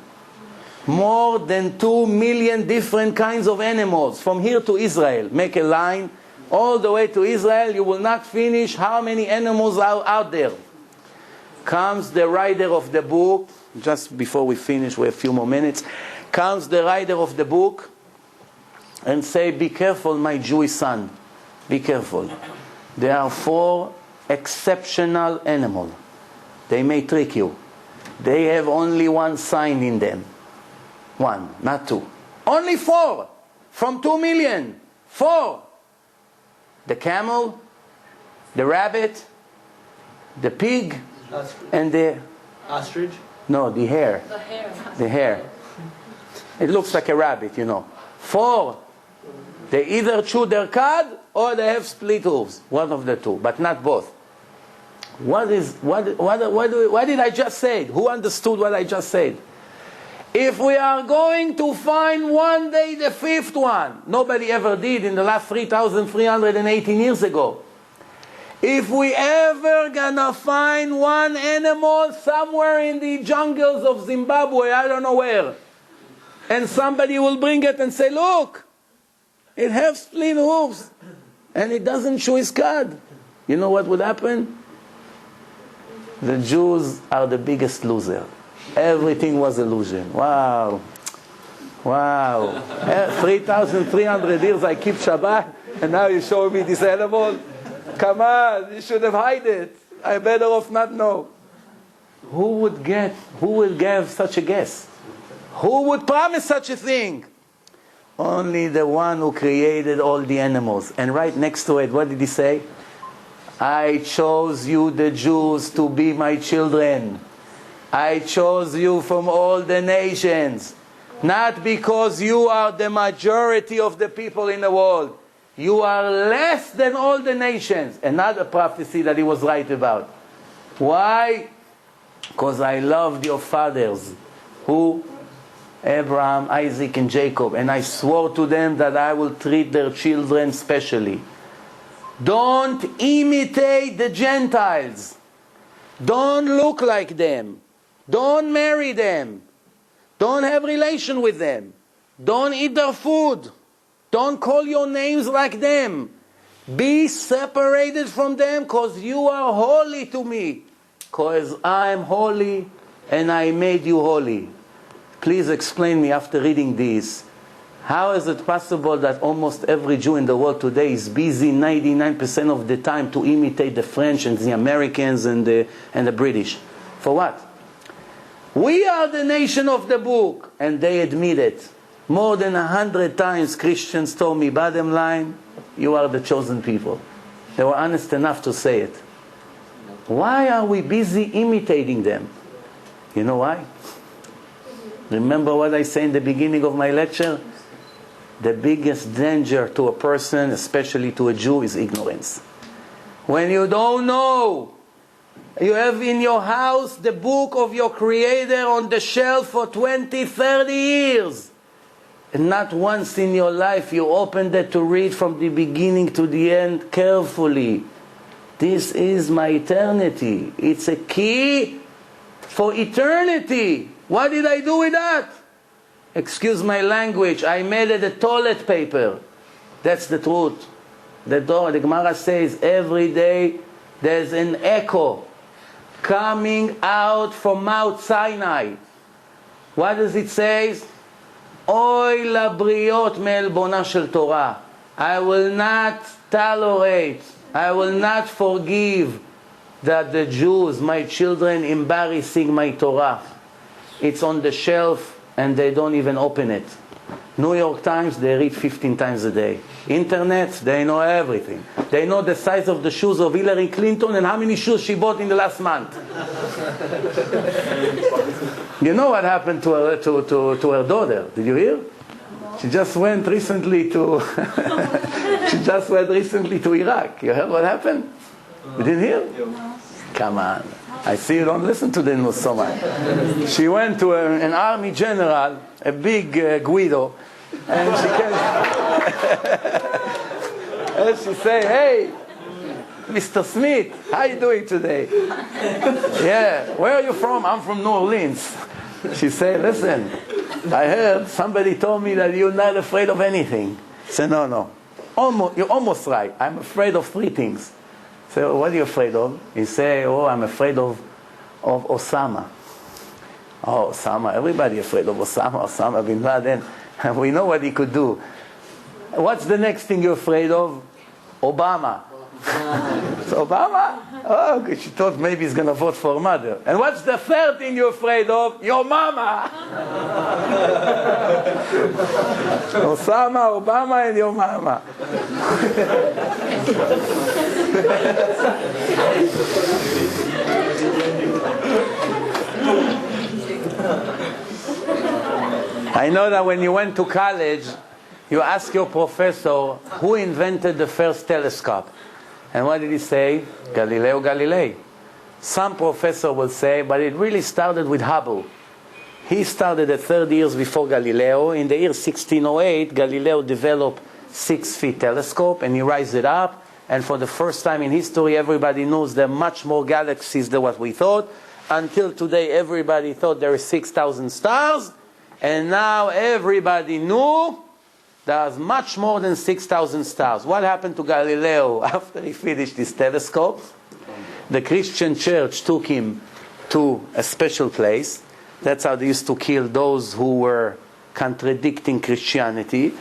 More than 2 million different kinds of animals. From here to Israel. Make a line. All the way to Israel. You will not finish how many animals are out there. Comes the writer of the book. Just before we finish, we have a few more minutes. Comes the writer of the book and say, be careful, my Jewish son. Be careful. There are 4 exceptional animals. They may trick you. They have only 1 sign in them. 1, not 2. Only 4. From 2 million. 4. the camel, the rabbit, the pig, and the... Ostrich? No, the hare. The hair. The hare. It looks like a rabbit, you know. 4, they either chew their cud or they have split hooves. One of the two, but not both. What did I just say? Who understood what I just said? If we are going to find one day the 5th one, nobody ever did in the last 3,318 years ago. If we ever gonna find one animal somewhere in the jungles of Zimbabwe, I don't know where, and somebody will bring it and say, look, it has split hooves, and it doesn't chew his cud. You know what would happen? The Jews are the biggest loser. Everything was illusion. Wow. Wow. 3,300 years I keep Shabbat, and now you show me this animal? Come on, you should have hide it. I better off not know. Who will give such a guess? Who would promise such a thing? Only the one who created all the animals. And right next to it, what did he say? I chose you, the Jews, to be my children. I chose you from all the nations. Not because you are the majority of the people in the world. You are less than all the nations. Another prophecy that he was right about. Why? Because I loved your fathers. Who? Abraham, Isaac, and Jacob. And I swore to them that I will treat their children specially. Don't imitate the Gentiles. Don't look like them. Don't marry them. Don't have relation with them. Don't eat their food. Don't call your names like them. Be separated from them because you are holy to me. Because I am holy and I made you holy. Please explain me after reading this. How is it possible that almost every Jew in the world today is busy 99% of the time to imitate the French and the Americans and the British? For what? We are the nation of the book, and they admit it. More than 100 times Christians told me, bottom line, you are the chosen people. They were honest enough to say it. Why are we busy imitating them? You know why? Remember what I said in the beginning of my lecture? The biggest danger to a person, especially to a Jew, is ignorance. When you don't know, you have in your house the book of your Creator on the shelf for 20, 30 years. And not once in your life you opened it to read from the beginning to the end carefully. This is my eternity. It's a key for eternity. What did I do with that? Excuse my language, I made it a toilet paper. That's the truth. The Gemara says every day there's an echo coming out from Mount Sinai. What does it say? Oy labriot me'elbona shel Torah. I will not tolerate, I will not forgive that the Jews, my children, embarrassing my Torah. It's on the shelf and they don't even open it. New York Times, they read 15 times a day. Internet, they know everything. They know the size of the shoes of Hillary Clinton and how many shoes she bought in the last month. You know what happened to her daughter? Did you hear? She just went recently to Iraq. You heard what happened? You didn't hear? Come on. I see you don't listen to the news so much. She went to an army general, a big Guido, and she came and she say, hey, Mr. Smith, how you doing today? Yeah, where are you from? I'm from New Orleans. She said, listen, I heard somebody told me that you're not afraid of anything. I said, no. You're almost right. I'm afraid of 3 things. So what are you afraid of? He say, I'm afraid of Osama. Oh, Osama, everybody afraid of Osama bin Laden. We know what he could do. What's the next thing you're afraid of? Obama. Obama? Oh, she thought maybe he's going to vote for mother. And what's the third thing you're afraid of? Your mama. Osama, Obama, and your mama. I know that when you went to college, you asked your professor who invented the first telescope. And what did he say? Galileo Galilei. Some professor will say, but it really started with Hubble. He started at 30 years before Galileo. In the year 1608, Galileo developed 6-foot telescope and he raised it up. And for the first time in history, everybody knows there are much more galaxies than what we thought. Until today, everybody thought there are 6,000 stars. And now everybody knew there's much more than 6,000 stars. What happened to Galileo after he finished his telescope? The Christian church took him to a special place. That's how they used to kill those who were contradicting Christianity.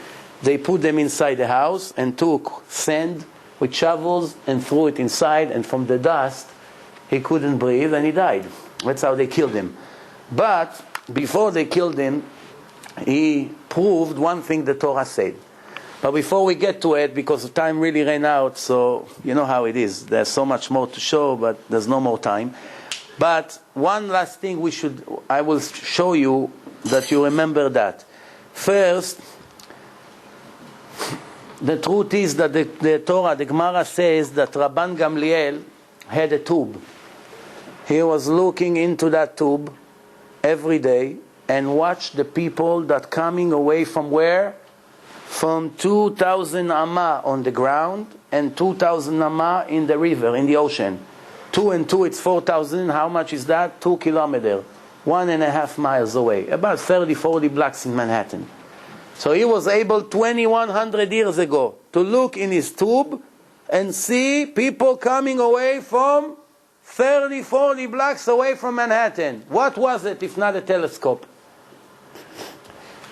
They put them inside the house and took sand with shovels and threw it inside, and from the dust he couldn't breathe and he died. That's how they killed him. But before they killed him, he proved one thing the Torah said. But before we get to it, because time really ran out, so you know how it is. There's so much more to show, but there's no more time. But one last thing I will show you that you remember that. First, the truth is that the Torah, the Gemara says that Rabban Gamliel had a tube. He was looking into that tube every day and watched the people that coming away from where? From 2,000 amma on the ground and 2,000 amma in the river, in the ocean. 2 and 2, it's 4,000. How much is that? 2 kilometers. 1.5 miles away. About 30, 40 blocks in Manhattan. So he was able 2,100 years ago to look in his tube and see people coming away from 30, 40 blocks away from Manhattan. What was it if not a telescope?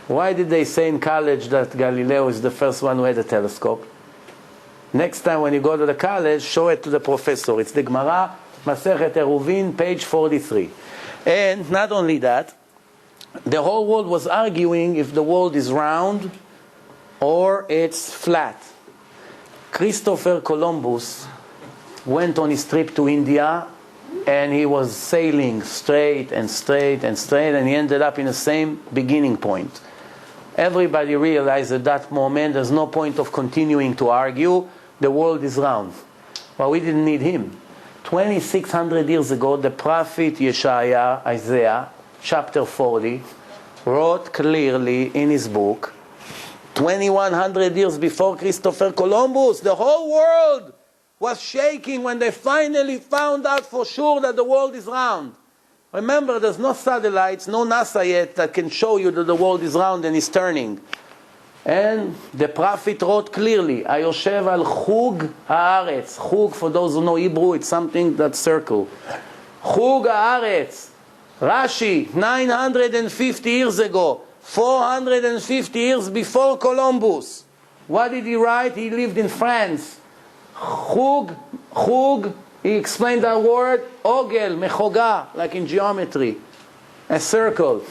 Why did they say in college that Galileo is the first one who had a telescope? Next time when you go to the college, show it to the professor. It's the Gemara, Masechet Eruvin, page 43. And not only that, the whole world was arguing if the world is round or it's flat. Christopher Columbus went on his trip to India and he was sailing straight and straight and straight, and he ended up in the same beginning point. Everybody realized at that moment there's no point of continuing to argue. The world is round. Well, we didn't need him. 2,600 years ago, the prophet Yeshaya, Isaiah, chapter 40, wrote clearly in his book, 2,100 years before Christopher Columbus, the whole world was shaking when they finally found out for sure that the world is round. Remember, there's no satellites, no NASA yet that can show you that the world is round and is turning. And the prophet wrote clearly, Ayoshev al Chug haaretz. Chug, for those who know Hebrew, it's something that's circle. Chug haaretz. Rashi, 950 years ago, 450 years before Columbus. What did he write? He lived in France. Chug, he explained that word, ogel, mechoga, like in geometry, a circle.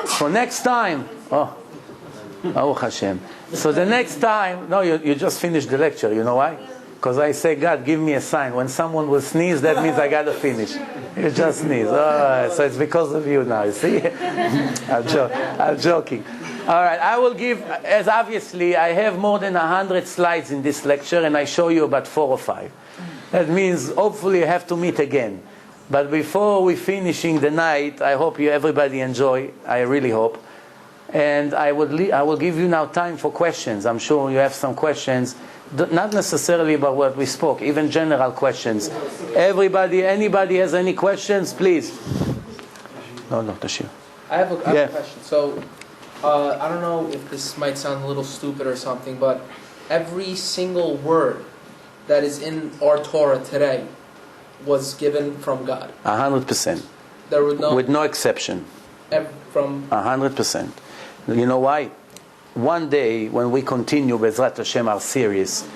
For next time, Baruch Hashem. So the next time, no, you just finished the lecture, you know why? Because I say, God, give me a sign. When someone will sneeze, that means I got to finish. You just sneeze. So it's because of you now, you see? I'm joking. All right, I will give, as obviously, I have more than 100 slides in this lecture, and I show you about 4 or 5. That means, hopefully, I have to meet again. But before we finishing the night, I hope everybody enjoy. I really hope. And I will give you now time for questions. I'm sure you have some questions, not necessarily about what we spoke, even general questions. Anybody has any questions, please? No, Tashir. I have a question. So, I don't know if this might sound a little stupid or something, but every single word that is in our Torah today was given from God. 100%. There were no, with no exception. From 100%. You know why? One day when we continue Bezrat Hashem our series,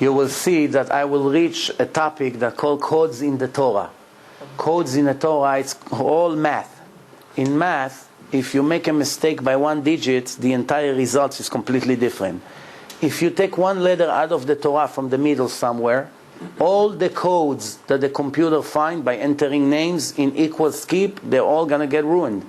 you will see that I will reach a topic that called codes in the Torah. Codes in the Torah, it's all math. In math, if you make a mistake by 1 digit, the entire result is completely different. If you take 1 letter out of the Torah from the middle somewhere, all the codes that the computer find by entering names in equal skip, they're all going to get ruined.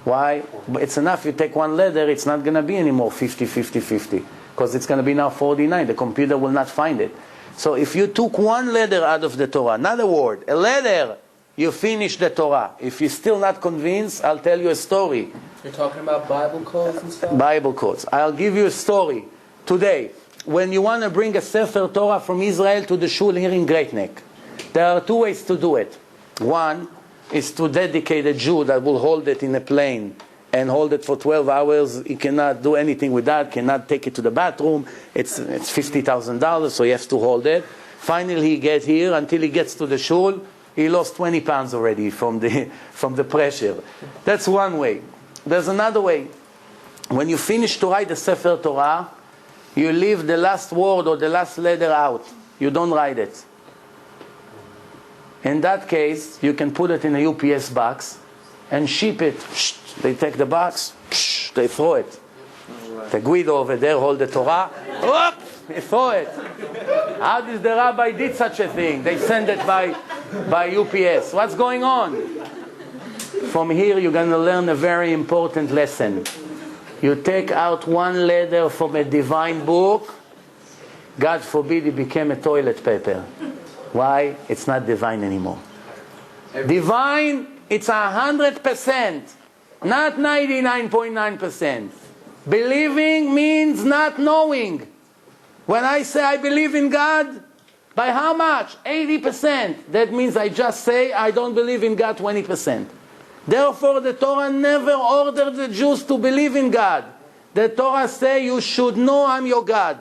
Why? It's enough you take 1 letter, it's not going to be anymore 50, 50, 50. Because it's going to be now 49. The computer will not find it. So if you took 1 letter out of the Torah, not a word, a letter, you finish the Torah. If you're still not convinced, I'll tell you a story. You're talking about Bible codes and stuff? Bible codes. I'll give you a story. Today, when you want to bring a Sefer Torah from Israel to the shul here in Great Neck, there are 2 ways to do it. One is to dedicate a Jew that will hold it in a plane and hold it for 12 hours. He cannot do anything with that, cannot take it to the bathroom. It's $50,000, so he has to hold it. Finally, he gets here. Until he gets to the shul, he lost 20 pounds already from the pressure. That's one way. There's another way. When you finish to write the Sefer Torah, you leave the last word or the last letter out. You don't write it. In that case, you can put it in a UPS box and ship it. They take the box, they throw it. The Guido over there hold the Torah, they throw it. How did the rabbi did such a thing? They send it by UPS. What's going on? From here you're going to learn a very important lesson. You take out 1 letter from a divine book, God forbid it became a toilet paper. Why? It's not divine anymore. Divine, it's 100%, not 99.9%. Believing means not knowing. When I say I believe in God, by how much? 80%. That means I just say I don't believe in God 20%. Therefore, the Torah never ordered the Jews to believe in God. The Torah says you should know I'm your God.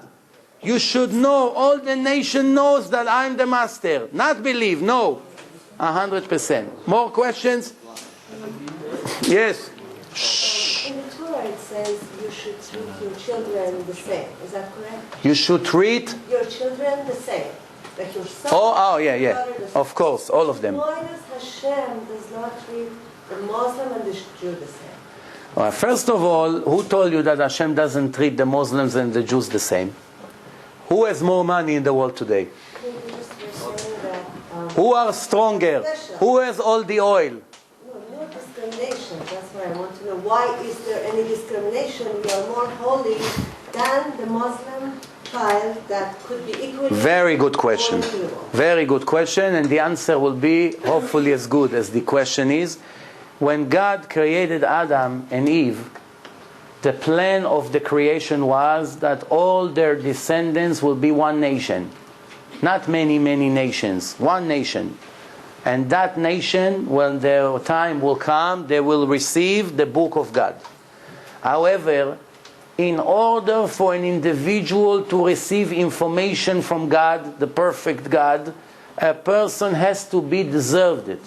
You should know, all the nation knows that I'm the master. Not believe, no. 100%. More questions? Yes. In the Torah it says you should treat your children the same. Is that correct? You should treat your children the same. Like your son, yeah. the Of course, all of them. Why does Hashem does not treat the Muslim and the Jew the same? First of all, who told you that Hashem doesn't treat the Muslims and the Jews the same? Who has more money in the world today? Who are stronger? Who has all the oil? No discrimination. That's what I want to know. Why is there any discrimination? We are more holy than the Muslim child that could be equally. Very good question. vulnerable. Very good question, and the answer will be hopefully as good as the question is. When God created Adam and Eve, the plan of the creation was that all their descendants will be one nation. Not many, many nations. One nation. And that nation, when their time will come, they will receive the book of God. However, in order for an individual to receive information from God, the perfect God, a person has to be deserved it.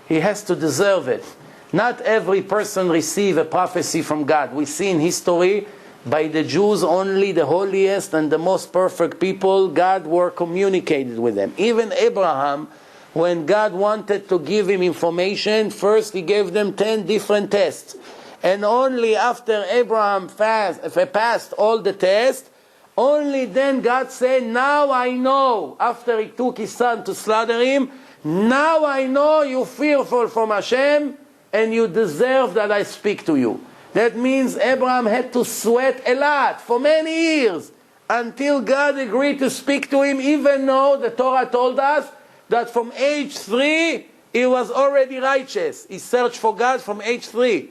He has to deserve it. Not every person receive a prophecy from God. We see in history, by the Jews, only the holiest and the most perfect people, God were communicated with them. Even Abraham, when God wanted to give him information, first he gave them 10 different tests. And only after Abraham passed all the tests, only then God said, now I know, after he took his son to slaughter him, now I know you're fearful from Hashem, and you deserve that I speak to you. That means Abraham had to sweat a lot for many years until God agreed to speak to him, even though the Torah told us that from age 3 he was already righteous. He searched for God from age 3.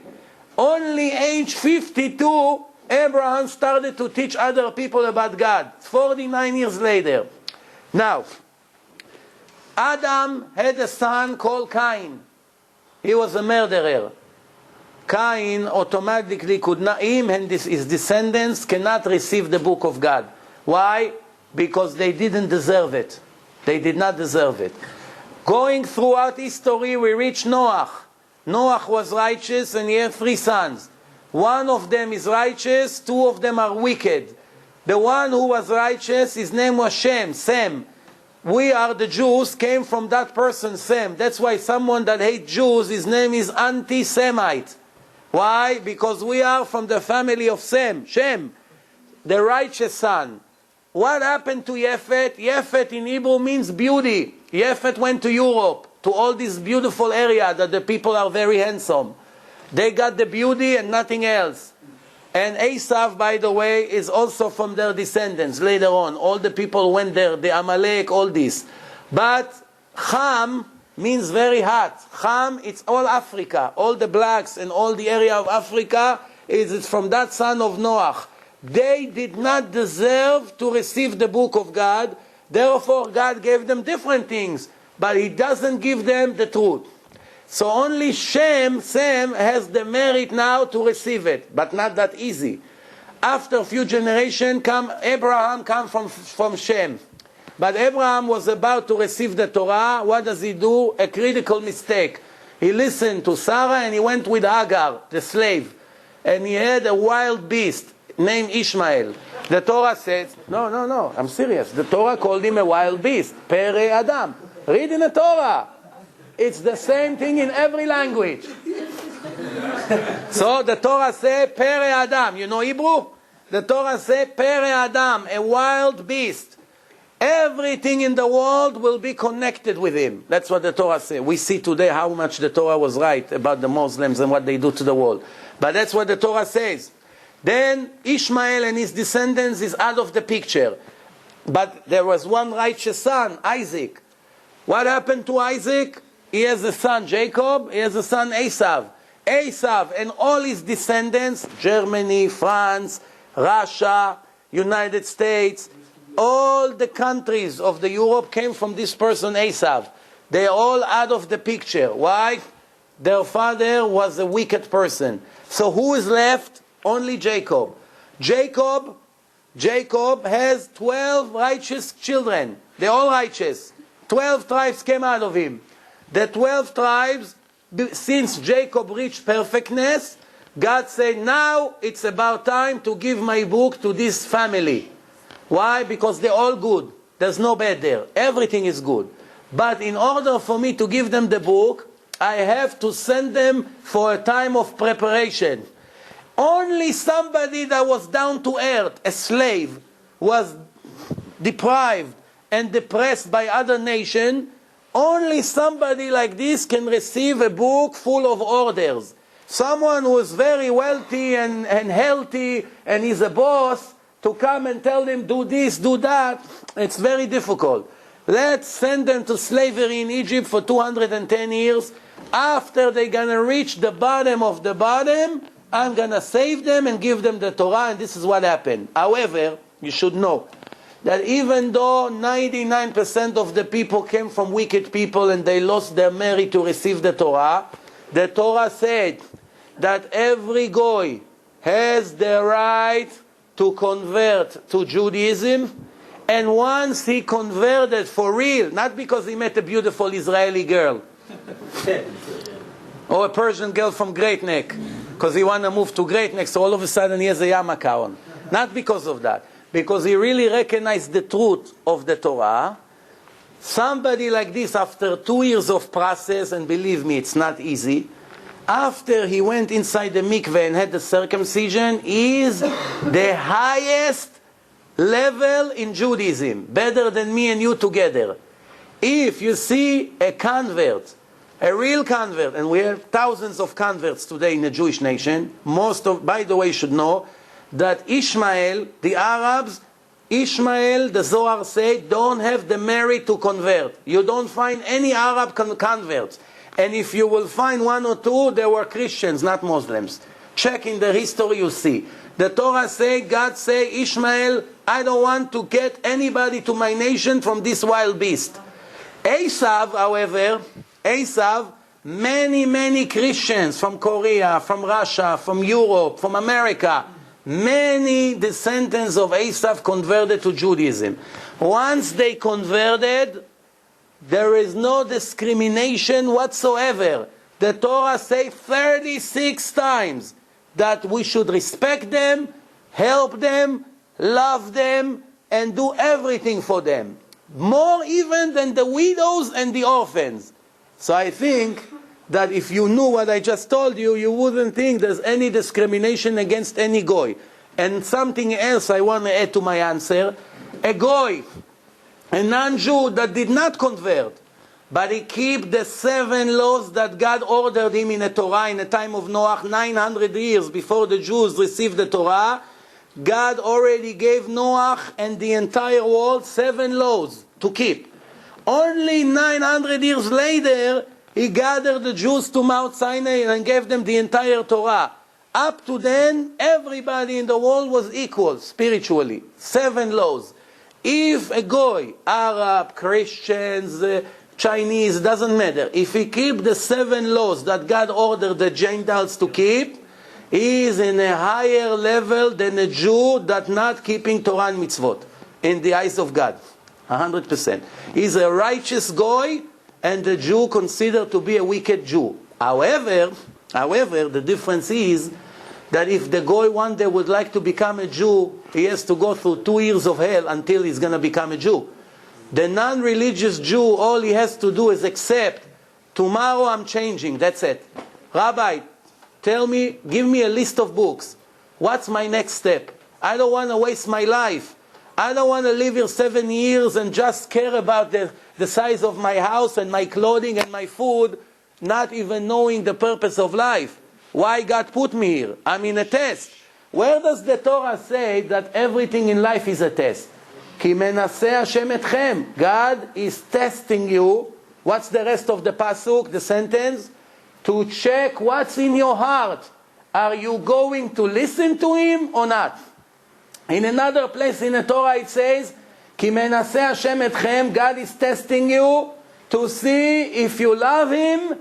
Only age 52 Abraham started to teach other people about God. 49 years later. Now, Adam had a son called Cain. He was a murderer. Cain automatically could not, him and his descendants cannot receive the book of God. Why? Because they didn't deserve it. They did not deserve it. Going throughout history, we reach Noah. Noah was righteous and he had 3 sons. One of them is righteous, 2 of them are wicked. The one who was righteous, his name was Shem, Sem. We are the Jews, came from that person, Sem. That's why someone that hates Jews, his name is anti-Semite. Why? Because we are from the family of Sem, Shem, the righteous son. What happened to Yefet? Yefet in Hebrew means beauty. Yefet went to Europe, to all this beautiful area that the people are very handsome. They got the beauty and nothing else. And Esav, by the way, is also from their descendants later on. All the people went there, the Amalek, all this. But Ham means very hot. Ham, it's all Africa. All the blacks and all the area of Africa is from that son of Noah. They did not deserve to receive the book of God. Therefore, God gave them different things. But He doesn't give them the truth. So only Shem, Sem, has the merit now to receive it, but not that easy. After a few generations, Abraham comes from Shem. But Abraham was about to receive the Torah. What does he do? A critical mistake. He listened to Sarah and he went with Hagar, the slave. And he had a wild beast named Ishmael. The Torah says, no, I'm serious. The Torah called him a wild beast, Pere Adam. Read in the Torah. It's the same thing in every language. So the Torah says, Pere Adam. You know Hebrew? The Torah says, Pere Adam, a wild beast. Everything in the world will be connected with him. That's what the Torah says. We see today how much the Torah was right about the Muslims and what they do to the world. But that's what the Torah says. Then Ishmael and his descendants is out of the picture. But there was one righteous son, Isaac. What happened to Isaac? He has a son, Jacob. He has a son, Esav. Esav and all his descendants, Germany, France, Russia, United States, all the countries of the Europe came from this person, Esav. They are all out of the picture. Why? Their father was a wicked person. So who is left? Only Jacob. Jacob has 12 righteous children. They're all righteous. 12 tribes came out of him. The 12 tribes, since Jacob reached perfectness, God said, now it's about time to give my book to this family. Why? Because they're all good. There's no bad there. Everything is good. But in order for me to give them the book, I have to send them for a time of preparation. Only somebody that was down to earth, a slave, was deprived and depressed by other nation. Only somebody like this can receive a book full of orders. Someone who is very wealthy and healthy and is a boss, to come and tell them do this, do that, it's very difficult. Let's send them to slavery in Egypt for 210 years. After they're going to reach the bottom of the bottom, I'm going to save them and give them the Torah, and this is what happened. However, you should know that even though 99% of the people came from wicked people and they lost their merit to receive the Torah said that every goy has the right to convert to Judaism, and once he converted for real, not because he met a beautiful Israeli girl or a Persian girl from Great Neck, because he wanted to move to Great Neck, so all of a sudden he has a yarmulke on. Not because of that. Because he really recognized the truth of the Torah. Somebody like this, after 2 years of process, and believe me, it's not easy, after he went inside the mikveh and had the circumcision, is the highest level in Judaism, better than me and you together. If you see a convert, a real convert, and we have thousands of converts today in the Jewish nation, by the way, you should know that Ishmael, the Arabs, Ishmael, the Zohar say, don't have the merit to convert. You don't find any Arab converts. And if you will find one or two, they were Christians, not Muslims. Check in the history, you see. The Torah say, God say, Ishmael, I don't want to get anybody to my nation from this wild beast. Esav, however, many Christians from Korea, from Russia, from Europe, from America, many descendants of Esav converted to Judaism. Once they converted, there is no discrimination whatsoever. The Torah says 36 times that we should respect them, help them, love them, and do everything for them. More even than the widows and the orphans. So I think that if you knew what I just told you, you wouldn't think there's any discrimination against any goy. And something else I want to add to my answer. A goy, a non-Jew that did not convert, but he kept the 7 laws that God ordered him in the Torah in the time of Noah, 900 years before the Jews received the Torah. God already gave Noah and the entire world 7 laws to keep. Only 900 years later, he gathered the Jews to Mount Sinai and gave them the entire Torah. Up to then, everybody in the world was equal spiritually. 7 laws. If a goy, Arab, Christians, Chinese, doesn't matter. If he keep the 7 laws that God ordered the Gentiles to keep, he is in a higher level than a Jew that not keeping Torah and mitzvot in the eyes of God. 100%. He's a righteous goy, and the Jew considered to be a wicked Jew. However, the difference is that if the goy one day would like to become a Jew, he has to go through 2 years of hell until he's going to become a Jew. The non-religious Jew, all he has to do is accept, tomorrow I'm changing, that's it. Rabbi, tell me, give me a list of books. What's my next step? I don't want to waste my life. I don't want to live here 7 years and just care about the size of my house and my clothing and my food, not even knowing the purpose of life. Why God put me here? I'm in a test. Where does the Torah say that everything in life is a test? Ki menaseh Hashem etchem. God is testing you. What's the rest of the pasuk, the sentence? To check what's in your heart. Are you going to listen to Him or not? In another place in the Torah it says, Ki menaseh Hashem etchem. God is testing you to see if you love Him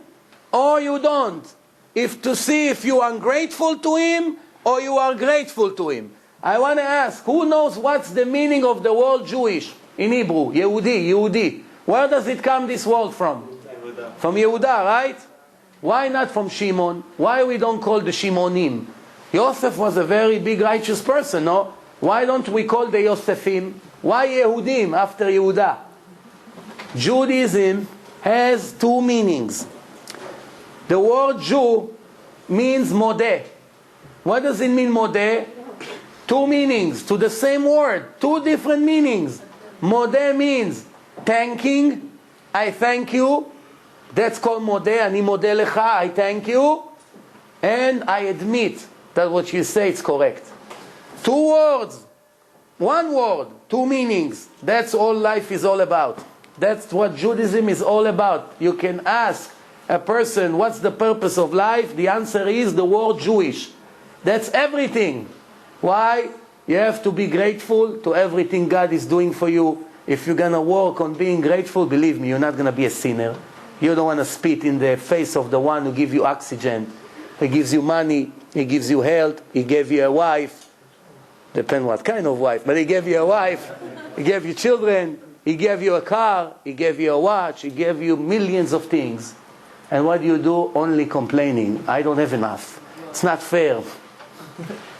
or you don't. To see if you are ungrateful to Him or you are grateful to Him. I want to ask, who knows what's the meaning of the word Jewish in Hebrew? Yehudi. Where does it come, this word from? Yehuda. From Yehuda, right? Why not from Shimon? Why we don't call the Shimonim? Yosef was a very big righteous person, no? Why don't we call the Yosefim? Why Yehudim after Yehuda? Judaism has 2 meanings. The word Jew means modeh. What does it mean, modeh? 2 meanings to the same word. 2 different meanings. Modeh means thanking. I thank you. That's called modeh. Ani modeh lecha. I thank you. And I admit that what you say is correct. 2 words. 1 word. 2 meanings. That's all life is all about. That's what Judaism is all about. You can ask a person, what's the purpose of life? The answer is the word Jewish. That's everything. Why? You have to be grateful to everything God is doing for you. If you're going to work on being grateful, believe me, you're not going to be a sinner. You don't want to spit in the face of the one who gives you oxygen. He gives you money. He gives you health. He gave you a wife. Depends what kind of wife. But He gave you a wife. He gave you children. He gave you a car. He gave you a watch. He gave you millions of things. And what do you do? Only complaining. I don't have enough. It's not fair.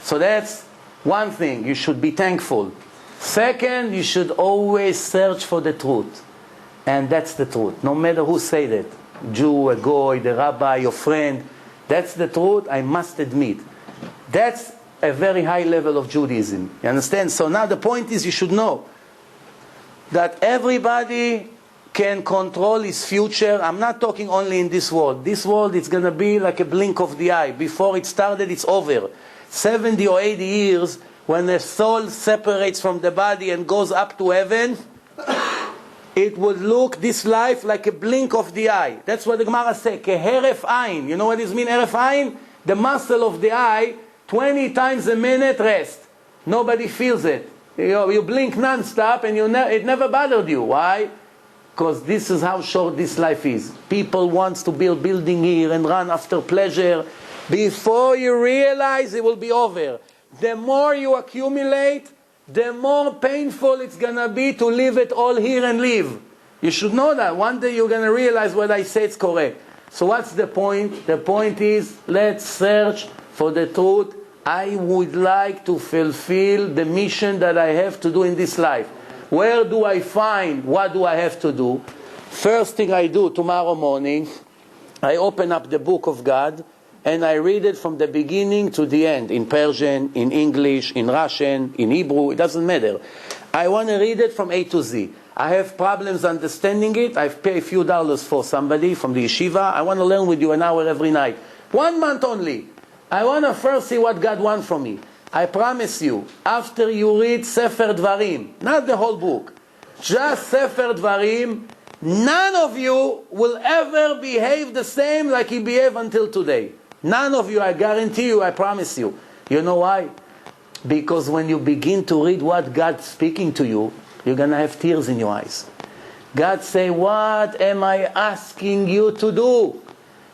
So that's one thing. You should be thankful. Second, you should always search for the truth. And that's the truth. No matter who said it. Jew, a goy, the rabbi, your friend. That's the truth, I must admit. That's a very high level of Judaism. You understand? So now the point is you should know that everybody can control his future. I'm not talking only in this world. This world, it's going to be like a blink of the eye. Before it started, it's over. 70 or 80 years, when the soul separates from the body and goes up to heaven, it would look, this life, like a blink of the eye. That's what the Gemara says, keheref ayin. You know what this means, heref ayin? The muscle of the eye, 20 times a minute rest. Nobody feels it. You blink non-stop and it never bothered you. Why? Because this is how short this life is. People want to build building here and run after pleasure. Before you realize it will be over. The more you accumulate, the more painful it's going to be to leave it all here and leave. You should know that. One day you're going to realize what I say is correct. So what's the point? The point is, let's search for the truth I would like to fulfill the mission that I have to do in this life. Where do I find what do I have to do? First thing I do tomorrow morning, I open up the book of God and I read it from the beginning to the end, in Persian, in English, in Russian, in Hebrew, it doesn't matter. I want to read it from A to Z. I have problems understanding it. I pay a few dollars for somebody from the yeshiva. I want to learn with you an hour every night. 1 month only. I want to first see what God wants from me. I promise you, after you read Sefer Dvarim, not the whole book, just Sefer Dvarim, none of you will ever behave the same like you behave until today. None of you, I guarantee you, I promise you. You know why? Because when you begin to read what God's speaking to you, you're going to have tears in your eyes. God say, what am I asking you to do?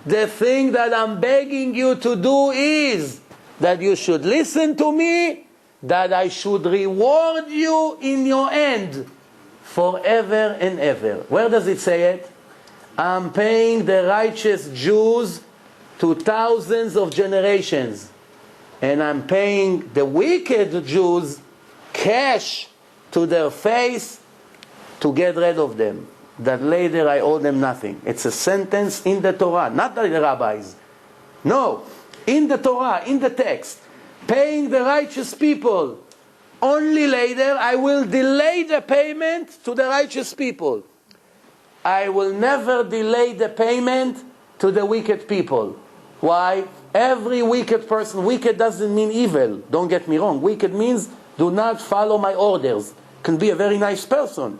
The thing that I'm begging you to do is that you should listen to me, that I should reward you in your end forever and ever. Where does it say it? I'm paying the righteous Jews to thousands of generations. And I'm paying the wicked Jews cash to their face to get rid of them. That later I owe them nothing. It's a sentence in the Torah, not the rabbis. No, in the Torah, in the text. Paying the righteous people. Only later I will delay the payment to the righteous people. I will never delay the payment to the wicked people. Why? Every wicked person, wicked doesn't mean evil, don't get me wrong. Wicked means do not follow my orders. Can be a very nice person,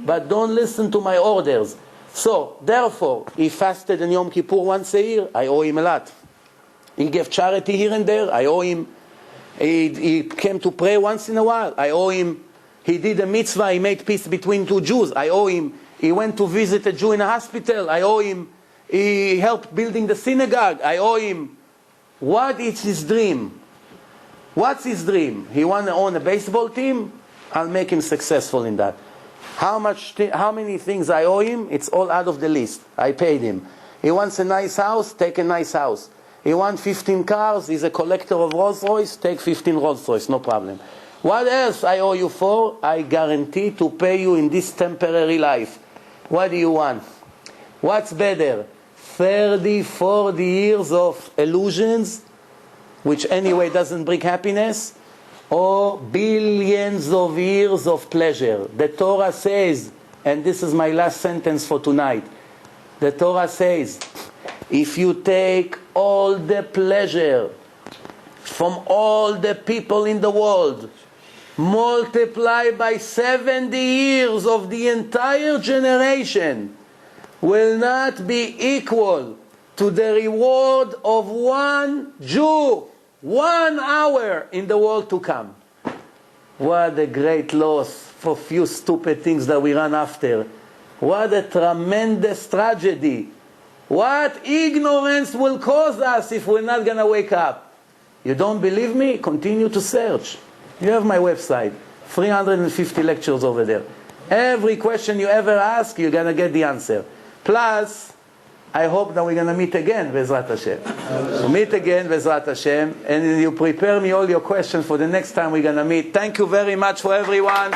but don't listen to my orders. So, therefore, he fasted in Yom Kippur once a year, I owe him a lot. He gave charity here and there, I owe him. He came to pray once in a while, I owe him. He did a mitzvah, he made peace between two Jews, I owe him. He went to visit a Jew in a hospital, I owe him. He helped building the synagogue, I owe him. What is his dream? What's his dream? He wants to own a baseball team? I'll make him successful in that. How many things I owe him? It's all out of the list. I paid him. He wants a nice house? Take a nice house. He wants 15 cars? He's a collector of Rolls Royce? Take 15 Rolls Royce, no problem. What else I owe you for? I guarantee to pay you in this temporary life. What do you want? What's better? 30, 40 years of illusions, which anyway doesn't bring happiness, or billions of years of pleasure. The Torah says, and this is my last sentence for tonight, the Torah says, if you take all the pleasure from all the people in the world, multiply by 70 years of the entire generation, will not be equal to the reward of one Jew, 1 hour in the world to come. What a great loss for few stupid things that we run after. What a tremendous tragedy. What ignorance will cause us if we're not going to wake up. You don't believe me? Continue to search. You have my website. 350 lectures over there. Every question you ever ask, you're going to get the answer. Plus, I hope that we're going to meet again, Bezrat Hashem. We'll meet again, Bezrat Hashem. And you prepare me all your questions for the next time we're going to meet. Thank you very much for everyone.